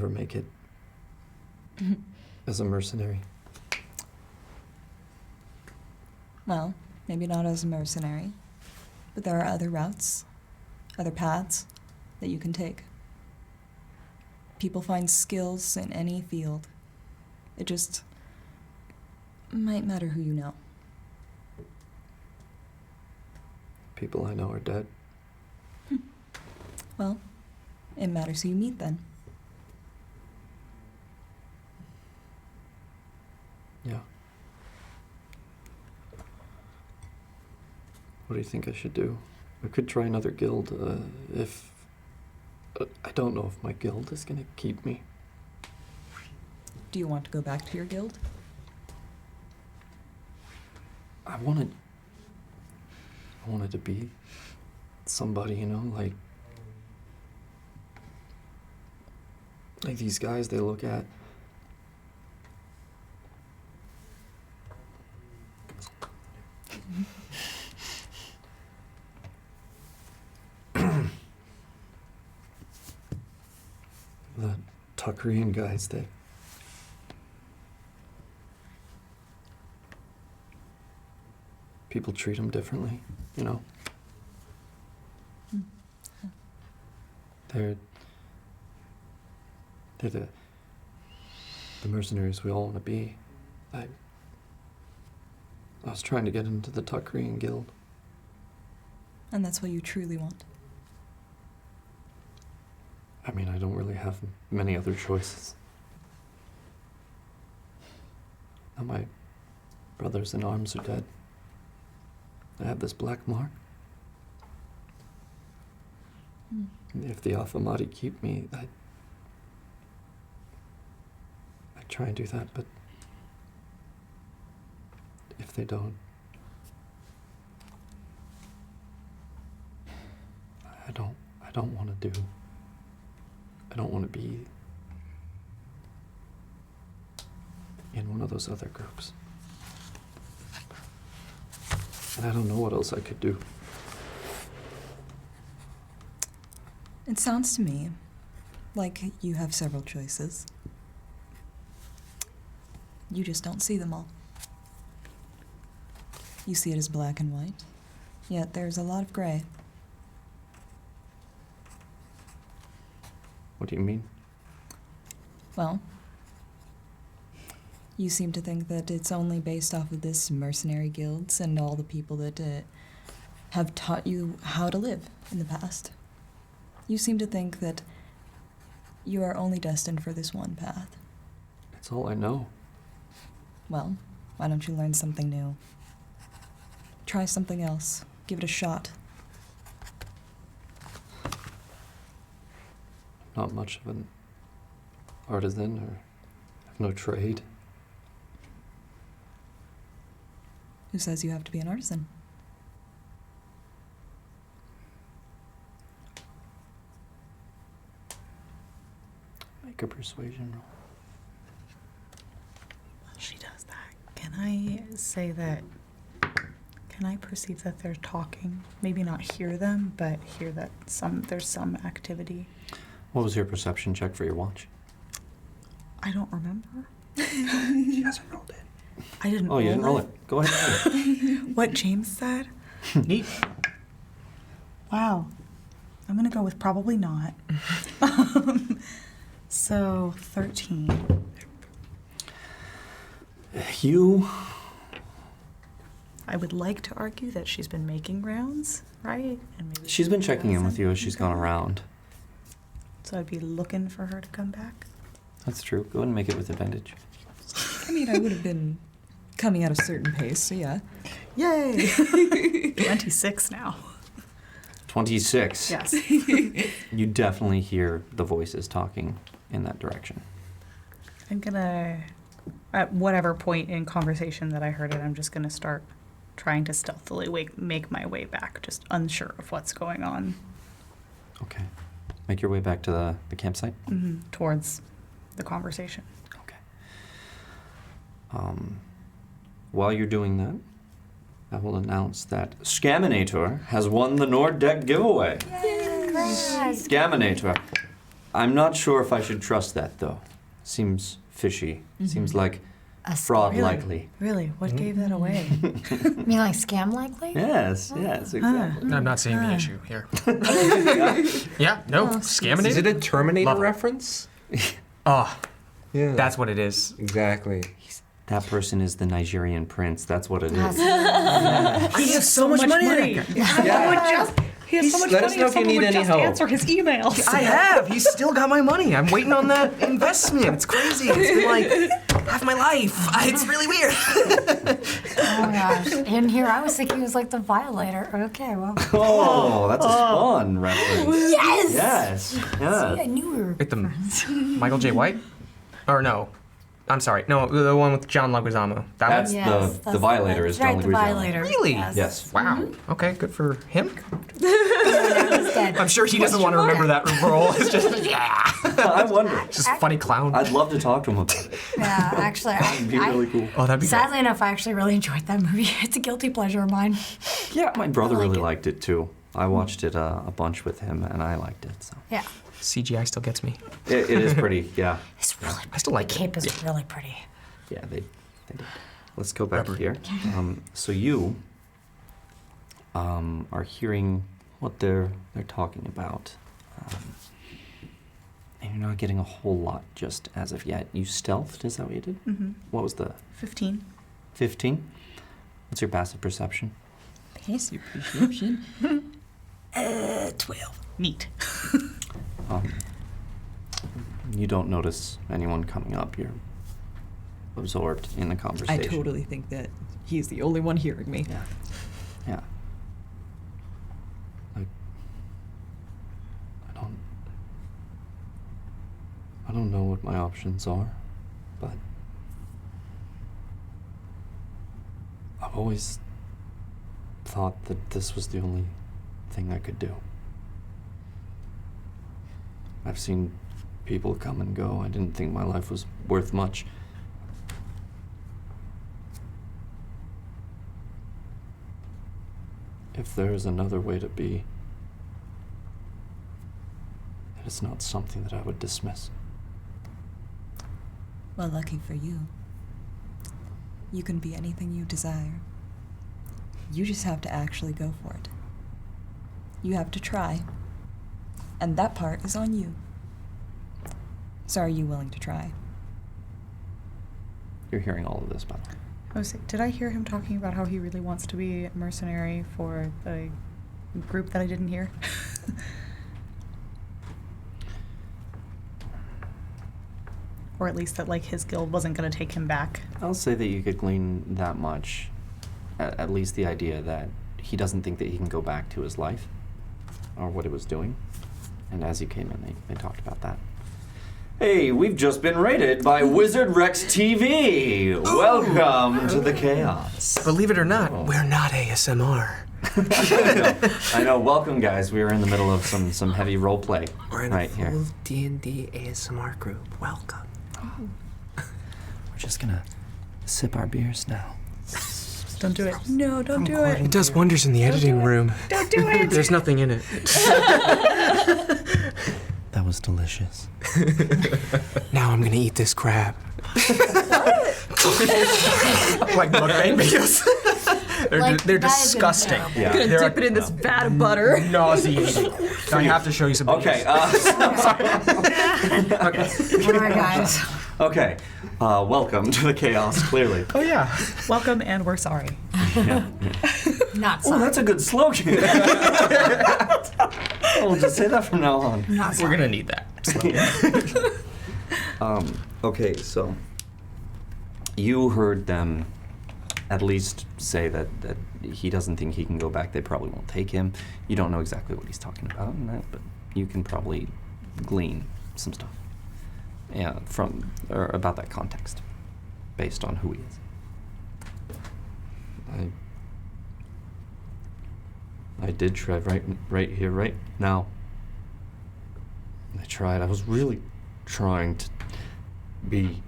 make it as a mercenary. Well, maybe not as a mercenary, but there are other routes, other paths that you can take. People find skills in any field. It just might matter who you know. People I know are dead. Well, it matters who you meet then. Yeah. What do you think I should do? I could try another guild, if... I don't know if my guild is gonna keep me. Do you want to go back to your guild? I wanted to be somebody, you know, like these guys they look at. The Tuckerian guys, they people treat them differently, you know. They're the mercenaries we all want to be. I was trying to get into the Tuckerian guild. And that's what you truly want. I mean, I don't really have many other choices. Now brothers in arms are dead. I have this black mark. If the Alphamati keep me, I try and do that, but if they don't, I don't want to be in one of those other groups. And I don't know what else I could do. It sounds to me like you have several choices. You just don't see them all. You see it as black and white, yet there's a lot of gray. What do you mean? Well, you seem to think that it's only based off of this mercenary guilds and all the people that have taught you how to live in the past. You seem to think that you are only destined for this one path. That's all I know. Well, why don't you learn something new? Try something else. Give it a shot. Not much of an artisan or have no trade. Who says you have to be an artisan? Make a persuasion roll. While she does that, can I say that? Can I perceive that they're talking? Maybe not hear them, but hear that there's some activity. What was your perception check for your watch? I don't remember. She hasn't rolled it. I didn't. Oh, you didn't roll it. Go ahead. What James said. Neat. Wow. I'm gonna go with probably not. So 13. You. I would like to argue that she's been making rounds, right? And maybe She's been she checking in with hasn't. you as she's gone around. So I'd be looking for her to come back. That's true. Go ahead and make it with advantage. I mean, I would have been coming at a certain pace, so yeah. Yay! 26 now. 26. Yes. You definitely hear the voices talking in that direction. I'm gonna, at whatever point in conversation that I heard it, I'm just gonna start trying to stealthily make my way back, just unsure of what's going on. Okay. Make your way back to the campsite. Towards the conversation. Okay. While you're doing that, I will announce that Scaminator has won the Nord Deck giveaway. Congrats. Scaminator. I'm not sure if I should trust that, though. Seems fishy. Seems like A fraud Really? likely. Really? What gave that away? You mean like scam likely? Yes, exactly. I'm not seeing the issue here. Yeah, no, Is scaminated. it a Terminator Love it. reference? Oh, Yeah. that's what it is. exactly. That person is the Nigerian prince. That's what it is. He has so much money. He has so much Let money. us know if you need any help. Answer his emails. I have. He's still got my money. I'm waiting on that investment. It's crazy. It's been like half my life. It's really weird. Oh my gosh. In here, I was thinking he was like the violator. Okay, well. Oh, that's a Spawn reference. Yes! Yes. Yeah. I knew we were Like the friends. Michael J. White? Or no. I'm sorry. No, the one with John Leguizamo. That That's one? the violator is that's right, John the Leguizamo. violator. Really? Yes. Wow. Okay, good for him. He's dead. I'm sure he doesn't want to remember that role. It's just, yeah. I wonder. Just a funny clown. I'd love to talk to him about it. Yeah, actually, It'd be really cool. Oh, that'd be sadly enough, I actually really enjoyed that movie. It's a guilty pleasure of mine. Yeah, my brother like really it. liked it too. I watched it a bunch with him, and I liked it. So Yeah. great. CGI still gets me. it is pretty. Yeah, It's really I still like The it. cape is really pretty. yeah. They did. Let's go back Rubber. here. So you are hearing what they're talking about, and you're not getting a whole lot just as of yet. You stealthed. Is that what you did? Mm-hmm. What was the 15. 15? What's your passive perception? Passive perception. 12. Neat. You don't notice anyone coming up. You're absorbed in the I conversation. totally think that he's the only one hearing me. Yeah. Yeah. I don't know what my options are, but I've always thought that this was the only thing I could do. I've seen people come and go. I didn't think my life was worth much. If there is another way to be, it is not something that I would dismiss. Well, lucky for you. You can be anything you desire. You just have to actually go for it. You have to try. And that part is on you. So are you willing to try? You're hearing all of this, by the way. Did I hear him talking about how he really wants to be a mercenary for the group that I didn't hear? Or at least that, like, his guild wasn't going to take him back. I'll say that you could glean that much, at least the idea that he doesn't think that he can go back to his life or what it was doing. And as you came in, they talked about that. Hey, we've just been rated by Wizard Rex TV. Ooh. Welcome to the chaos. Believe it or not, we're not ASMR. I know. Welcome, guys. We are in the middle of some heavy role play We're in right a here. full D&D ASMR group. Welcome. We're just gonna sip our beers now. Don't do it. No, don't do it. It does wonders in the editing room. Don't do it. There's nothing in it. That was delicious. Now I'm gonna eat this crab. Like mukbang videos. They're that is disgusting. incredible. Yeah. I'm gonna dip it in this vat of butter. Nauseating. I have to show you some Okay. videos. All right, guys. Okay. Welcome to the chaos. Clearly. Oh yeah. Welcome, and we're sorry. Not Oh, sorry. that's a good slogan. We'll just say that from now on. Not We're sorry. gonna need that. Okay, so you heard them at least say that he doesn't think he can go back. They probably won't take him. You don't know exactly what he's talking about in that, but you can probably glean some stuff. Yeah, from or about that context, based on who he is. I did try right here, right now. I tried. I was really trying to be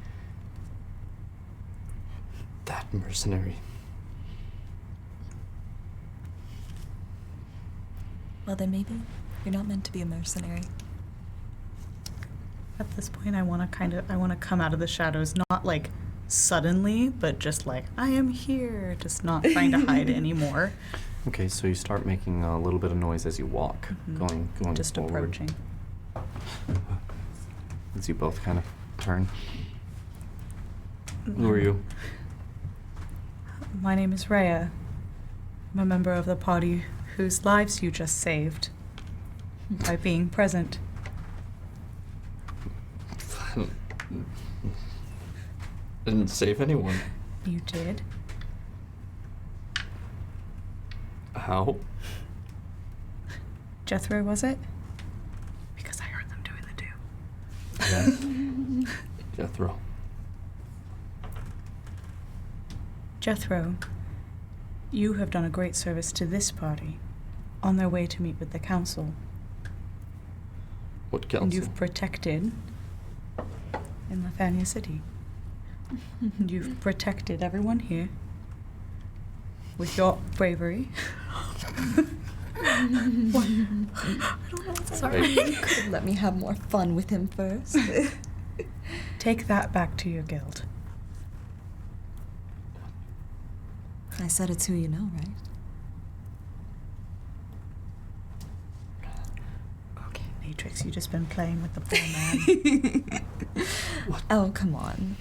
that mercenary. Well, then maybe you're not meant to be a mercenary. At this point, I want to come out of the shadows, not like suddenly, but just like, I am here, just not trying to hide anymore. Okay, so you start making a little bit of noise as you walk, going Just forward. approaching. As you both kind of turn. Who are you? My name is Rhea. I'm a member of the party whose lives you just saved by being present. Didn't save anyone. You did? How? Jethro, was it? Because I heard them doing the do. Yes. Jethro. Jethro, you have done a great service to this party on their way to meet with the council. What council? And you've protected in Lafania City. You've protected everyone here with your bravery. Sorry. You could have let me have more fun with him first. Take that back to your guild. I said it's who you know, right? Okay, Matrix, you've just been playing with the poor man. Oh, come on.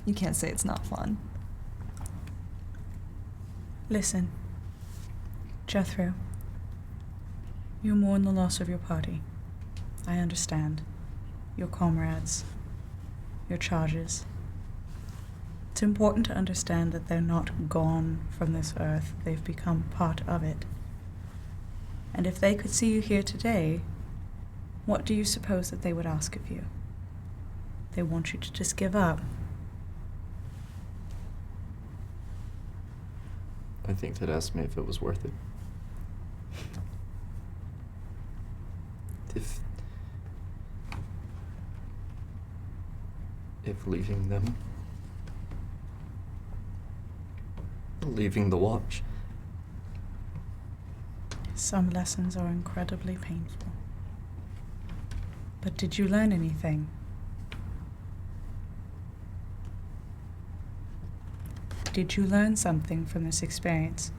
You can't say it's not fun. Listen, Jethro, you mourn the loss of your party. I understand. Your comrades, your charges. It's important to understand that they're not gone from this earth. They've become part of it. And if they could see you here today, what do you suppose that they would ask of you? They want you to just give up. I think they'd ask me if it was worth it. If leaving them, leaving the watch. Some lessons are incredibly painful. But did you learn anything? Did you learn something from this experience?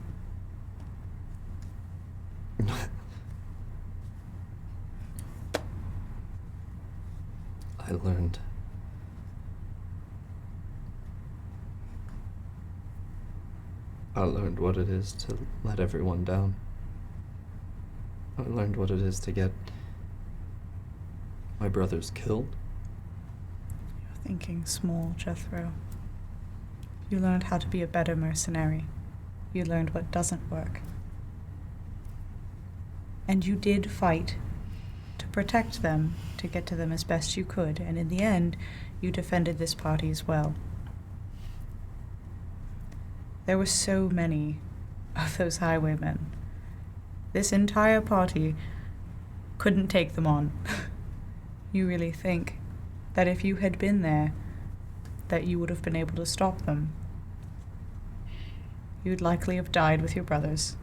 I learned what it is to let everyone down. I learned what it is to get my brothers killed. You're thinking small, Jethro. You learned how to be a better mercenary. You learned what doesn't work. And you did fight to protect them, to get to them as best you could, and in the end, you defended this party as well. There were so many of those highwaymen. This entire party couldn't take them on. You really think that if you had been there, that you would have been able to stop them? You'd likely have died with your brothers,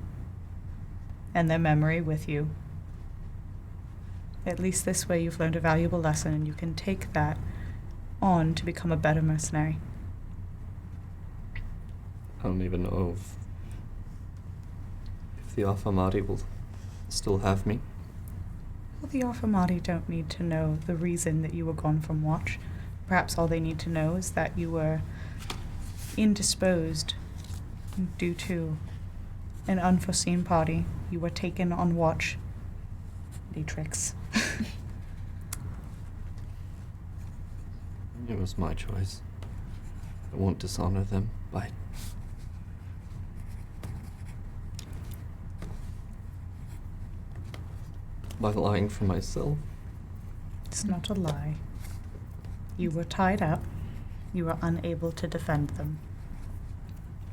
and their memory with you. At least this way you've learned a valuable lesson, and you can take that on to become a better mercenary. I don't even know if the Alphamati will still have me. Well, the Alphamati don't need to know the reason that you were gone from watch. Perhaps all they need to know is that you were indisposed due to an unforeseen party. You were taken on watch. Matrix. It was my choice. I won't dishonor them by lying for myself. It's not a lie. You were tied up. You were unable to defend them.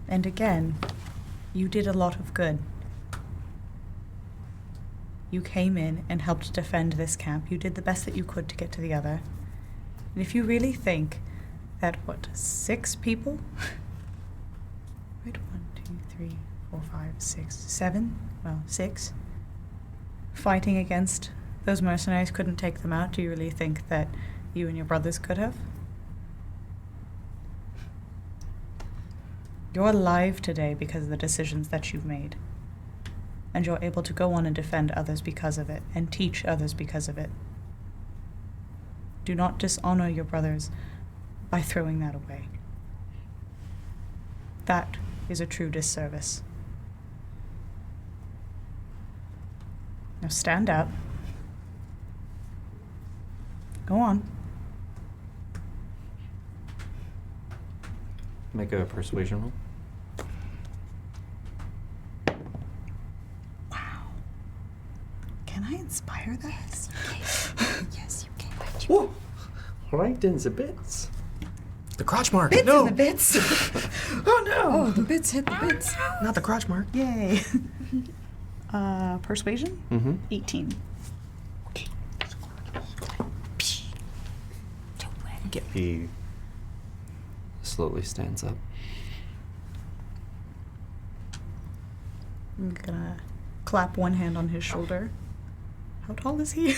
And again, you did a lot of good. You came in and helped defend this camp. You did the best that you could to get to the other. And if you really think that, 6 people? Right, 1, 2, 3, 4, 5, 6, 7? Well, 6. Fighting against those mercenaries couldn't take them out. Do you really think that you and your brothers could have? You're alive today because of the decisions that you've made. And you're able to go on and defend others because of it, and teach others because of it. Do not dishonor your brothers by throwing that away. That is a true disservice. Now stand up. Go on. Make a persuasion roll. Wow. Can I inspire that? Yes, you can. Whoa! Right in the bits. The crotch mark. Bits No, in the bits. Oh no! Oh, the bits hit the bits. not the crotch mark. Yay. Persuasion? Mm-hmm. 18. He slowly stands up. I'm gonna clap one hand on his shoulder. How tall is he?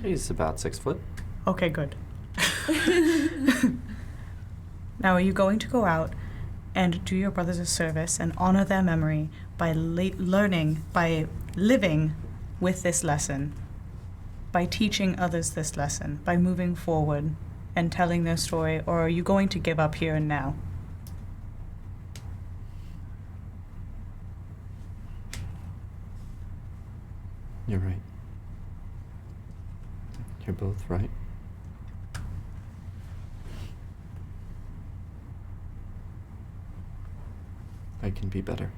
He's about 6 foot. Okay, good. Now, are you going to go out and do your brothers a service and honor their memory by learning, by living with this lesson, by teaching others this lesson, by moving forward and telling their story, or are you going to give up here and now? You're right. You're both right. I can be better.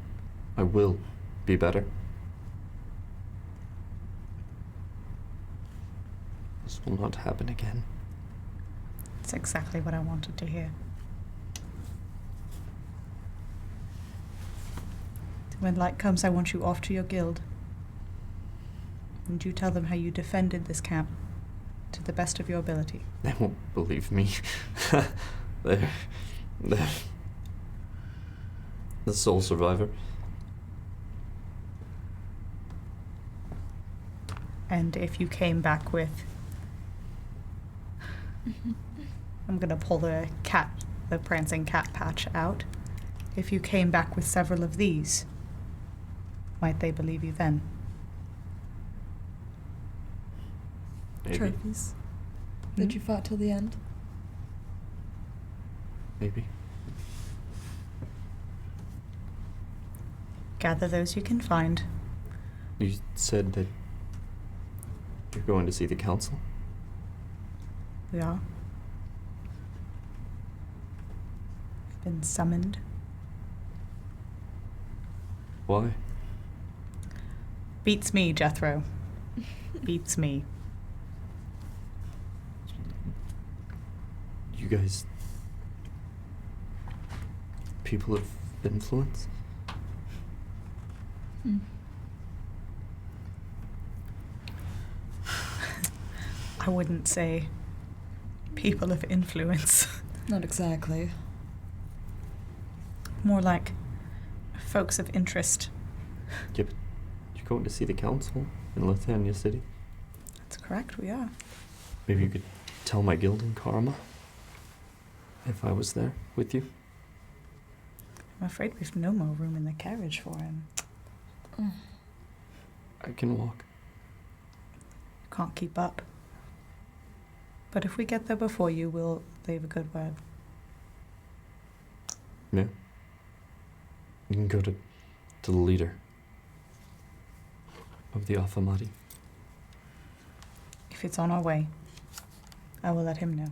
I will be better. This will not happen again. It's exactly what I wanted to hear. When light comes, I want you off to your guild. And you tell them how you defended this camp to the best of your ability. They won't believe me. they're the sole survivor. And if you came back with... I'm gonna pull the prancing cat patch out. If you came back with several of these, might they believe you then? Maybe. Trophies that you fought till the end. Maybe. Gather those you can find. You said that you're going to see the council? We are. We've been summoned. Why? Beats me, Jethro. Beats me. You guys... people of influence? I wouldn't say people of influence. Not exactly. More like folks of interest. Yeah, but you're going to see the council in Lithania City? That's correct, we are. Maybe you could tell my guild in Karama if I was there with you? I'm afraid we've no more room in the carriage for him. I can walk. Can't keep up. But if we get there before you, we'll leave a good word. Yeah. You can go to the leader of the Afamadi. If it's on our way, I will let him know.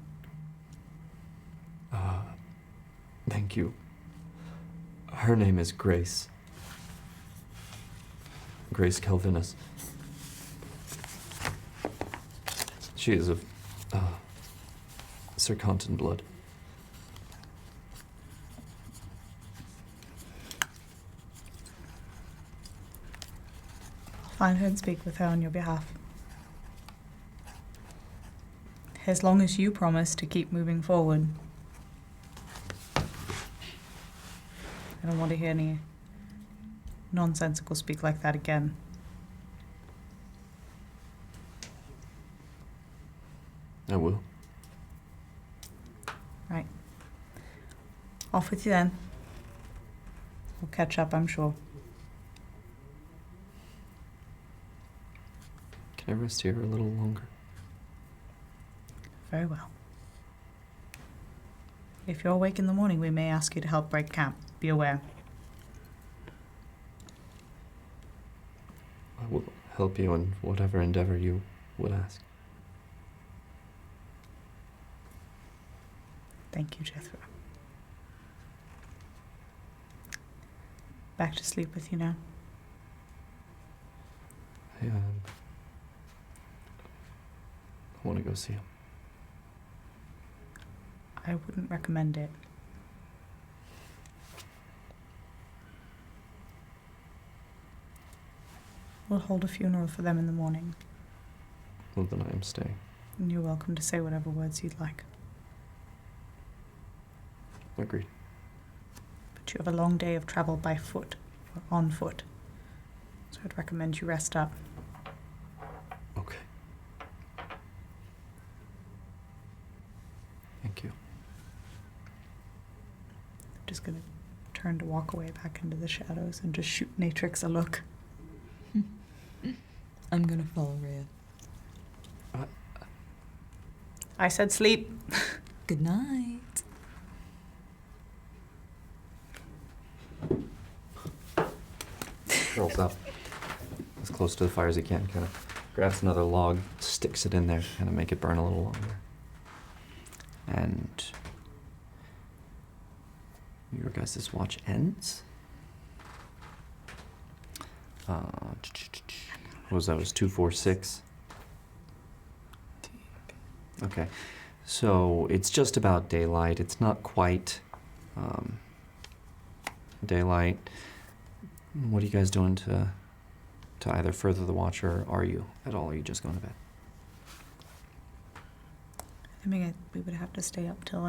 Thank you. Her name is Grace. Grace Calvinus. She is of Circontan blood. I'll find her and speak with her on your behalf. As long as you promise to keep moving forward. I don't want to hear any nonsensical speak like that again. I will. Right. Off with you then. We'll catch up, I'm sure. Can I rest here a little longer? Very well. If you're awake in the morning, we may ask you to help break camp. Be aware. I will help you in whatever endeavor you would ask. Thank you, Jethro. Back to sleep with you now. I want to go see him. I wouldn't recommend it. We'll hold a funeral for them in the morning, Well, then I am staying. and you're welcome to say whatever words you'd like. Agreed. But you have a long day of travel by foot, or on foot, so I'd recommend you rest up. Okay. Thank you. I'm just gonna turn to walk away back into the shadows and just shoot Natrix a look. I'm gonna follow Rhea. I said sleep. Good night. Curls up as close to the fire as he can, kind of grabs another log, sticks it in there, kind of make it burn a little longer. And your guys' watch ends. What was that? It was 246. Okay, so it's just about daylight. It's not quite daylight. What are you guys doing to either further the watch, or are you at all? Or are you just going to bed? I mean, we would have to stay up till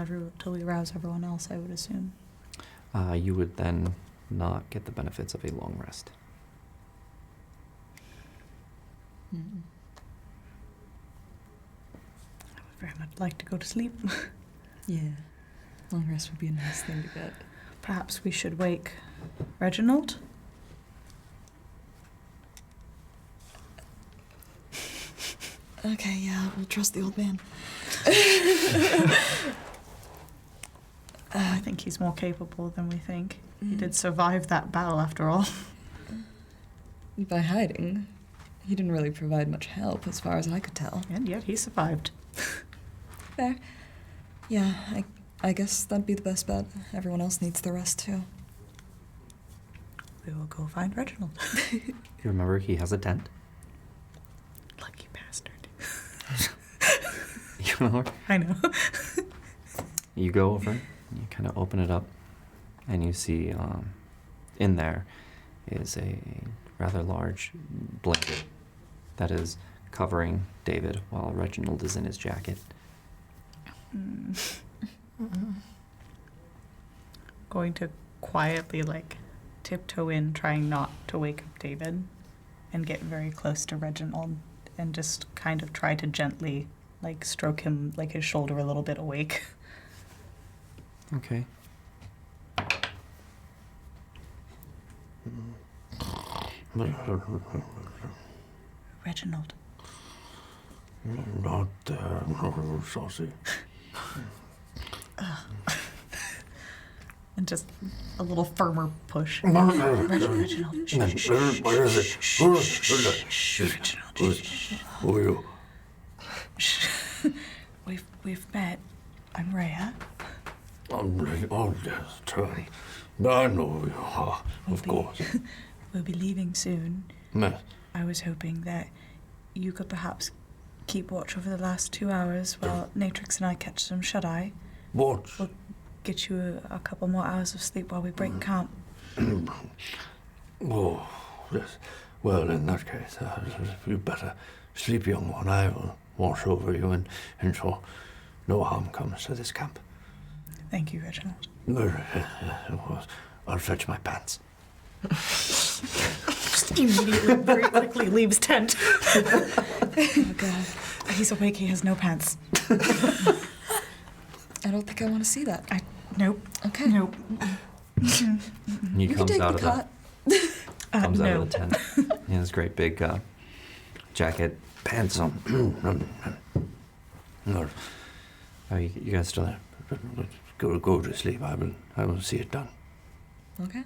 we rouse everyone else, I would assume. You would then not get the benefits of a long rest. I would very much like to go to sleep. Yeah. Long rest would be a nice thing to get. Perhaps we should wake Reginald? Okay, yeah, we'll trust the old man. I think he's more capable than we think. He did survive that battle after all. By hiding, he didn't really provide much help as far as I could tell. And yet he survived. Fair. Yeah, I guess that'd be the best bet. Everyone else needs the rest too. We will go find Reginald. You remember he has a tent? Lucky bastard. You remember? I know. You go over, you kind of open it up, and you see in there is a rather large blanket that is covering David while Reginald is in his jacket. Going to quietly, tiptoe in, trying not to wake up David, and get very close to Reginald, and just kind of try to gently, stroke him, his shoulder a little bit awake. Okay. Reginald. Not there, saucy. And just a little firmer push. Reginald. Where is it? Who are you? We've met. I'm Rhea. Oh, yes, Charlie. I know you are, of course. We'll be leaving soon. Yes. I was hoping that you could perhaps keep watch over the last 2 hours while Natrix and I catch some shut-eye. Watch? We'll get you a couple more hours of sleep while we break camp. Oh, yes. Well, in that case, you better sleep, young one. I will watch over you and ensure no harm comes to this camp. Thank you, Reginald. I'll fetch my pants. Just immediately, very quickly leaves tent. Oh, God. He's awake. He has no pants. I don't think I want to see that. Nope. Okay. Nope. He You can comes take out the of cot. comes out no. of the tent. He has great big jacket, pants on. No. You guys still there? Go to sleep. I will see it done. Okay.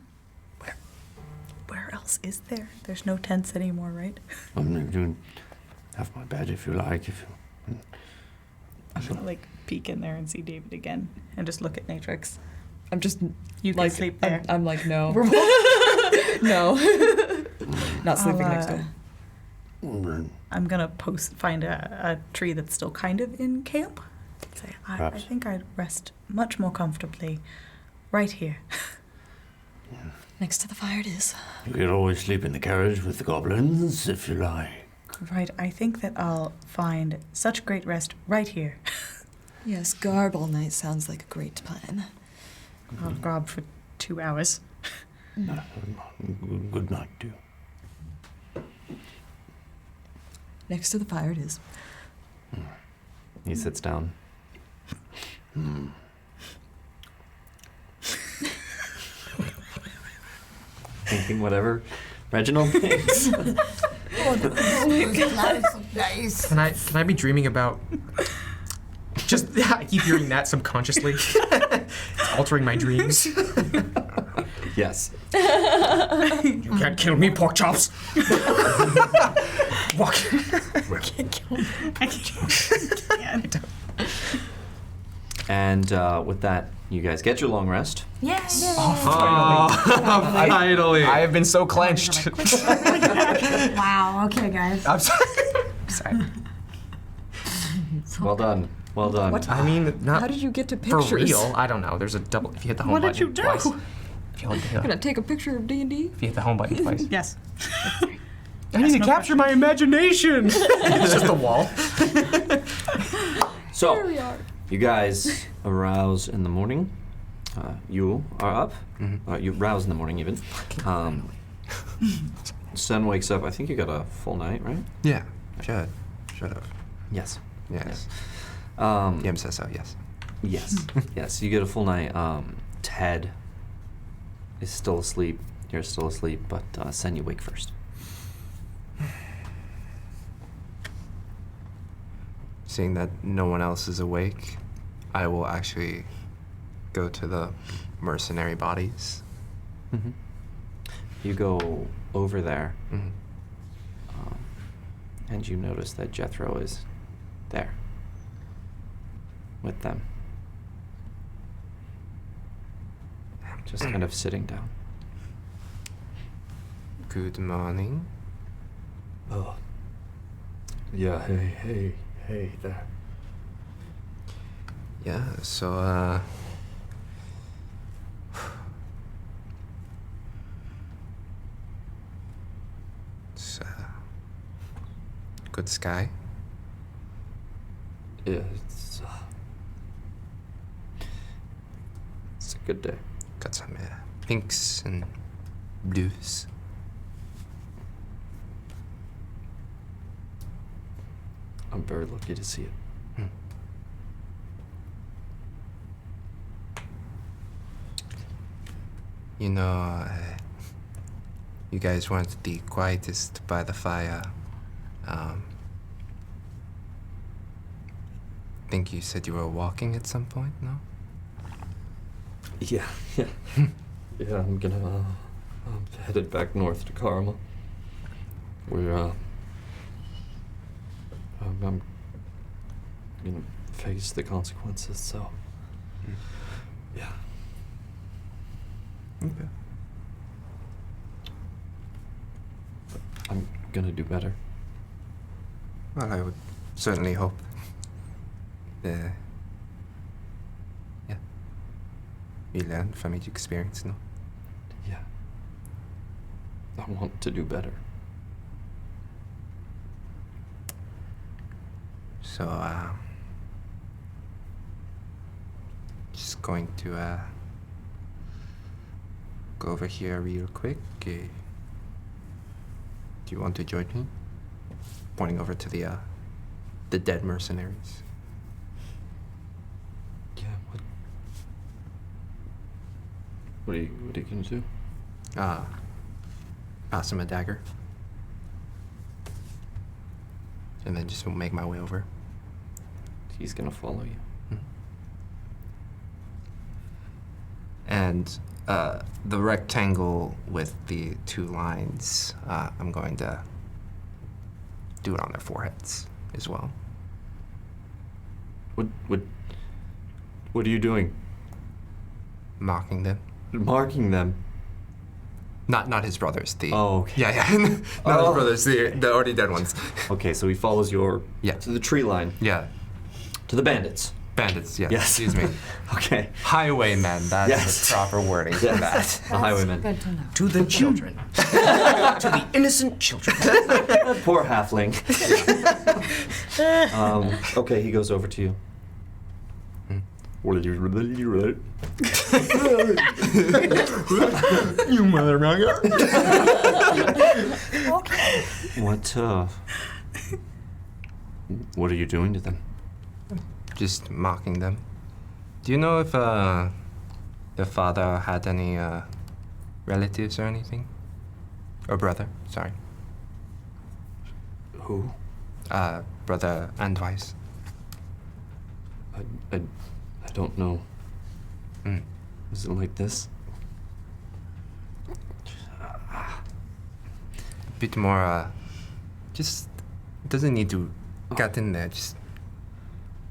Where else is there? There's no tents anymore, right? You can have my bed if you like. I'm gonna peek in there and see David again, and just look at Natrix. I'm just You can sleep there. I'm like, no. No. Not sleeping next to him. I'm gonna find a tree that's still kind of in camp. Say, I Perhaps. think I'd rest much more comfortably right here. Next to the fire it is. You can always sleep in the carriage with the goblins if you like. Right, I think that I'll find such great rest right here. Yes, garb all night sounds like a great plan. I'll grab for 2 hours. Good night, too. Next to the fire it is. He sits down. Thinking whatever Reginald thinks. Nice. Can I be dreaming about? Just I keep hearing that subconsciously. It's altering my dreams. Yes. You can't kill me, pork chops. Walk. I can't. And with that, you guys get your long rest. Yes. Finally. I have been so clenched. Wow. Okay, guys. I'm sorry. Sorry. Well done. Well done. What? I mean, not How did you get to for pictures? real. I don't know. There's a double. If you hit the home What button did you do? twice. If you hit Gonna take a picture of D&D? if you hit the home button twice. Yes. I need to no capture my imagination. It's just a wall. So, Here we are. you guys arouse in the morning. You are up. You rouse in the morning even. Sun wakes up. I think you got a full night, right? Yeah. Shut up. Yes. Yes. Um, Yim says so, yes. Yes. Yes. You get a full night. Ted is still asleep. You're still asleep, but Sen, you wake first. Seeing that no one else is awake, I will actually go to the mercenary bodies. You go over there, Mhm. and you notice that Jethro is there with them. Just kind of sitting down. Good morning. Oh. Yeah, hey there. Yeah, so, it's, good sky. Yeah, it's a good day. Got some pinks and blues. I'm very lucky to see it. You know, you guys weren't the quietest by the fire. Think you said you were walking at some point, no? Yeah. Yeah, I'm headed back north to Karama. I'm gonna face the consequences, so. Yeah. Okay. I'm gonna do better. Well, I would certainly hope. Yeah. We learn from each experience, no? Yeah. I want to do better. So, just going to, go over here real quick. Do you want to join me? Pointing over to the dead mercenaries. Yeah, what are you gonna do? Pass him a dagger. And then just make my way over. He's gonna follow you. And the rectangle with the two lines, I'm going to do it on their foreheads as well. What are you doing? Mocking them. Marking them. Not his brothers. Oh, okay. Yeah. Not his brothers. The already dead ones. Okay, so he follows your to the tree line, Yeah. to the bandits. Bandits. Yeah. Yes. Excuse me. Okay. Highwaymen. That's Yes. the proper wording for Yes. that. The highwayman. Good to know. To the children. To the innocent children. Poor halfling. Okay, he goes over to you. What are you right? You motherfucker. What are you doing to them? Just mocking them. Do you know if their father had any relatives or anything? Or brother? Sorry. Who? Brother Andweiss. I don't know. Mm. Is it like this? Bit more, just doesn't need to get in there. Just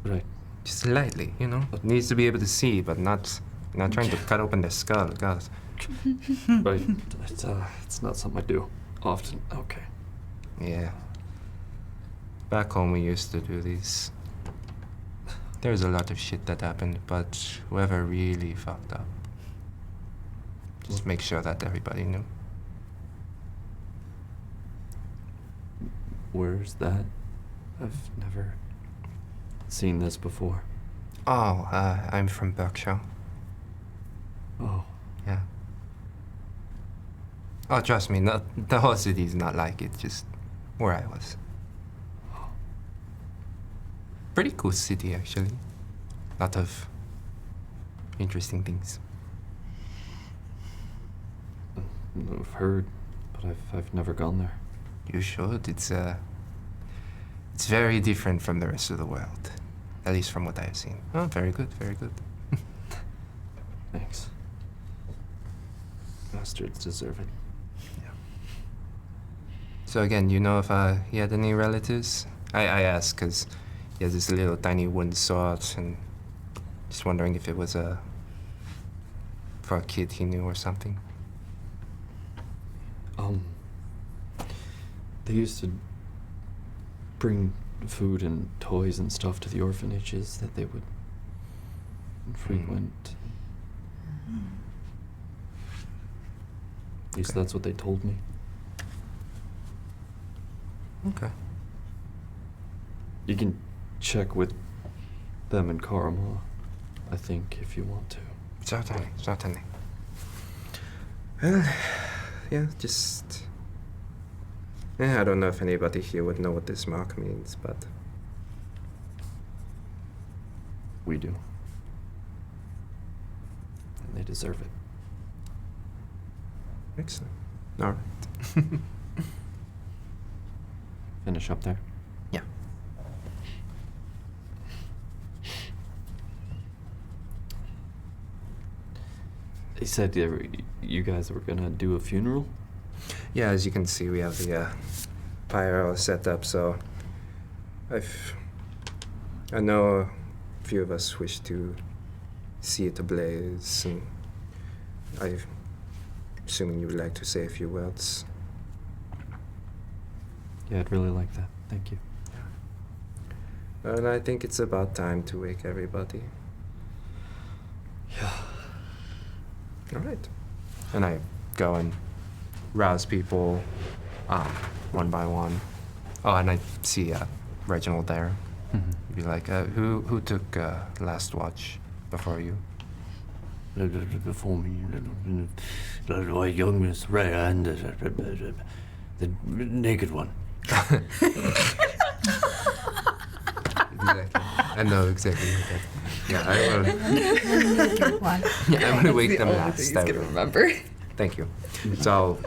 Right. Just lightly, you know? It needs to be able to see, but not trying to cut open their skull. God. But it's not something I do often. Okay. Yeah. Back home we used to do these. There's a lot of shit that happened, but whoever really fucked up, just make sure that everybody knew. Where's that? I've never seen this before. Oh, I'm from Berkshire. Oh. Yeah. Oh, trust me, the whole city's not like it, just where I was. Pretty cool city, actually. Lot of interesting things. I've heard, but I've never gone there. You should. It's very different from the rest of the world, at least from what I've seen. Oh, very good, very good. Thanks. Bastards deserve it. Yeah. So again, you know if he had any relatives? I asked because he has this little tiny wooden sword, and just wondering if it was for a kid he knew or something. They used to bring food and toys and stuff to the orphanages that they would frequent. At least that's what they told me. Okay. You can check with them in Karama, I think, if you want to. Certainly, certainly. Well, yeah, just... Yeah, I don't know if anybody here would know what this mark means, but... We do. And they deserve it. Excellent. All right. Finish up there. Yeah. They said you guys were gonna do a funeral? Yeah, as you can see, we have the pyro set up, so I know a few of us wish to see it ablaze, and I'm assuming you would like to say a few words. Yeah, I'd really like that. Thank you. Well, I think it's about time to wake everybody. Yeah. All right. And I go and rouse people one by one. Oh, and I see Reginald there. Mm-hmm. Be like, who took last watch before you? Before me, the young Miss Ray and the naked one. Exactly. I know exactly who that. Yeah, I will. One. Yeah, I'm gonna wake them the only last. thing he's I gonna will. remember. Thank you. So I'll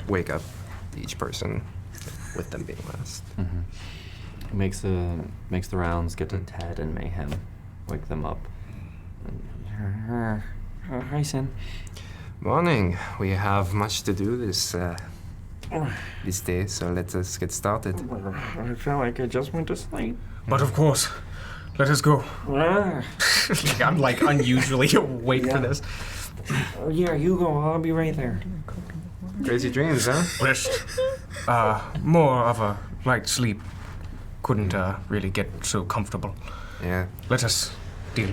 wake up each person with them being last. Mm-hmm. Makes the rounds, get to Ted and Mayhem, wake them up. Hi, Sin. Morning. We have much to do this day, so let us get started. I feel like I just went to sleep. But of course, let us go. I'm like unusually awake for this. Yeah, you go. I'll be right there. Crazy dreams, huh? Rest. More of a light sleep. Couldn't really get so comfortable. Yeah, Let us deal.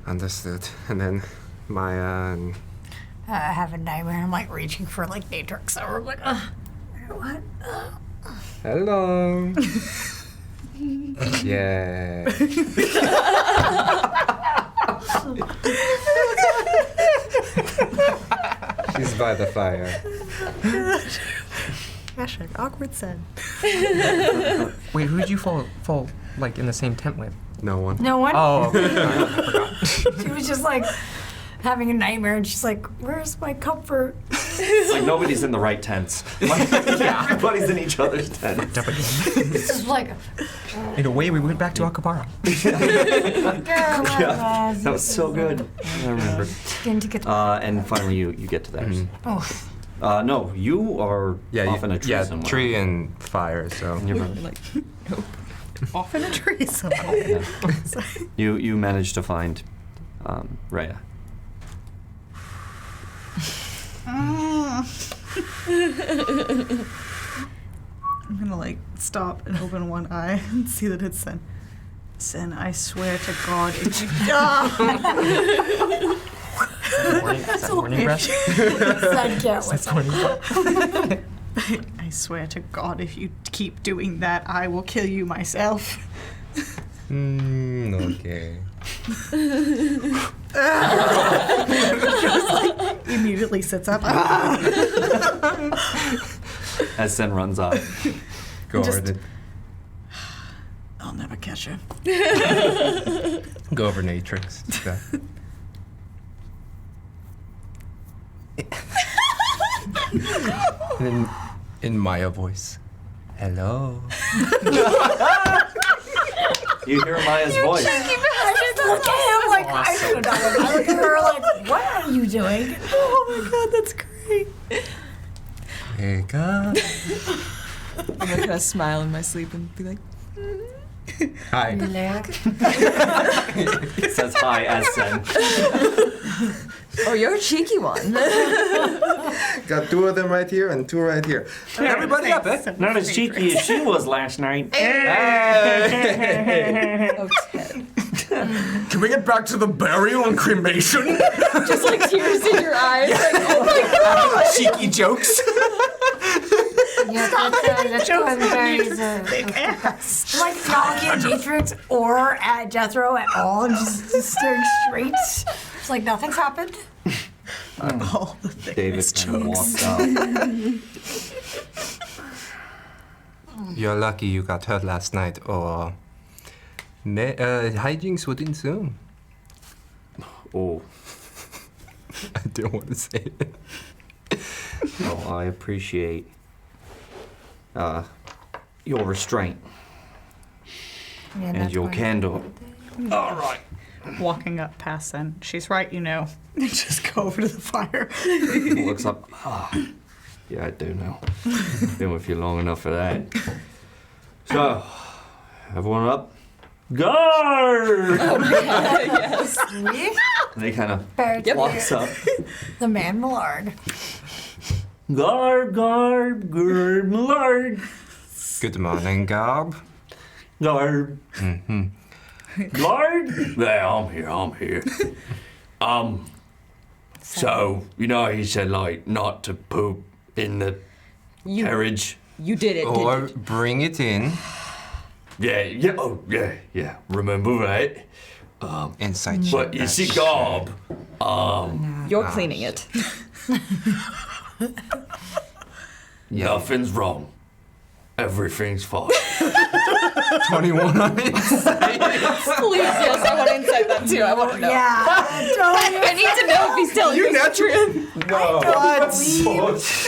understood. And then Maya and... I have a nightmare. I'm like reaching for like Natrix. So I'm like, what? Hello. Yeah. She's by the fire. Hashtag awkward said. Wait, who'd you fall like in the same tent with? No one. No one. Oh, okay. I forgot. She was just like having a nightmare, and she's like, "Where's my comfort?" It's like nobody's in the right tents. Everybody's in each other's tents. It's just like, In a way, we went back to Akabara. Yeah, that was so good. I remember. Getting to get. And finally, you get to theirs. Oh, No, you are off in a tree somewhere. tree and fire, so... And you're Like, nope. off in a tree somewhere. So- You managed to find Rhea. I'm gonna like stop and open one eye and see that it's Sen. Sen, I swear to God, if you Morning breath? I swear to God, if you keep doing that, I will kill you myself. Okay. Immediately sits up. As Sen runs off. Gordon. I'll never catch her. Go over Natrix. In Maya voice. Hello. You hear Maya's voice. Look at him like I should have done it. I look at her like, what are you doing? Oh my God, that's great. Wake up. I'm gonna kind of smile in my sleep and be like, Hi. It says hi as Sen. "Oh, you're a cheeky one." Got 2 of them right here and 2 right here. Everybody up, eh? Not as cheeky as she was last night. Oh, Ted. Can we get back to the burial and cremation? Just like tears in your eyes. Like, oh my God. Cheeky jokes. Yeah, that's when Barry's like not looking at Jethro or at Jethro at all, and just staring straight. It's like nothing's happened. All the David thickness kind of jokes. walked out. You're lucky you got hurt last night, or hijinks would ensue. Oh, I didn't want to say it. well, I appreciate your restraint and your candor. All right. Walking up past Sen. She's right, you know. Just go over to the fire. Looks up. Yeah, I do know. Been with you long enough for that. So, everyone up? Guard! Yes. They kind of Barry, walks up. the man Millard. Guard, guard, guard, Millard. Good morning, Garb. Guard. Mm-hmm. Guard? Yeah, I'm here. So, you know, he said, like, not to poop in the carriage. You did it, Or didn't you? bring it in. Yeah, remember that? Inside But you see, Garb, You're cleaning it. nothing's wrong. Everything's fine. 21 on it. Please, yes, I want to insight that too. I want to know. Yeah, I need to know if he's telling you the truth.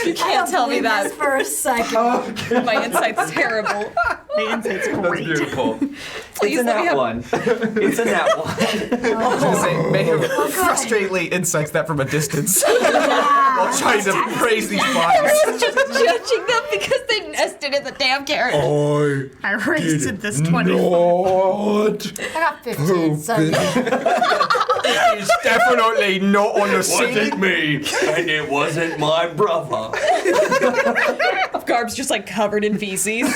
You can't tell me that. for a second. My insight's terrible. The insight's great. Beautiful. Please It's a let me nat have. one. It's a nat one. I was gonna say, Mayhem frustratingly insights that from a distance while trying to praise these bodies. Just judging them because they nested in the damn carrot. I wasted this 20. I got 15, so It's definitely not on the Wasn't scene. me, and it wasn't my brother. Garb's just like covered in feces.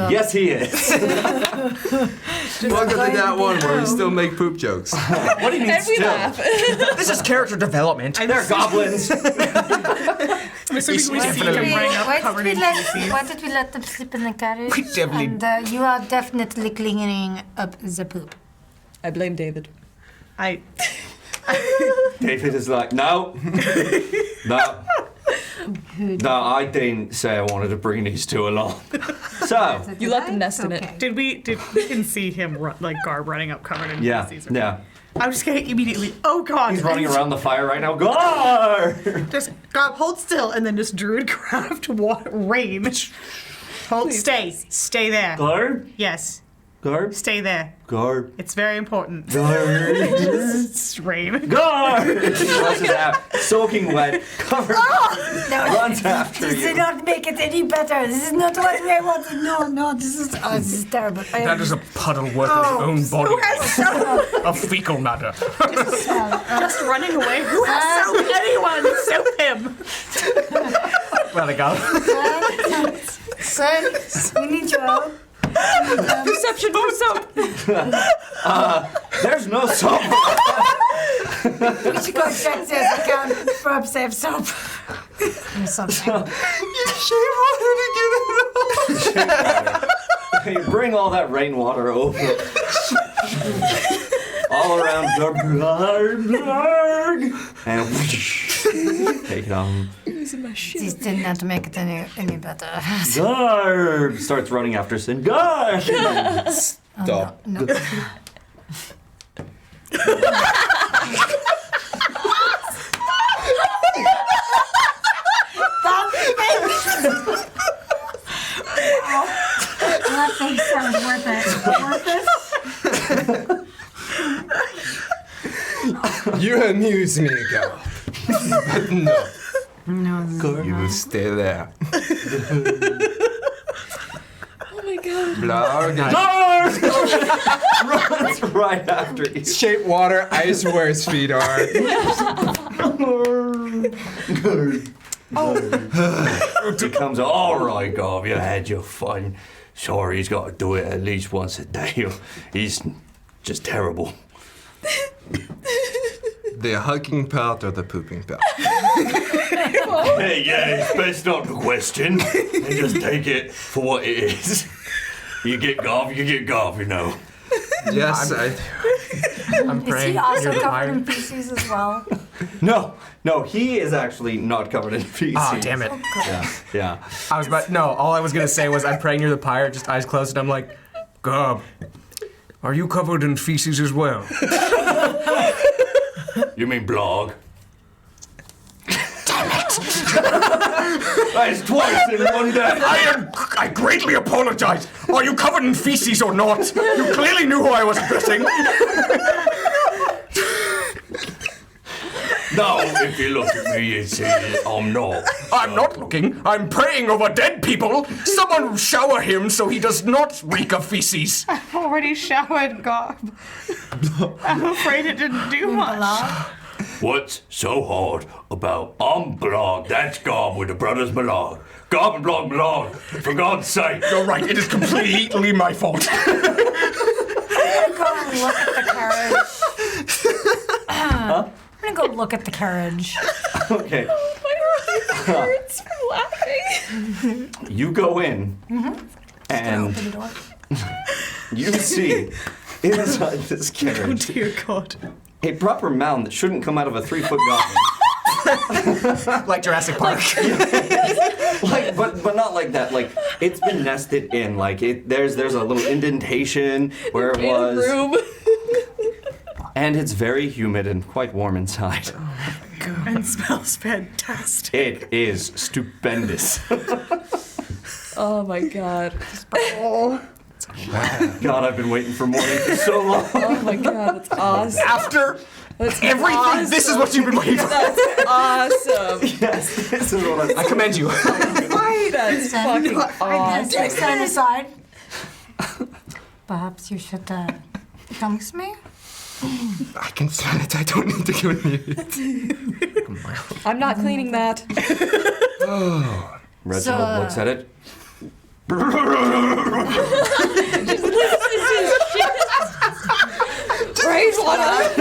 Yes, he is. Welcome to that one where we still make poop jokes. What do you mean And we still? laugh. This is character development. They're goblins. I'm assuming we see definitely- him running up covered in feces. why did we let them sleep in the carriage? We definitely- And you are definitely cleaning up the poop. I blame David. David is like, no. No, I didn't say I wanted to bring these two along. So, You let them nest in it. Did we can see him like Garb running up covered in yeah, feces? yeah. I'm just gonna immediately, oh God. He's running around the fire right now. Guard! Just Garb, hold still, and then just Druidcraft rain. Hold, stay there. Guard? Yes, Guard? stay there. Guard. It's very important. Guard. It's rain. Guard! She rushes out, soaking wet, covered, runs after This you. did not make it any better. This is not what I wanted. No, this is terrible. That is a puddle worth its own body. Who has soap? A fecal matter. Just running away. Who has soap? Anyone, soap him. Let it go. Son, we need your help. Perception for soap. There's no soap. We should go check this account. Perhaps they have soap. Or something. You bring all that rainwater over. All around Garg. And take it on. This did not make it any better. Garg starts running after Sin. Garg! Stop. No. That thing sounds worth it. Worth it? You amuse me, girl. But no, No. you will stay there. Oh my god. Blog. Runs right after you. Shape water, ice where his feet are. He comes, all right, Garb, you had your fun. Sorry, he's got to do it at least once a day. He's just terrible. The hugging part or the pooping part? Hey, yeah, it's best not to question and just take it for what it is. You get Garb, you know. Yes, I do. I'm Is praying he also near the covered fire. in feces as well? No, he is actually not covered in feces. Ah, damn it. Yeah. All I was gonna say was I'm praying near the pyre, just eyes closed, and I'm like, Garb, are you covered in feces as well? You mean blog? That's twice in one day. I greatly apologize. Are you covered in feces or not? You clearly knew who I was addressing. No, if you look at me, you see I'm not. I'm not looking. I'm praying over dead people. Someone shower him so he does not reek of feces. I've already showered, Garb. I'm afraid it didn't do much. What's so hard about I'm blog? That's Garb with the brothers Malog. Garb and blog, for God's sake. You're right. It is completely my fault. I'm gonna go look at the carriage. I'm gonna go look at the carriage. Okay. My heart hurts from laughing. You go in, and Open the door. you see inside this carriage Dear God. a proper mound that shouldn't come out of a 3-foot goblin. like Jurassic Park. but not like that. Like it's been nested in. Like there's a little indentation where it was, Room. and it's very humid and quite warm inside. And smells fantastic. It is stupendous. Oh my god. God, I've been waiting for morning for so long. Oh my god, that's awesome. After That's everything, awesome. this is what you've been waiting for. That's awesome. Yes, this is what I'm I commend you. That's fucking awesome. Take stand aside. Perhaps you should come with me? I can stand it. I don't need to go near it. I'm not cleaning that. Reginald looks at it. Praise one up.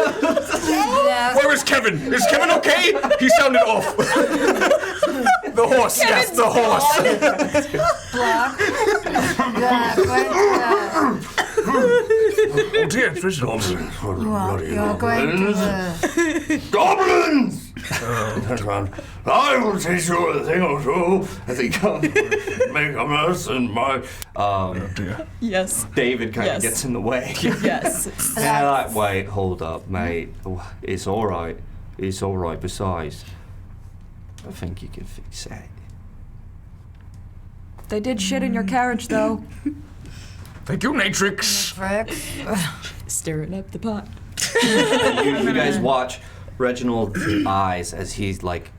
Where is Kevin? Is Kevin okay? He sounded off. The horse, yes, the horse. Oh dear, it's Reginald. You're going to Goblins! Turns around. I will teach you a thing or two. I think Make a mess in my. Yes. David kind of Yes. gets in the way. Yes. And I'm like, wait, hold up, mate. It's all right. It's all right. Besides, I think you can fix that. They did shit in your carriage, though. Thank you, Natrix. Stirring up the pot. you guys watch Reginald's eyes as he's like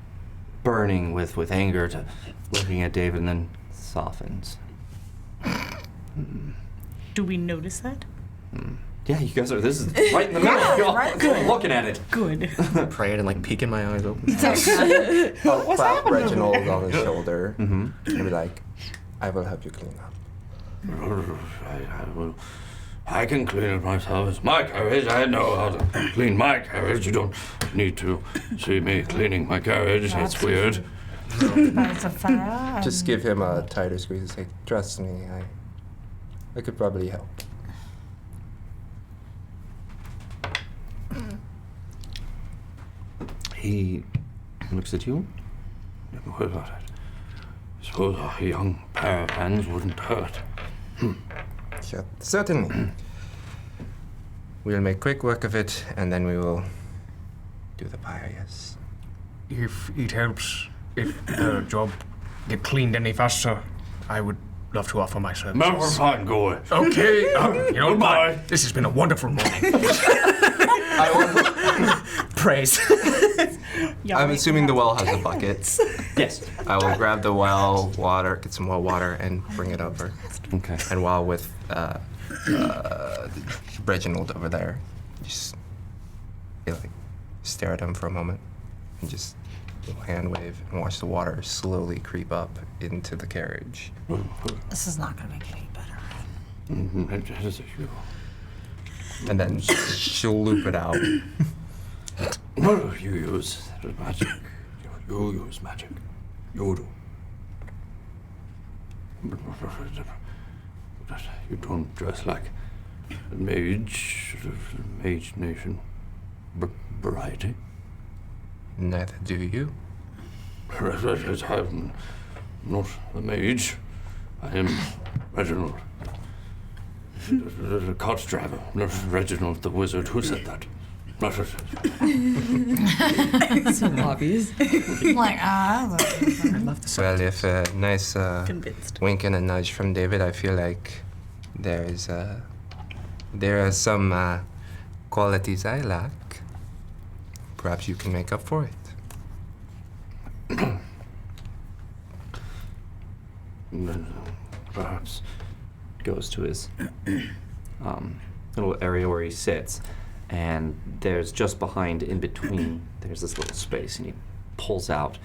burning with anger to looking at David and then softens. Do we notice that? Yeah, you guys are. This is right in the middle. You're all looking at it. Good. Praying and like peeking my eyes open. I'll clap Reginald on the shoulder and be like, I will help you clean up. I can clean it myself. It's my carriage. I know how to clean my carriage. You don't need to see me cleaning my carriage. That's weird. It's a fire. Just give him a tighter squeeze and say, trust me, I could probably help. He looks at you. What about it? I suppose a young pair of hands wouldn't hurt. Sure. Certainly. We'll make quick work of it, and then we will do the pie, yes. If it helps, if the job get cleaned any faster, I would love to offer my services. No, we're fine. Go away. Okay, you know, Goodbye. this has been a wonderful morning. Praise. I'm assuming the well has a bucket. Yes. I will grab the well water, get some well water, and bring it over. Okay. And while with Reginald over there, just like stare at him for a moment, and just hand wave and watch the water slowly creep up into the carriage. This is not going to make it any better. And then she'll loop it out. You use magic. You use magic. You do. You don't dress like a mage nation variety. Neither do you. I'm not a mage. I am Reginald. The cart driver, not Reginald the wizard. Who said that? So obvious. I'm like, Well, if a nice Convinced. wink and a nudge from David, I feel like there are some qualities I lack. Perhaps you can make up for it. Perhaps. Goes to his little area where he sits, and there's just behind, in between, there's this little space, and he pulls out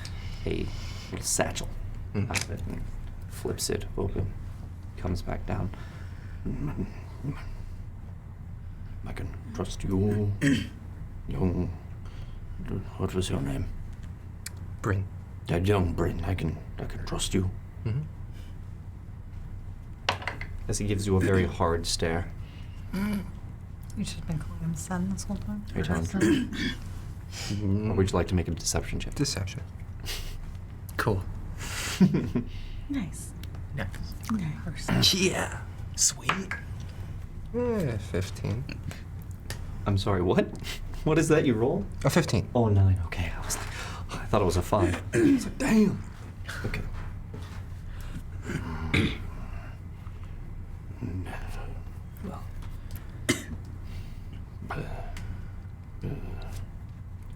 a little satchel out of it and flips it open, comes back down. I can trust you, young. What was your name? Bryn. That young Bryn. I can trust you. Mm-hmm. As he gives you a very hard stare. you should have been calling him son this whole time. Are you telling the truth? Or would you like to make a deception check? Deception. Cool. Nice. Nice. Yeah. Sweet. 15. I'm sorry, what? What is that you roll? Oh, 15. Oh, 9. Okay, I was like, I thought it was a 5. I was like, damn. Okay.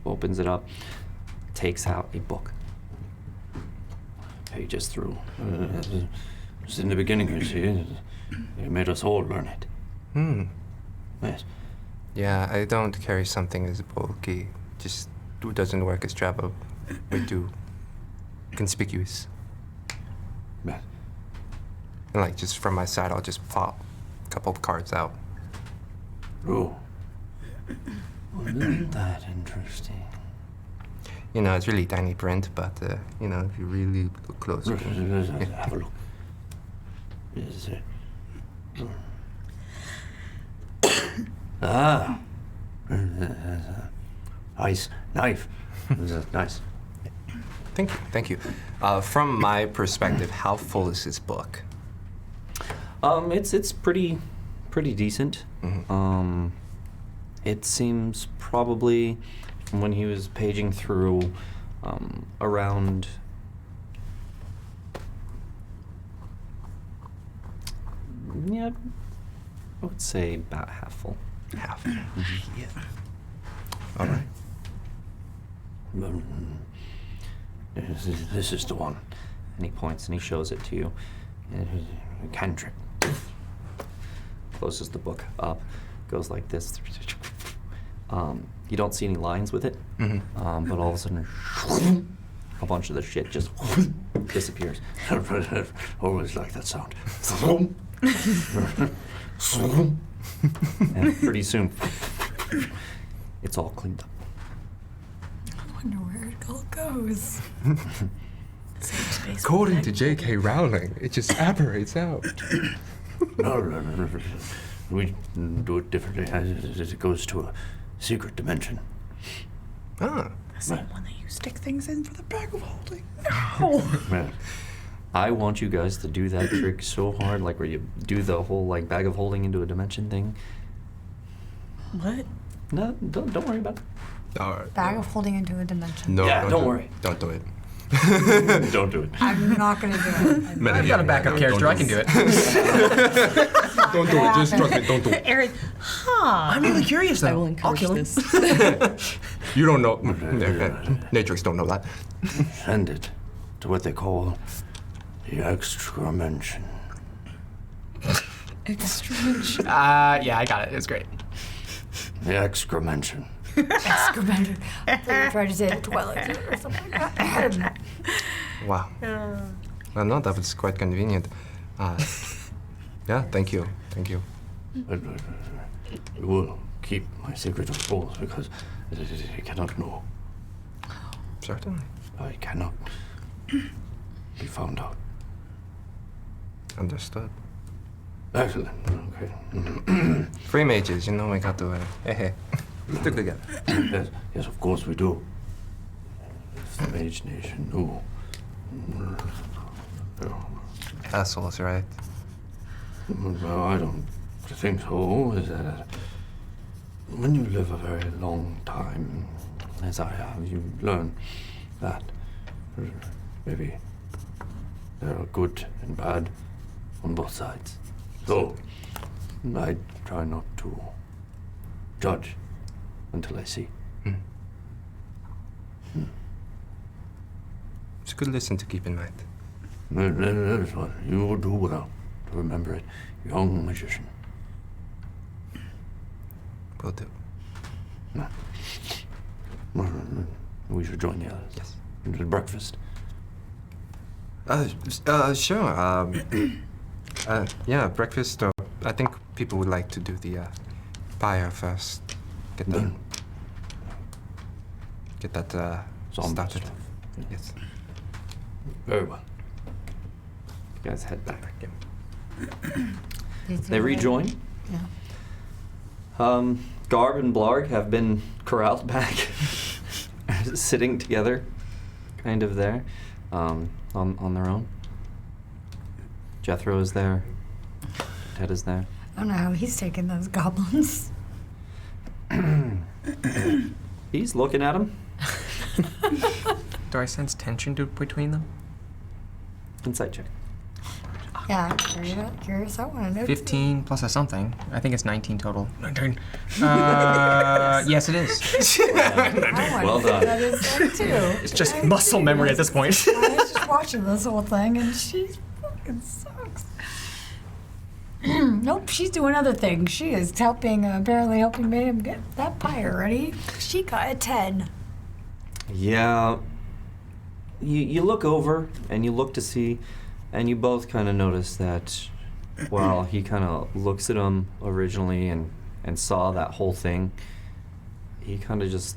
Opens it up, takes out a book. Pages through. Just in the beginning, you see. They made us all learn it. Yes. Yeah, I don't carry something as bulky. Just doesn't work as travel. Way too conspicuous. Yes. And like just from my side, I'll just pop a couple of cards out. Oh. Isn't that interesting? You know, it's really tiny print, but you know, if you really look close, you can, Have a look. Is it? Ah. Nice knife. Nice. Thank you. From my perspective, how full is this book? It's pretty decent. Mm-hmm. It seems probably from when he was paging through around I would say about half full. Half. Yeah. All right. This is the one. And he points and he shows it to you. Cantrip. Closes the book up, goes like this. You don't see any lines with it, but all of a sudden, a bunch of the shit just disappears. Always like that sound. And pretty soon, it's all cleaned up. I wonder where it all goes. According to J.K. Rowling, it just apparates out. No. We do it differently. It goes to a secret dimension. Ah. The same one that you stick things in for the bag of holding. Yeah. I want you guys to do that trick so hard, like where you do the whole like bag of holding into a dimension thing. What? No, don't worry about it. All right. Bag of holding into a dimension. No, Yeah, don't do worry. Don't do it. Don't do it. I'm not gonna do it. I've got a backup character. I can do it. Don't do it. Just trust me. Don't do it. Aaron, I'm really curious though. I will I'll encourage kill him. this. You don't know. Natrix don't know that. Send it to what they call the excremention. Extramention. Yeah, I got it. It's great. The excremention. Excrement. I thought you were trying to say the Twilight Zone or something like that. Wow. Well, no, that was quite convenient. Yeah, thank you. Thank you. But we will keep my secret, of course, because I cannot know. Certainly. I cannot be found out. Understood. Excellent. Okay. Free mages, you know we got to, hey. Stick together. Yes, of course we do. If the Mage Nation knew. Assholes, right? No, I don't think so. Is that when you live a very long time, as I have, you learn that maybe there are good and bad on both sides. So I try not to judge until I see. It's a good lesson to keep in mind. That is what you will do well to remember it, young magician. Will do. We should join the others. Yes. Into breakfast. Sure. Yeah, breakfast. I think people would like to do the fire first. Get that Zombie started. stuff. Yes. Very well. You guys head back. These They are rejoin. Yeah. Garb and Blarg have been corralled back, sitting together, kind of there, on their own. Jethro is there. Ted is there. I don't know how he's taking those goblins. He's looking at him. Do I sense tension between them? Insight check. Yeah, curious. I want to know. 15 plus a something. I think it's 19 total. 19. Yes, it is. Well done. That is like too. It's just muscle memory at this point. I was just watching this whole thing, and she fucking sucks. Nope, she's doing other things. She is apparently helping him get that pyre ready. She got a 10. Yeah. You look over and you look to see, and you both kind of notice that, well, he kind of looks at him originally and saw that whole thing. He kind of just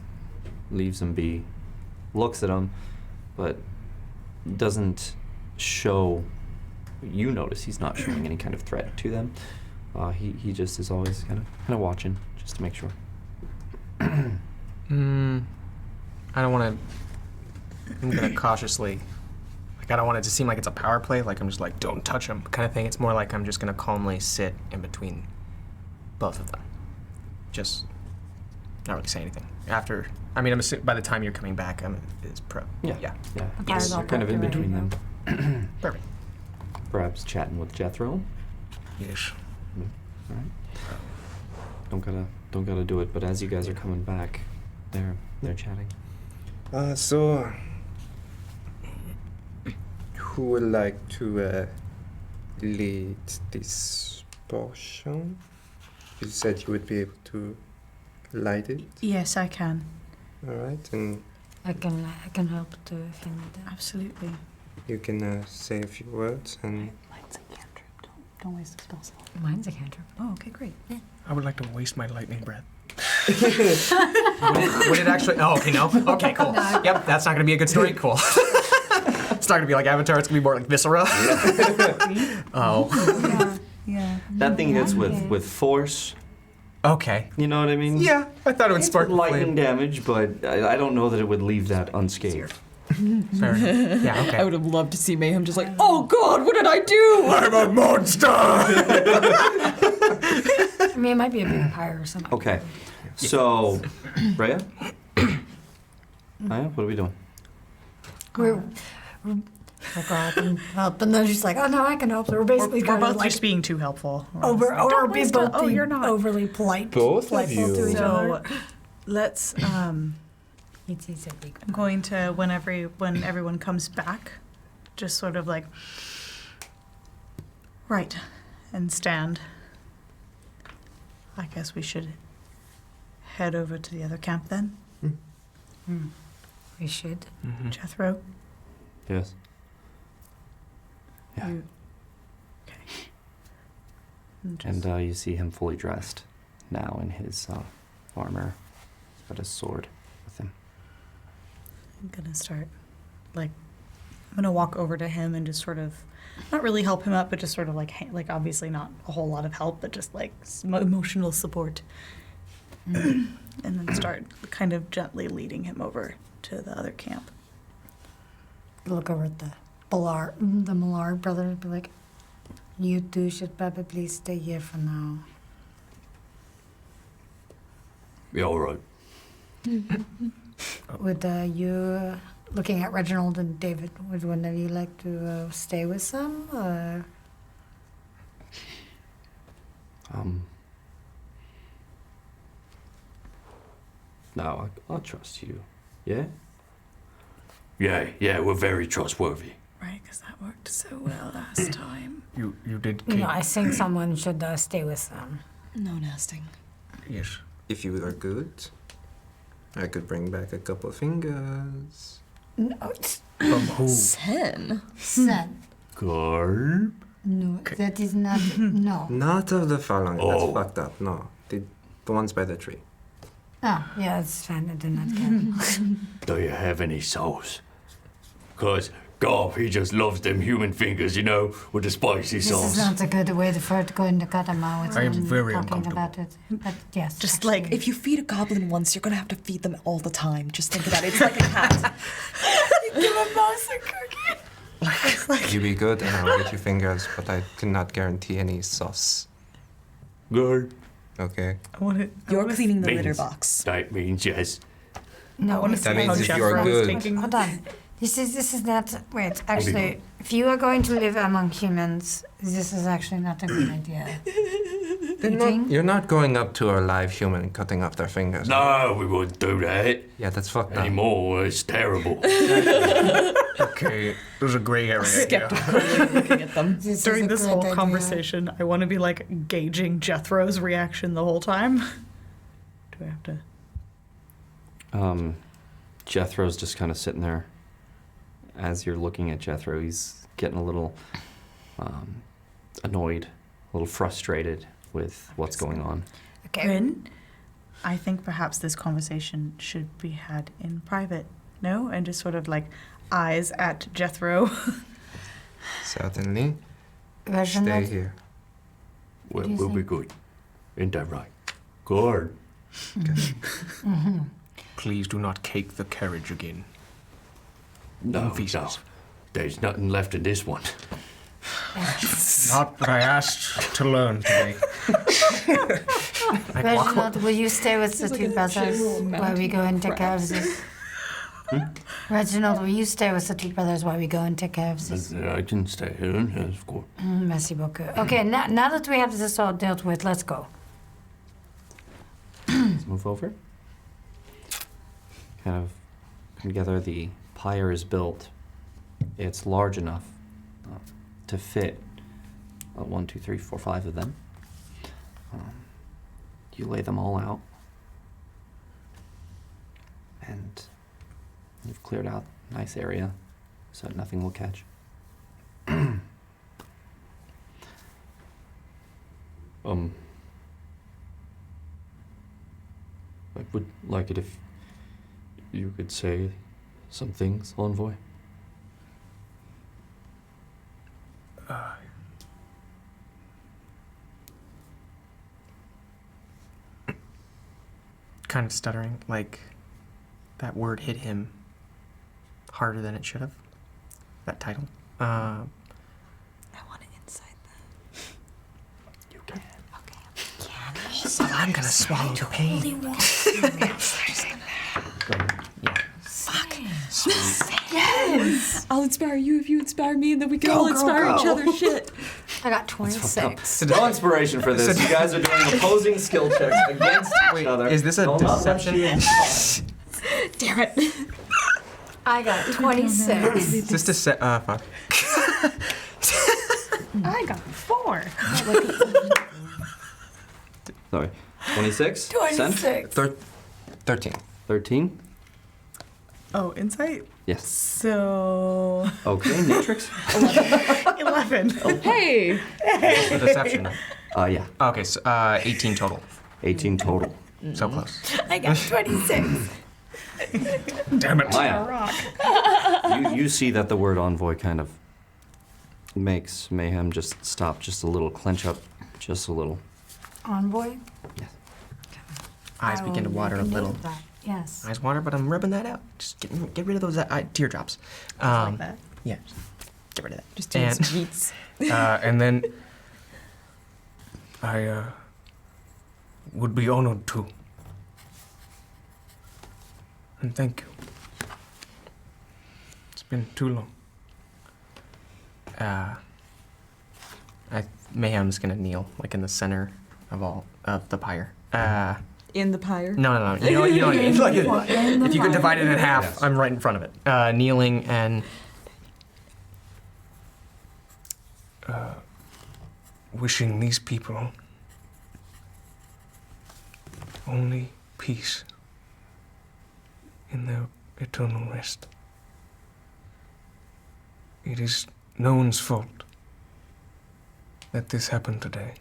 leaves him be, looks at him, but doesn't show. You notice he's not showing any kind of threat to them. He just is always kind of watching, just to make sure. I don't want to. I'm gonna cautiously. Like, I don't want it to seem like it's a power play. Like I'm just like, don't touch him, kind of thing. It's more like I'm just gonna calmly sit in between both of them. Just not really say anything. After, I mean, by the time you're coming back, it's pro. Yeah. Yeah. Yeah. The fire's all You're kind of in prepped between already, them. Perfect. Perhaps chatting with Jethro. Yes. All right. don't gotta do it, but as you guys are coming back, they're chatting. So, who would like to lead this portion? You said you would be able to light it. Yes, I can. All right, and I can help too if you need that. Absolutely. you can say a few words and. Mine's a cantrip. Don't waste a spell slot. Mine's a cantrip. Oh, okay, great. I would like to waste my lightning breath. Would it actually? Oh, okay, no. Okay, cool. Yep, that's not gonna be a good story. Cool. It's not gonna be like Avatar. It's gonna be more like Viscera. Oh. Yeah. That thing hits with force. Okay. You know what I mean? Yeah, I thought it would It's spark lightning flame. damage, but I don't know that it would leave that unscathed. Fair enough. Yeah. Okay. I would have loved to see Mayhem just like, oh God, what did I do? I'm a monster! I mean, it might be a big pyre or something. Okay, so, Rhea? Rhea, what are we doing? We're go up and help, and then she's like, "Oh no, I can help." So we're basically We're kind both of like just being too helpful. or be both Oh, being you're not. overly polite. Both of Delightful you. to each So other. let's. It's a big. I'm going to when everyone comes back, just sort of like. Right, and stand. I guess we should head over to the other camp then. We should. Jethro. Yes. Yeah. You, okay. And you see him fully dressed now in his armor. He's got his sword with him. I'm gonna start, I'm gonna walk over to him and just sort of, not really help him up, but just sort of like obviously not a whole lot of help, but just like emotional support. And then start kind of gently leading him over to the other camp. Look over at the Millard brothers and be like, "You two should probably stay here for now." Yeah, all right. Would you, looking at Reginald and David, would one of you like to stay with some? Or? No, I'll trust you. Yeah? Yeah, we're very trustworthy. Right, because that worked so well last time. You did keep... No, I think someone should stay with them. No nesting. Yes. If you are good, I could bring back a couple of fingers. No, it's From who? Sen. Sen. Garb? No, that is not. No. Not of the Falun. Oh. That's fucked up. No, the ones by the tree. Oh, yeah, it's fine. I do not care. Do you have any sauce? 'Cause Garb, he just loves them human fingers, you know, with the spicy This sauce. is not a good way for it to go into Karama with I am very talking uncomfortable. about it. But yes, Just actually. like, If you feed a goblin once, you're gonna have to feed them all the time. Just think about it. It's like a cat. You be good, and I'll get you fingers, but I cannot guarantee any sauce. Garb, Okay. I want to. You're cleaning the litter Means- box. that means yes. No, want to it's see That means how if you Jethro are is good. thinking. Hold on. This is not. Wait, actually, if you are going to live among humans, this is actually not a good idea. You think? You're not going up to a live human and cutting off their fingers. No, we wouldn't do that Yeah, that's fucked up. anymore. It's terrible. Okay, there's a gray area here. Skeptically looking at them. This is During a this great whole idea. conversation, I want to be like gauging Jethro's reaction the whole time. Do I have to? Jethro's just kind of sitting there. As you're looking at Jethro, he's getting a little annoyed, a little frustrated with what's going on. Okay. Rin, I think perhaps this conversation should be had in private. No, and just sort of like eyes at Jethro. Certainly. Stay Reginald, here. Well, do you we'll be think? good. Ain't that right? Garb. Please do not cake the carriage again. No, Feces. no. There's nothing left in this one. Not what I asked to learn today. Reginald, will you stay with the two brothers while we go and take care of this? Reginald, will you stay with the two brothers while we go and take care of this? I can stay here, yes, of course. Merci beaucoup. Okay, now that we have this all dealt with, let's go. move over. Kind of come together. The pyre is built. It's large enough to fit 1, 2, 3, 4, 5 of them. You lay them all out, and you've cleared out a nice area so nothing will catch. I would like it if you could say some things, Envoy. Kind of stuttering, like that word hit him harder than it should have. That title. I want to inside that. You can. So I'm gonna swallow the pain. Yes! I'll inspire you if you inspire me, and then we can all inspire each other. Shit. I got 26. No inspiration for this. You guys are doing opposing skill checks against each other. Is this a deception? Damn it. I got 26. Is this fuck. I got 4. Sorry. 26? 26. 13. 13? Oh, insight? Yes. So... Okay, Natrix? 11. Hey! The deception. Yeah. Okay, so 18 total. 18 total. So close. I got 26. Damn it. Maya, you see that the word envoy kind of makes Mayhem just stop just a little, clench up just a little. Envoy? Yes. Eyes begin to water a little. Yes. Eyes water, but I'm rubbing that out. Just get rid of those teardrops. Like that. Yeah, get rid of that. Just doing some beats. And then I would be honored to. And thank you. It's been too long. Mayhem's gonna kneel, like in the center of the pyre. In the pyre? No. You know what I mean? Like, if you could pyre? divide it in half, Yes. I'm right in front of it. Kneeling and Wishing these people only peace in their eternal rest. It is no one's fault that this happened today.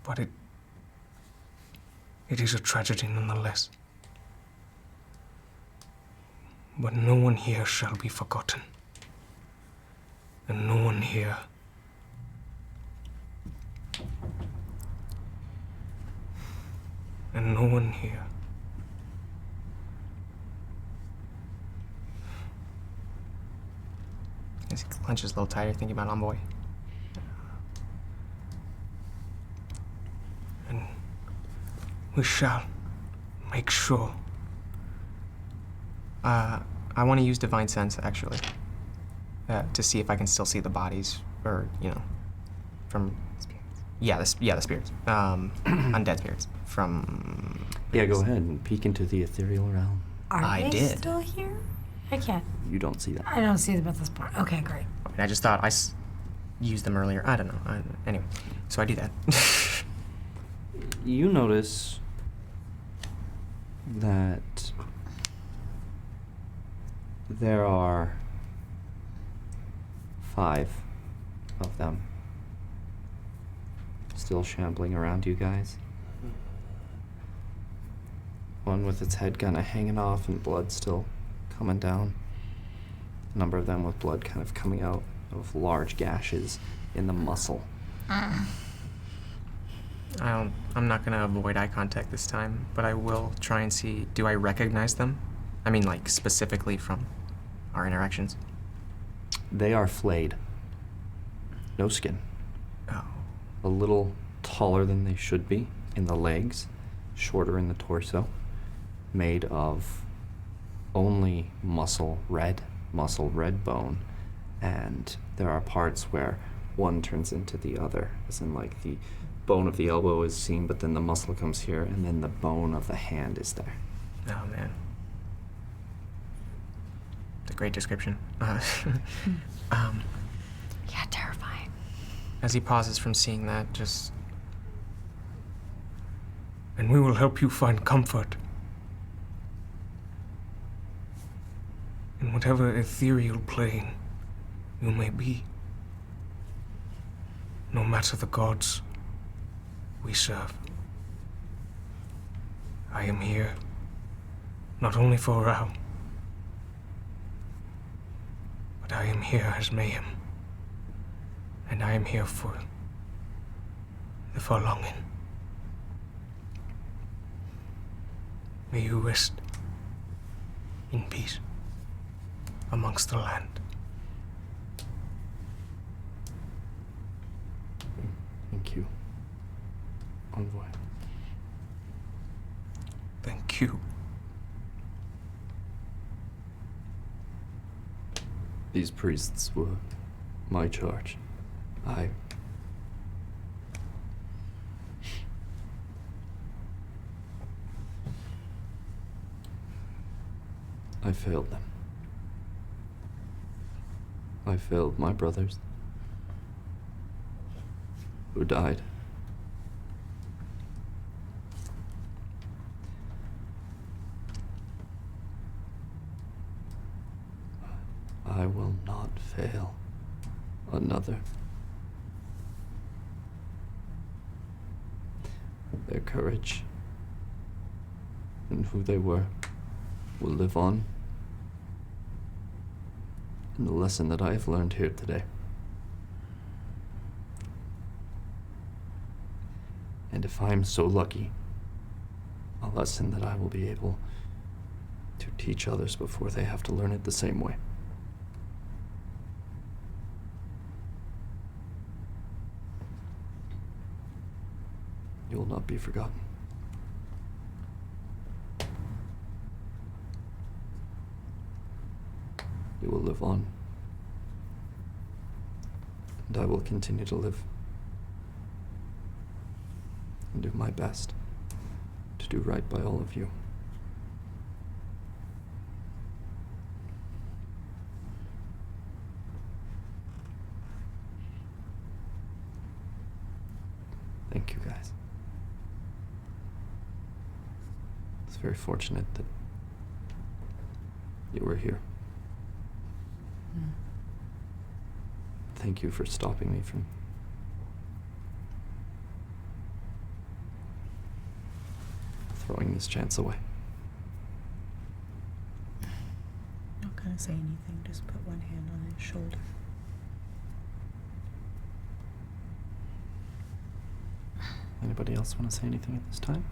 But it is a tragedy nonetheless. But no one here shall be forgotten. And no one here He clenches a little tighter, thinking about Envoy. and we shall make sure. I want to use Divine Sense, actually, to see if I can still see the bodies, or, from... Spirits? Yeah, the spirits. Undead spirits. From... Yeah, go ahead and peek into the ethereal realm. Are they did. still here? I can't. You don't see that. I don't see them at this point. Okay, great. And I just thought I used them earlier. I don't know. Anyway, so I do that. You notice that there are 5 of them still shambling around you guys. One with its head kind of hanging off and blood still coming down. A number of them with blood kind of coming out of large gashes in the muscle. I'm not gonna avoid eye contact this time, but I will try and see, do I recognize them? I mean, like, specifically from our interactions. They are flayed. No skin. Oh. A little taller than they should be in the legs, shorter in the torso, made of only muscle red bone, and there are parts where one turns into the other, as in like the bone of the elbow is seen, but then the muscle comes here, and then the bone of the hand is there. Oh, man. It's a great description. Yeah, terrifying. As he pauses from seeing that, just... And we will help you find comfort in whatever ethereal plane you may be, no matter the gods we serve. I am here, not only for Rao, but I am here as Mayhem, and I am here for the Forlongen. May you rest in peace amongst the land. Thank you, Envoy. Thank you. These priests were my charge. I failed them. I failed my brothers who died. I will not fail another. Their courage and who they were will live on. And the lesson that I have learned here today. And if I'm so lucky, a lesson that I will be able to teach others before they have to learn it the same way. You will not be forgotten. You will live on. And I will continue to live. And do my best to do right by all of you. Thank you, guys. It's very fortunate that you were here. Thank you for stopping me from throwing this chance away. Not gonna say anything, just put one hand on his shoulder. Anybody else want to say anything at this time?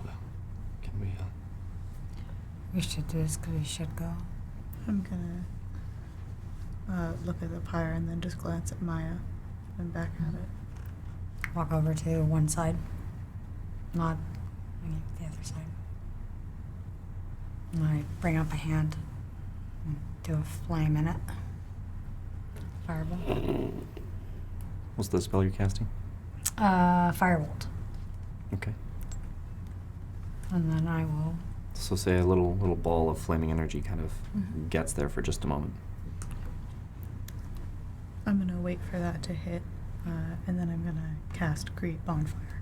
Well, can we, We should do this because we should go. I'm gonna look at the pyre and then just glance at Maya and back at it. Walk over to one side. Not the other side. And I bring up a hand and do a flame in it. Fireball. what's the spell you're casting? Firebolt. Okay. And then I will. So say a little ball of flaming energy kind of gets there for just a moment. I'm gonna wait for that to hit, and then I'm gonna cast Create Bonfire.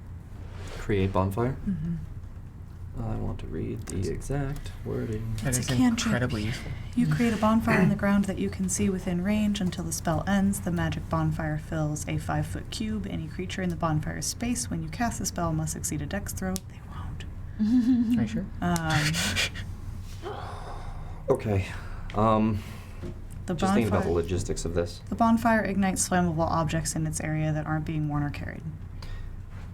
Create bonfire? Mm-hmm. I want to read the exact wording. That It's is a cantrip. incredibly useful. You create a bonfire in the ground that you can see within range until the spell ends. The magic bonfire fills a 5-foot cube. Any creature in the bonfire's space when you cast the spell must succeed a dex throw. They won't. Are you sure? Okay. The Just think about the bonfire, logistics of this. the bonfire ignites flammable objects in its area that aren't being worn or carried.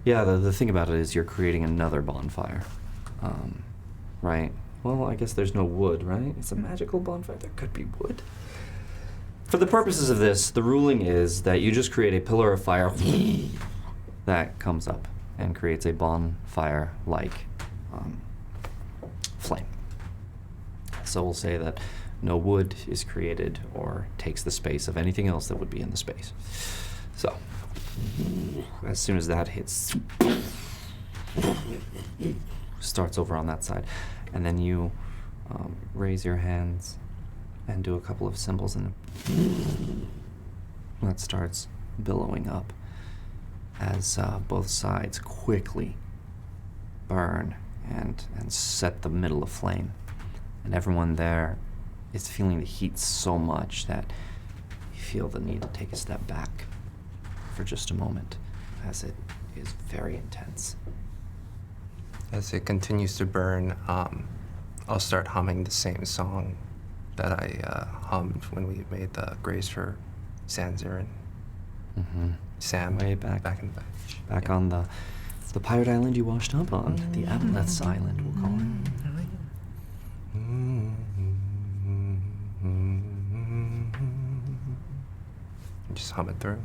Yeah, the thing about it is you're creating another bonfire. Right? Well, I guess there's no wood, right? It's a magical bonfire. There could be wood. For the purposes of this, the ruling is that you just create a pillar of fire that comes up and creates a bonfire-like flame. So we'll say that no wood is created or takes the space of anything else that would be in the space. So, as soon as that hits, starts over on that side, and then you raise your hands and do a couple of symbols, and that starts billowing up as both sides quickly burn and set the middle aflame. And everyone there is feeling the heat so much that you feel the need to take a step back for just a moment, as it is very intense. As it continues to burn, I'll start humming the same song that I hummed when we made the graves for Sanzer and Sam Way back in the back on the pirate island you washed up on, the Aboleth's Island, we'll call it. Just hum it through.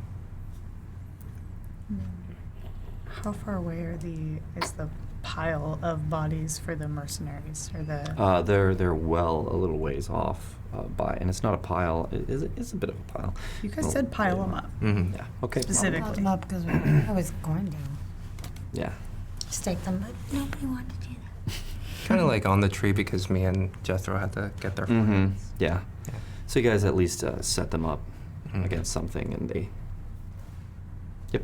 How far away is the pile of bodies for the mercenaries or the? They're well a little ways off and it's not a pile. It's a bit of a pile. You guys said pile them up. Mm-hmm. Yeah. Okay. Specifically. Piled them up because I was going to Yeah. stake them, but nobody wanted to do that. Kind of like on the tree because me and Jethro had to get there. Mm-hmm. Yeah. Yeah. So you guys at least set them up against something, and they. Yep.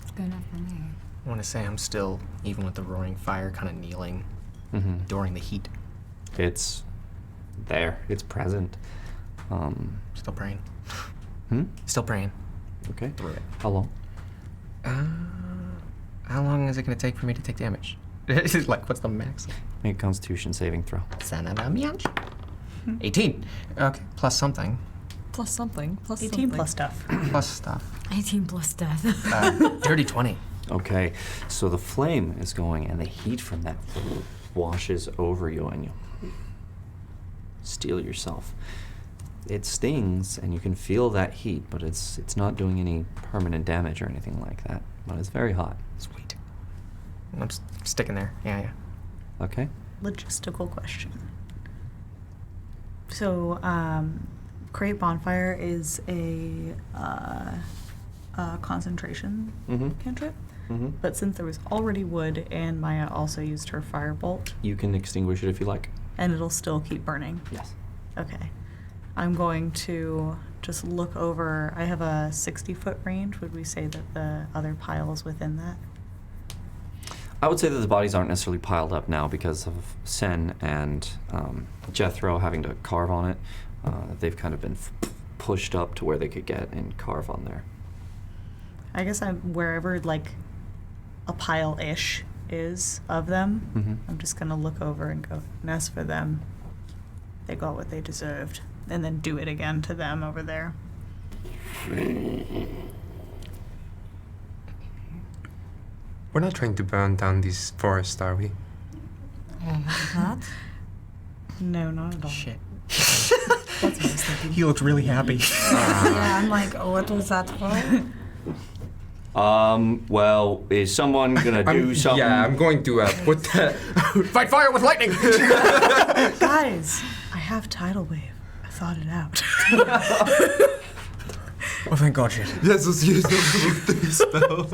It's good enough for me. I want to say I'm still, even with the roaring fire, kind of kneeling, enduring the heat. It's there. It's present. Still praying. Hmm? Still praying. Okay. Through it. How long? How long is it going to take for me to take damage? Like, what's the max? Make a Constitution saving throw. 18. Okay, plus something. Plus something. Plus 18 something. plus stuff. Plus stuff. 18 plus death. Dirty 20. Okay, so the flame is going, and the heat from that washes over you, and you steel yourself. It stings, and you can feel that heat, but it's not doing any permanent damage or anything like that. But it's very hot. Sweet. I'm just sticking there. Yeah. Okay. Logistical question. So, Create Bonfire is a concentration cantrip. Mm-hmm. But since there was already wood and Maya also used her firebolt, You can extinguish it if you like. and it'll still keep burning. Yes. Okay. I'm going to just look over. I have a 60-foot range. Would we say that the other pile is within that? I would say that the bodies aren't necessarily piled up now because of Sen and Jethro having to carve on it. They've kind of been pushed up to where they could get and carve on there. I guess I'm wherever like a pile-ish is of them. I'm just gonna look over and go, and as for them, they got what they deserved, and then do it again to them over there. We're not trying to burn down these forests, are we? Not? No, not at all. Shit. That's what I was thinking. He looked really happy. Yeah, I'm like, oh, what was that for? Well, is someone gonna do something? Yeah, I'm going to put that. Fight fire with lightning! Guys, I have tidal wave. I thought it out. Oh, thank God, shit. Yes, let's use the spell.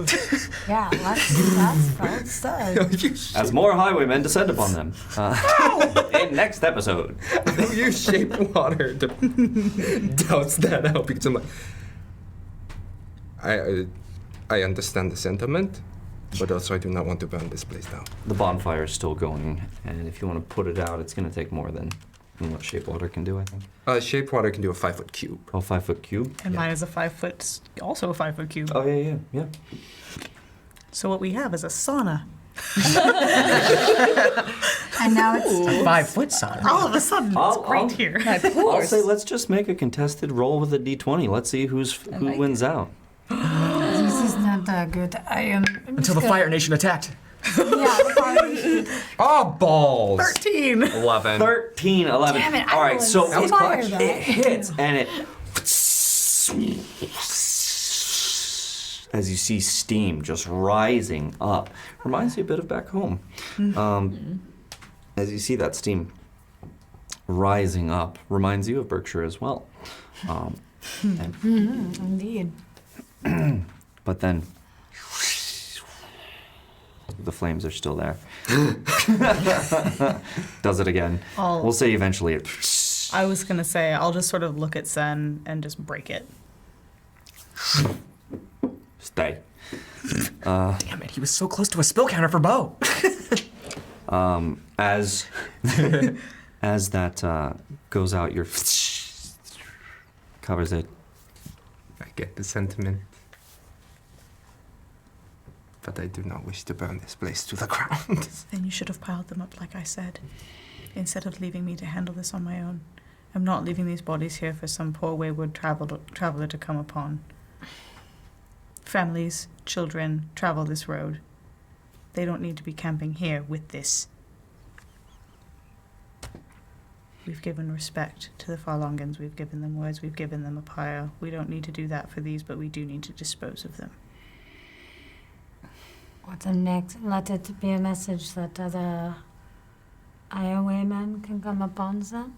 Yeah, that's stuff. As more highwaymen descend upon them. In next episode. You shape water to douse that out because I'm like, I understand the sentiment, but also I do not want to burn this place down. The bonfire is still going, and if you want to put it out, it's going to take more than what shape water can do, I think. Shape water can do a 5-foot cube. Oh, 5-foot cube? And mine is a 5-foot, also a 5-foot cube. Oh, yeah. So what we have is a sauna. And now it's A 5-foot sauna. All of a sudden, it's great here. I'll say let's just make a contested roll with a d20. Let's see who wins out. this is not that good. I am Until the Fire Nation attacked. Yeah, the Fire Nation. Oh, balls! 13. 11. 13, 11. Damn it, I All right, will so inspire it that. hits, and it... As you see steam just rising up. Reminds you a bit of back home. As you see that steam rising up reminds you of Berkshire as well. Indeed. But then the flames are still there. Does it again. We'll say eventually it... I was going to say, I'll just sort of look at Sen and just break it. Stay. Damn it, he was so close to a spill counter for Bo. As that goes out, your covers it. I get the sentiment. But I do not wish to burn this place to the ground. Then you should have piled them up like I said, instead of leaving me to handle this on my own. I'm not leaving these bodies here for some poor wayward traveler to come upon. Families, children, travel this road. They don't need to be camping here with this. We've given respect to the Farlongans. We've given them words. We've given them a pyre. We don't need to do that for these, but we do need to dispose of them. What's the next? Let it be a message that other highwaymen can come upon them.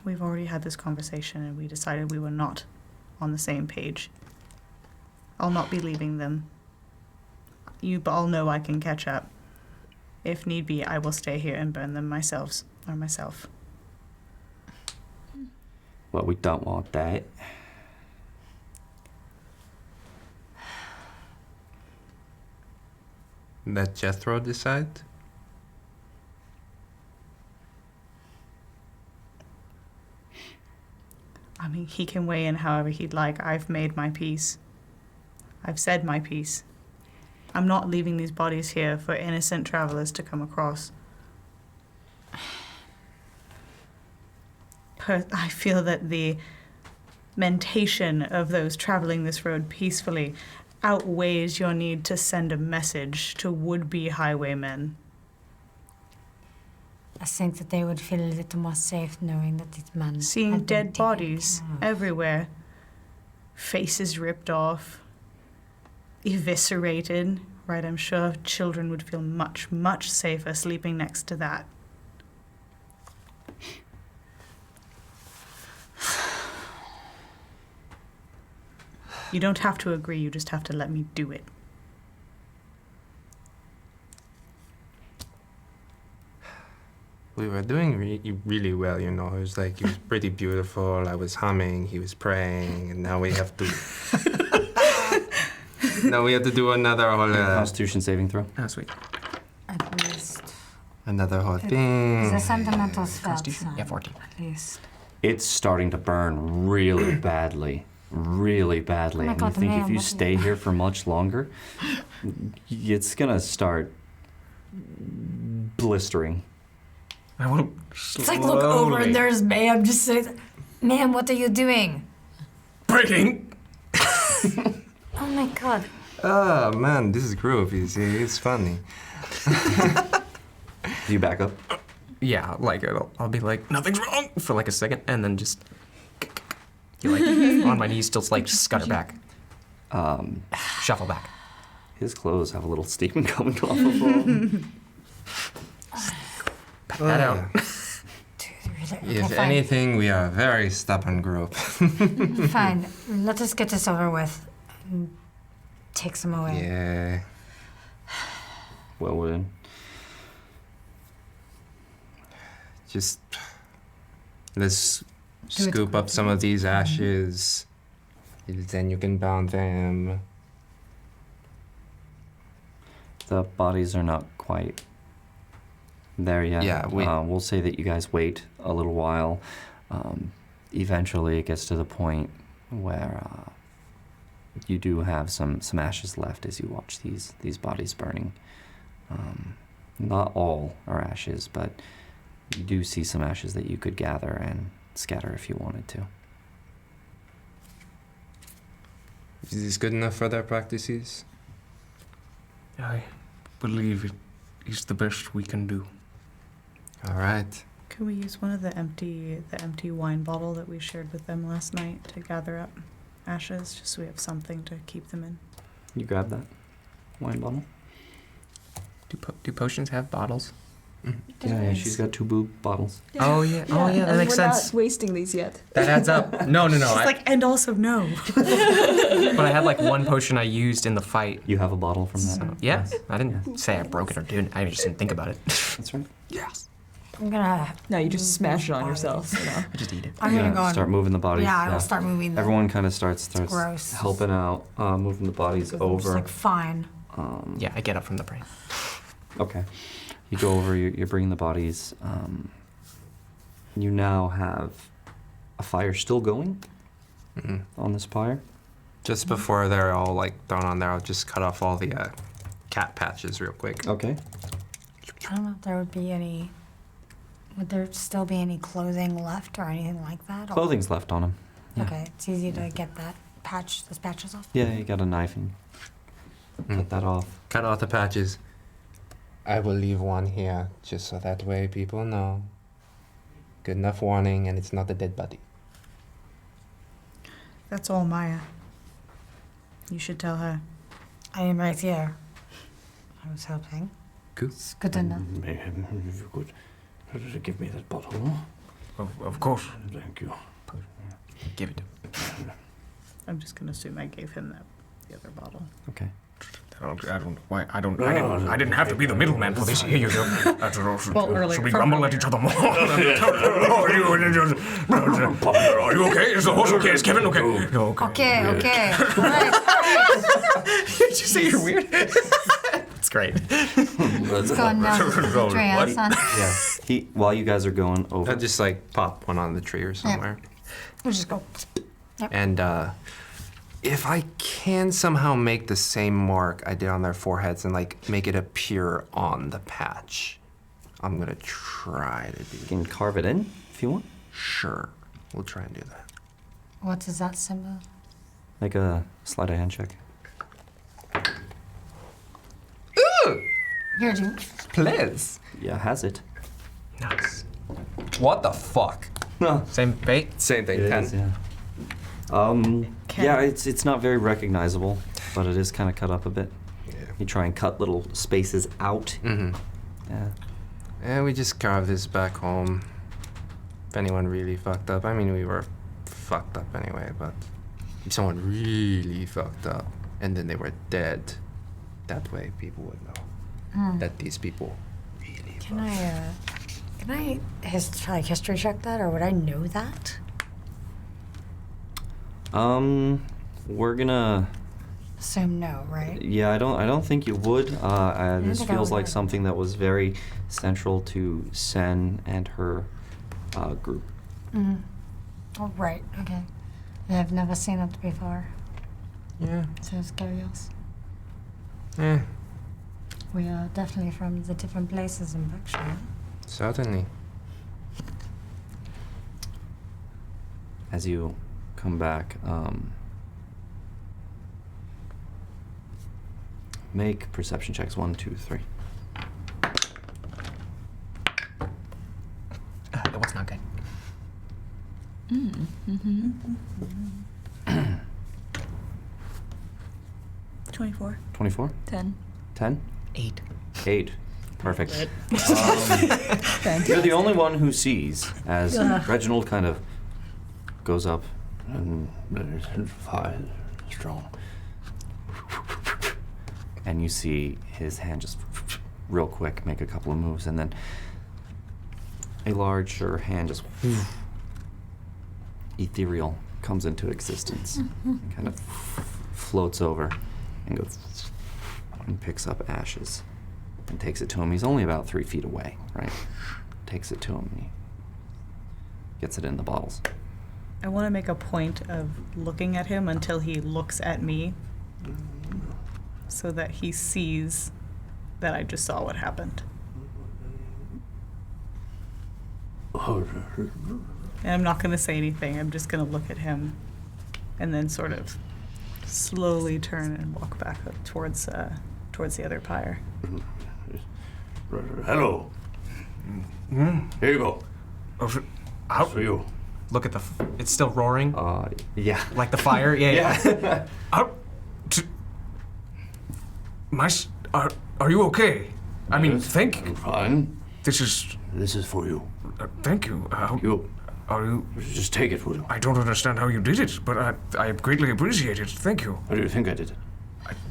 We've already had this conversation and we decided we were not on the same page. I'll not be leaving them. You all know I can catch up. If need be, I will stay here and burn them myself. Well, we don't want that. Let Jethro decide? I mean, he can weigh in however he'd like. I've made my peace. I've said my piece. I'm not leaving these bodies here for innocent travelers to come across. I feel that the mentation of those traveling this road peacefully outweighs your need to send a message to would-be highwaymen. I think that they would feel a little more safe knowing that these men Seeing had been dead taken bodies care of. everywhere, faces ripped off, eviscerated, right? I'm sure children would feel much, much safer sleeping next to that. You don't have to agree, you just have to let me do it. We were doing really well, you know. It was like, it was pretty beautiful. I was humming, he was praying, and now we have to... now we have to do another whole... Constitution saving throw. Oh, sweet. At least. Another whole thing. It's a sentimental spell. Constitution? Yeah, 14. At least. It's starting to burn really badly. Really badly. Oh my And God, you think man, if you what- stay here for much longer, it's gonna start blistering. I want It's like, look over and there's Ma'am just saying, Ma'am, what are you doing? breaking. Oh my God. Oh, man, this is groovy. It's funny. Do you back up? Yeah, like I'll be like, nothing's wrong for like a second, and then just you like on my knees, still like scutter back, shuffle back. His clothes have a little steam coming off of them. Back that out. If fine. anything, we are a very stubborn group. Fine. Let us get this over with. And take some away. Yeah. Well, then. Just let's Do it scoop up some of these ashes. Then you can bound them. The bodies are not quite there yet. Yeah, we'll say that you guys wait a little while. Eventually, it gets to the point where you do have some ashes left as you watch these bodies burning. Not all are ashes, but you do see some ashes that you could gather and scatter if you wanted to. Is this good enough for their practices? I believe it is the best we can do. All right. Can we use one of the empty wine bottle that we shared with them last night to gather up ashes, just so we have something to keep them in? You grab that wine bottle. Do potions have bottles? Yeah, she's got 2 boob bottles. Oh yeah, that and makes we're sense. not wasting these yet. That adds up. No. She's I, like, and also no. but I had like 1 potion I used in the fight. You have a bottle from that. So, yeah, I didn't say I broke it or didn't. I just didn't think about it. That's right. Yes. I'm gonna. No, you just smash it on yourself. You know. I just eat it. I'm gonna go. Start moving the bodies. Yeah, I will start moving them. Everyone kind of starts gross. helping out, moving the bodies Just over. like fine. Yeah, I get up from the brain. Okay. You go over, you're bringing the bodies. You now have a fire still going on this pyre. Just before they're all like thrown on there, I'll just cut off all the cat patches real quick. Okay. I don't know if there would be any. Would there still be any clothing left or anything like that? Or- Clothing's left on him. Yeah. Okay, it's easy to get that those patches off. Yeah, you got a knife and cut that off. Cut off the patches. I will leave one here, just so that way people know. Good enough warning, and it's not a dead body. That's all Maya. You should tell her. I am right here. I was helping. Good. It's good to know. Mayhem, if you could give me that bottle. Of course. Thank you. Give it to him. I'm just gonna assume I gave him the other bottle. Okay. I didn't have to be the middleman for this. Here you go. Well, earlier. Should we grumble at each other more? Are you okay? Is the horse okay? Is Kevin okay? Okay. All right. Did you say you're weird? It's great. Let's go now. Trails on. Yeah. While you guys are going over. I'll just like pop one on the tree or somewhere. We'll just go. Yep. And if I can somehow make the same mark I did on their foreheads and like make it appear on the patch, I'm gonna try to do. You can carve it in if you want. Sure, we'll try and do that. What is that symbol? Make a sleight of hand check. Ooh! Here, do. Please. Yeah, has it. Nice. What the fuck? Same bait? Same thing, It 10. is, yeah. Yeah, it's not very recognizable, but it is kind of cut up a bit. Yeah. You try and cut little spaces out. Mm-hmm. Yeah. And we just carve this back home. If anyone really fucked up, I mean, we were fucked up anyway, but if someone really fucked up and then they were dead, that way people would know that these people really Can I history check that, or would I know that? We're gonna. Assume no, right? Yeah, I don't think you would. This think I feels would like either. something that was very central to Sen and her group. Mm-hmm. Oh, right. Okay. I've never seen it before, Yeah. so it's curious. Eh, We are definitely from the different places in Berkshire. certainly. As you come back, make perception checks. 1, 2, 3. That was not good. 24. 24. 10. 10. 8. 8. Perfect. You're the only one who sees as Reginald kind of goes up And fire strong. and you see his hand just real quick make a couple of moves, and then a larger hand just ethereal comes into existence and kind of floats over and goes and picks up ashes and takes it to him. He's only about 3 feet away, right? Takes it to him and he gets it in the bottles. I want to make a point of looking at him until he looks at me so that he sees that I just saw what happened. And I'm not going to say anything. I'm just going to look at him and then sort of slowly turn and walk back up towards the other pyre. Hello. Here you go. How? For you. Look at the. It's still roaring. Yeah. Like the fire? Yeah. Are you okay? I mean, I'm fine. This is for you. thank you. You. Are you? Just take it, Voodoo. I don't understand how you did it, but I greatly appreciate it. Thank you. How do you think I did it?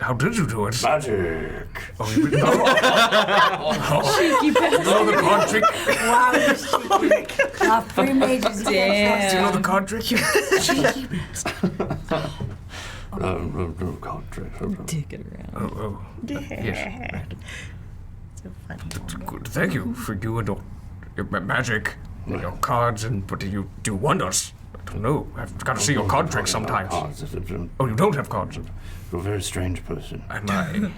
How did you do it? Magic. Oh, you did. Cheeky bastard. Oh, the card trick. Wow, you're cheeky. Free mages. Do you know the card trick? Cheeky No card trick. Dig it around. Oh. Yes. So funny. Good. Thank you for you and your magic, and your cards, and but you do wonders. I don't know. I've got to see your card trick sometimes. Oh, you don't have cards. You're a very strange person. Am I?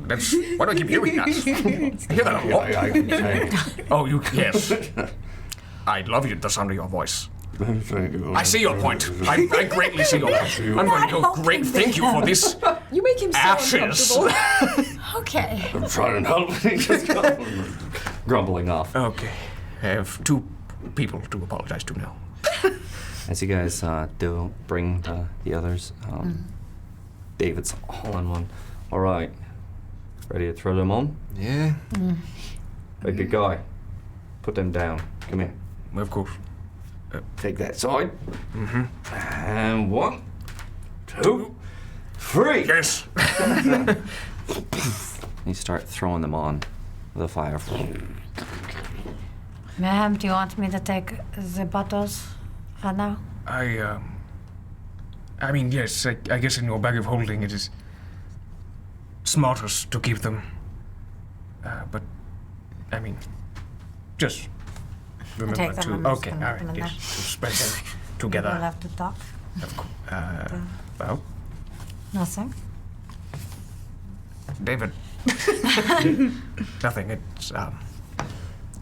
That's why do I keep hearing that? I hear that a lot. I can say. Oh, yes. I love you, the sound of your voice. Thank you. I see your point. I greatly see your point. I'm going to go great. Thank you for this. You make him so Ashes. uncomfortable. Okay. I'm trying to help. He's just Grumbling off. Okay. I have 2 people to apologize to now. As you guys do bring the others, David's all in one. All right. Ready to throw them on? Yeah. Hey, good guy. Put them down. Come here. Of course. Take that side. And 1, 2, 3. Yes. You start throwing them on the fire. Ma'am, do you want me to take the bottles for now? I mean, yes, I guess in your bag of holding it is smartest to keep them. But, I mean, just remember take them, to... I'm just Okay, all gonna put them right, in yes, to spread them together. We'll have to talk. Of course. Well, Nothing. David. Nothing, it's,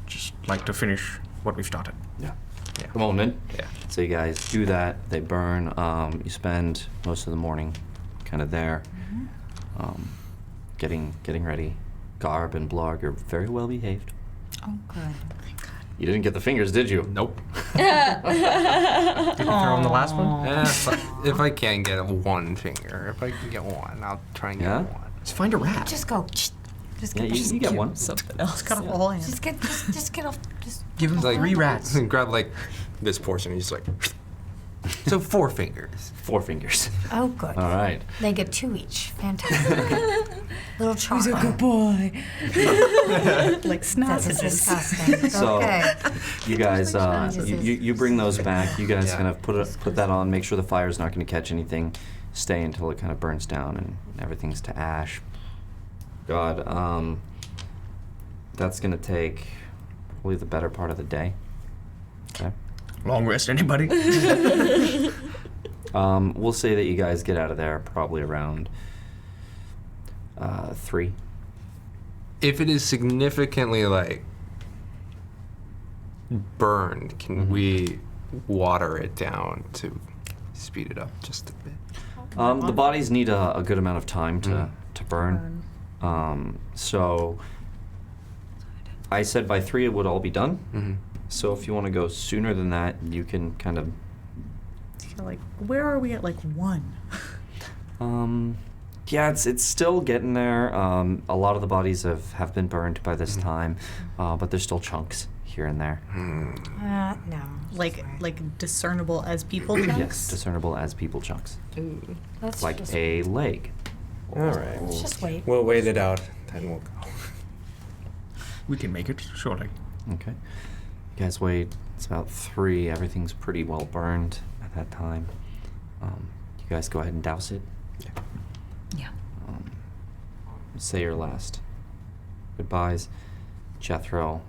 just like to finish what we've started. Yeah. Yeah. Come on in. Yeah. So you guys do that. They burn. You spend most of the morning kind of there, getting ready. Garb and Blarg are very well behaved. Oh, good. You didn't get the fingers, did you? Nope. Did you throw in the last one? If I can get 1 finger, if I can get 1, I'll try and get Yeah? 1. Just find a rat. Just go. Just Yeah, get you get one. Something else. Cut off a whole hand. Just get off. Just Give him Like 3 rats. And grab like this portion and just like. So 4 fingers. 4 fingers. oh, good. All right. They get 2 each. Fantastic. Little chocolate. boy. Like That's sausages. disgusting. So Okay. you guys, you bring those back. You guys Yeah. kind of put that on. Make sure the fire's not going to catch anything. Stay until it kind of burns down and everything's to ash. God, that's going to take probably the better part of the day. Okay. Long rest, anybody? We'll say that you guys get out of there probably around 3. If it is significantly like burned, can we water it down to speed it up just a bit? The bodies need a good amount of time to burn. So I said by 3 it would all be done. So if you want to go sooner than that, you can kind of... So like, where are we at like 1? Yeah, it's still getting there. A lot of the bodies have been burned by this time, but there's still chunks here and there. No. Like discernible as people chunks? Yes, discernible as people chunks. Let's Like just, a leg. All right. let's just wait. We'll wait it out, then we'll go. We can make it, surely. Okay. You guys wait. It's about 3. Everything's pretty well burned at that time. You guys go ahead and douse it. Yeah. Say your last goodbyes. Jethro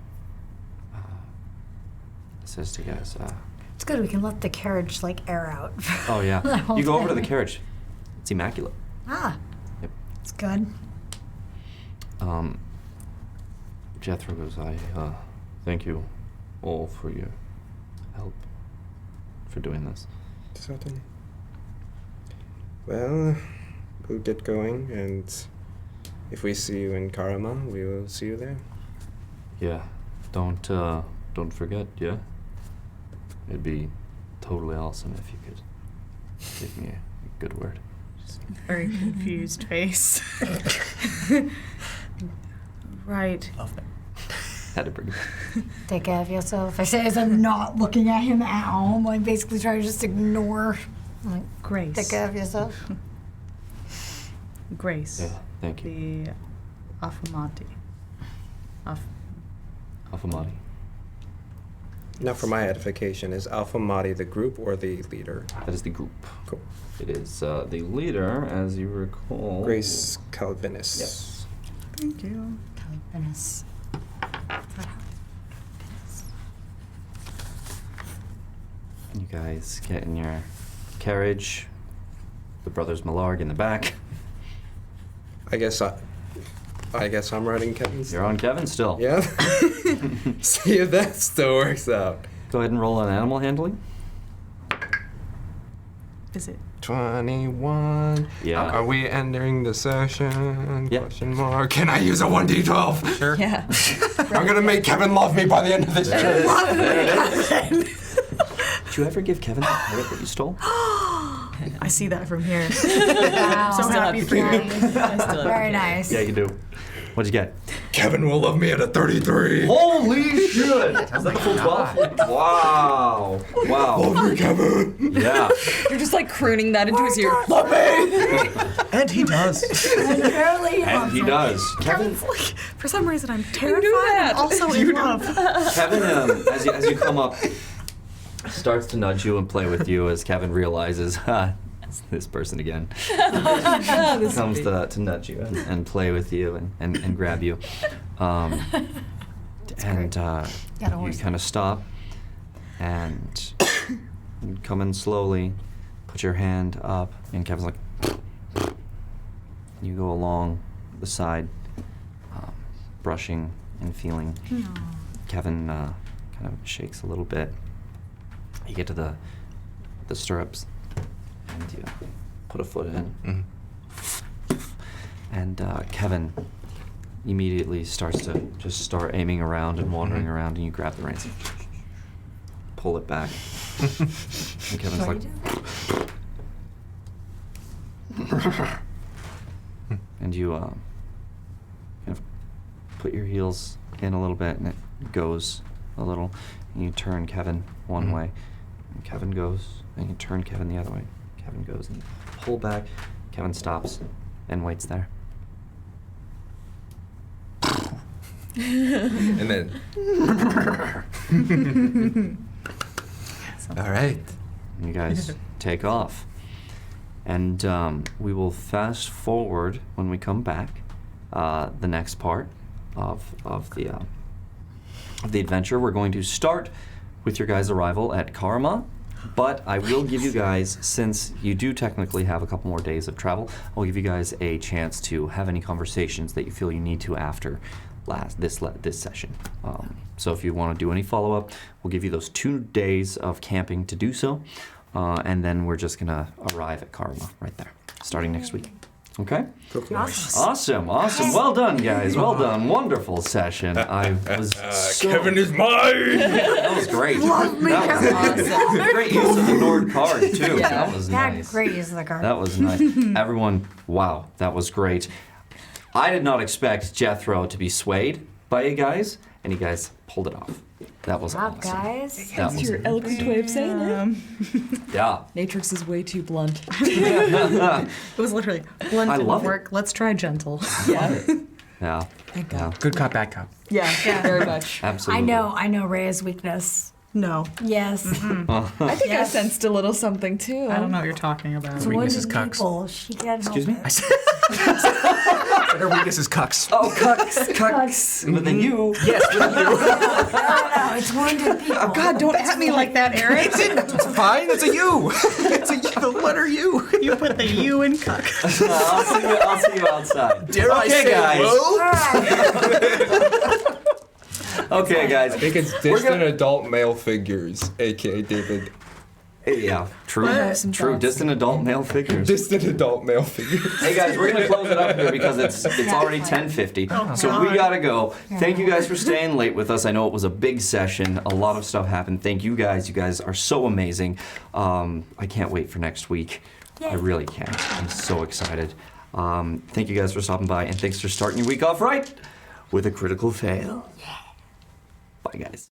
says to you guys, It's good. We can let the carriage like air out. oh yeah. The whole You go over to the thing. carriage. It's immaculate. Ah. Yep. It's good. Jethro goes, I thank you all for your help for doing this. Certainly. Well, we'll get going, and if we see you in Karama, we will see you there. Yeah. Don't forget, yeah? It'd be totally awesome if you could give me a good word. Very confused face. Right. Love that. Had to bring it back. Take care of yourself. I say as I'm not looking at him at all. I'm like basically trying to just ignore. I'm like, Grace. take care of yourself. Grace. Yeah, thank you. The affamati. Affamati. Now, for my edification, is Alpha Madi the group or the leader? That is the group. Cool. It is the leader, as you recall. Grace Calvinus. Yes. Thank you. Goodness. You guys get in your carriage. The brothers Millarg in the back. I guess I'm riding Kevin's. You're on Kevin still. Yeah. See if that still works out. Go ahead and roll on animal handling. Is it? 21. Yeah. Are we entering the session? Yeah. Question mark. Can I use a 1d12? Sure. Yeah. I'm gonna make Kevin love me by the end of this trip. Did you ever give Kevin the parrot that you stole? I see that from here. Wow. So happy for you. Very nice. Yeah, you do. What'd you get? Kevin will love me at a 33. Holy shit! Was that a full 12? Wow. Wow. Love me, Kevin. Yeah. You're just like crooning that into his ear. Love me! And he does. Barely And he does. Kevin, Kevin's like, for some reason, I'm do terrified that? and also in love. Kevin, as you come up, starts to nudge you and play with you as Kevin realizes, it's this person again. Comes to nudge you and play with you and grab you. And you kind of stop and you come in slowly, put your hand up, and Kevin's like, you go along the side, brushing and feeling. Kevin kind of shakes a little bit. You get to the stirrups, and you put a foot in. And Kevin immediately starts to just start aiming around and wandering around, and you grab the reins, pull it back, and Kevin's like, and you kind of put your heels in a little bit, and it goes a little, and you turn Kevin one way, and Kevin goes, and you turn Kevin the other way. Kevin goes, and you pull back. Kevin stops and waits there. And then. All right. And you guys take off. And we will fast forward when we come back, the next part of the adventure. We're going to start with your guys' arrival at Karama, but I will give you guys, since you do technically have a couple more days of travel, I'll give you guys a chance to have any conversations that you feel you need to after this session. So if you want to do any follow-up, we'll give you those 2 days of camping to do so, and then we're just gonna arrive at Karama right there, starting next week. Okay? Awesome. Well done, guys. Well done. Wonderful session. I was Kevin is mine! That was great. That was awesome. Great use of the Nord card, too. Yeah. That was nice. Great use of the card. That was nice. Everyone, wow, that was great. I did not expect Jethro to be swayed by you guys, and you guys pulled it off. That was Good job, awesome. guys. That was Your eloquent way of saying it. yeah. Matrix is way too blunt. It was literally, blunt I didn't love it. work. Let's try gentle. Yeah. Yeah. Thank God. Good cop, bad cop. Yeah, very much. Absolutely. I know Rhea's weakness. No. Yes. I think I sensed a little something too. I don't know what you're talking about. So Weakness when is do cucks. people, she can't help Excuse me? it. Her weakness is cucks. Oh, cucks. But then you. Yes, with you. No, it's wounded people. Oh, God, don't at me like that, Eric. It's fine. It's a U. It's the letter U. You put the U in cuck. I'll see you outside. Dare I say guys. Will? Okay, guys. I think it's distant adult male figures, aka David. Yeah, true. have some True. thoughts. Distant adult male figures. Distant adult male figures. Hey guys, we're gonna close it up here because it's already 10:50, so we gotta go. Thank you guys for staying late with us. I know it was a big session. A lot of stuff happened. Thank you guys. You guys are so amazing. I can't wait for next week. I really can't. I'm so excited. Thank you guys for stopping by, and thanks for starting your week off right with a critical fail. Bye, guys.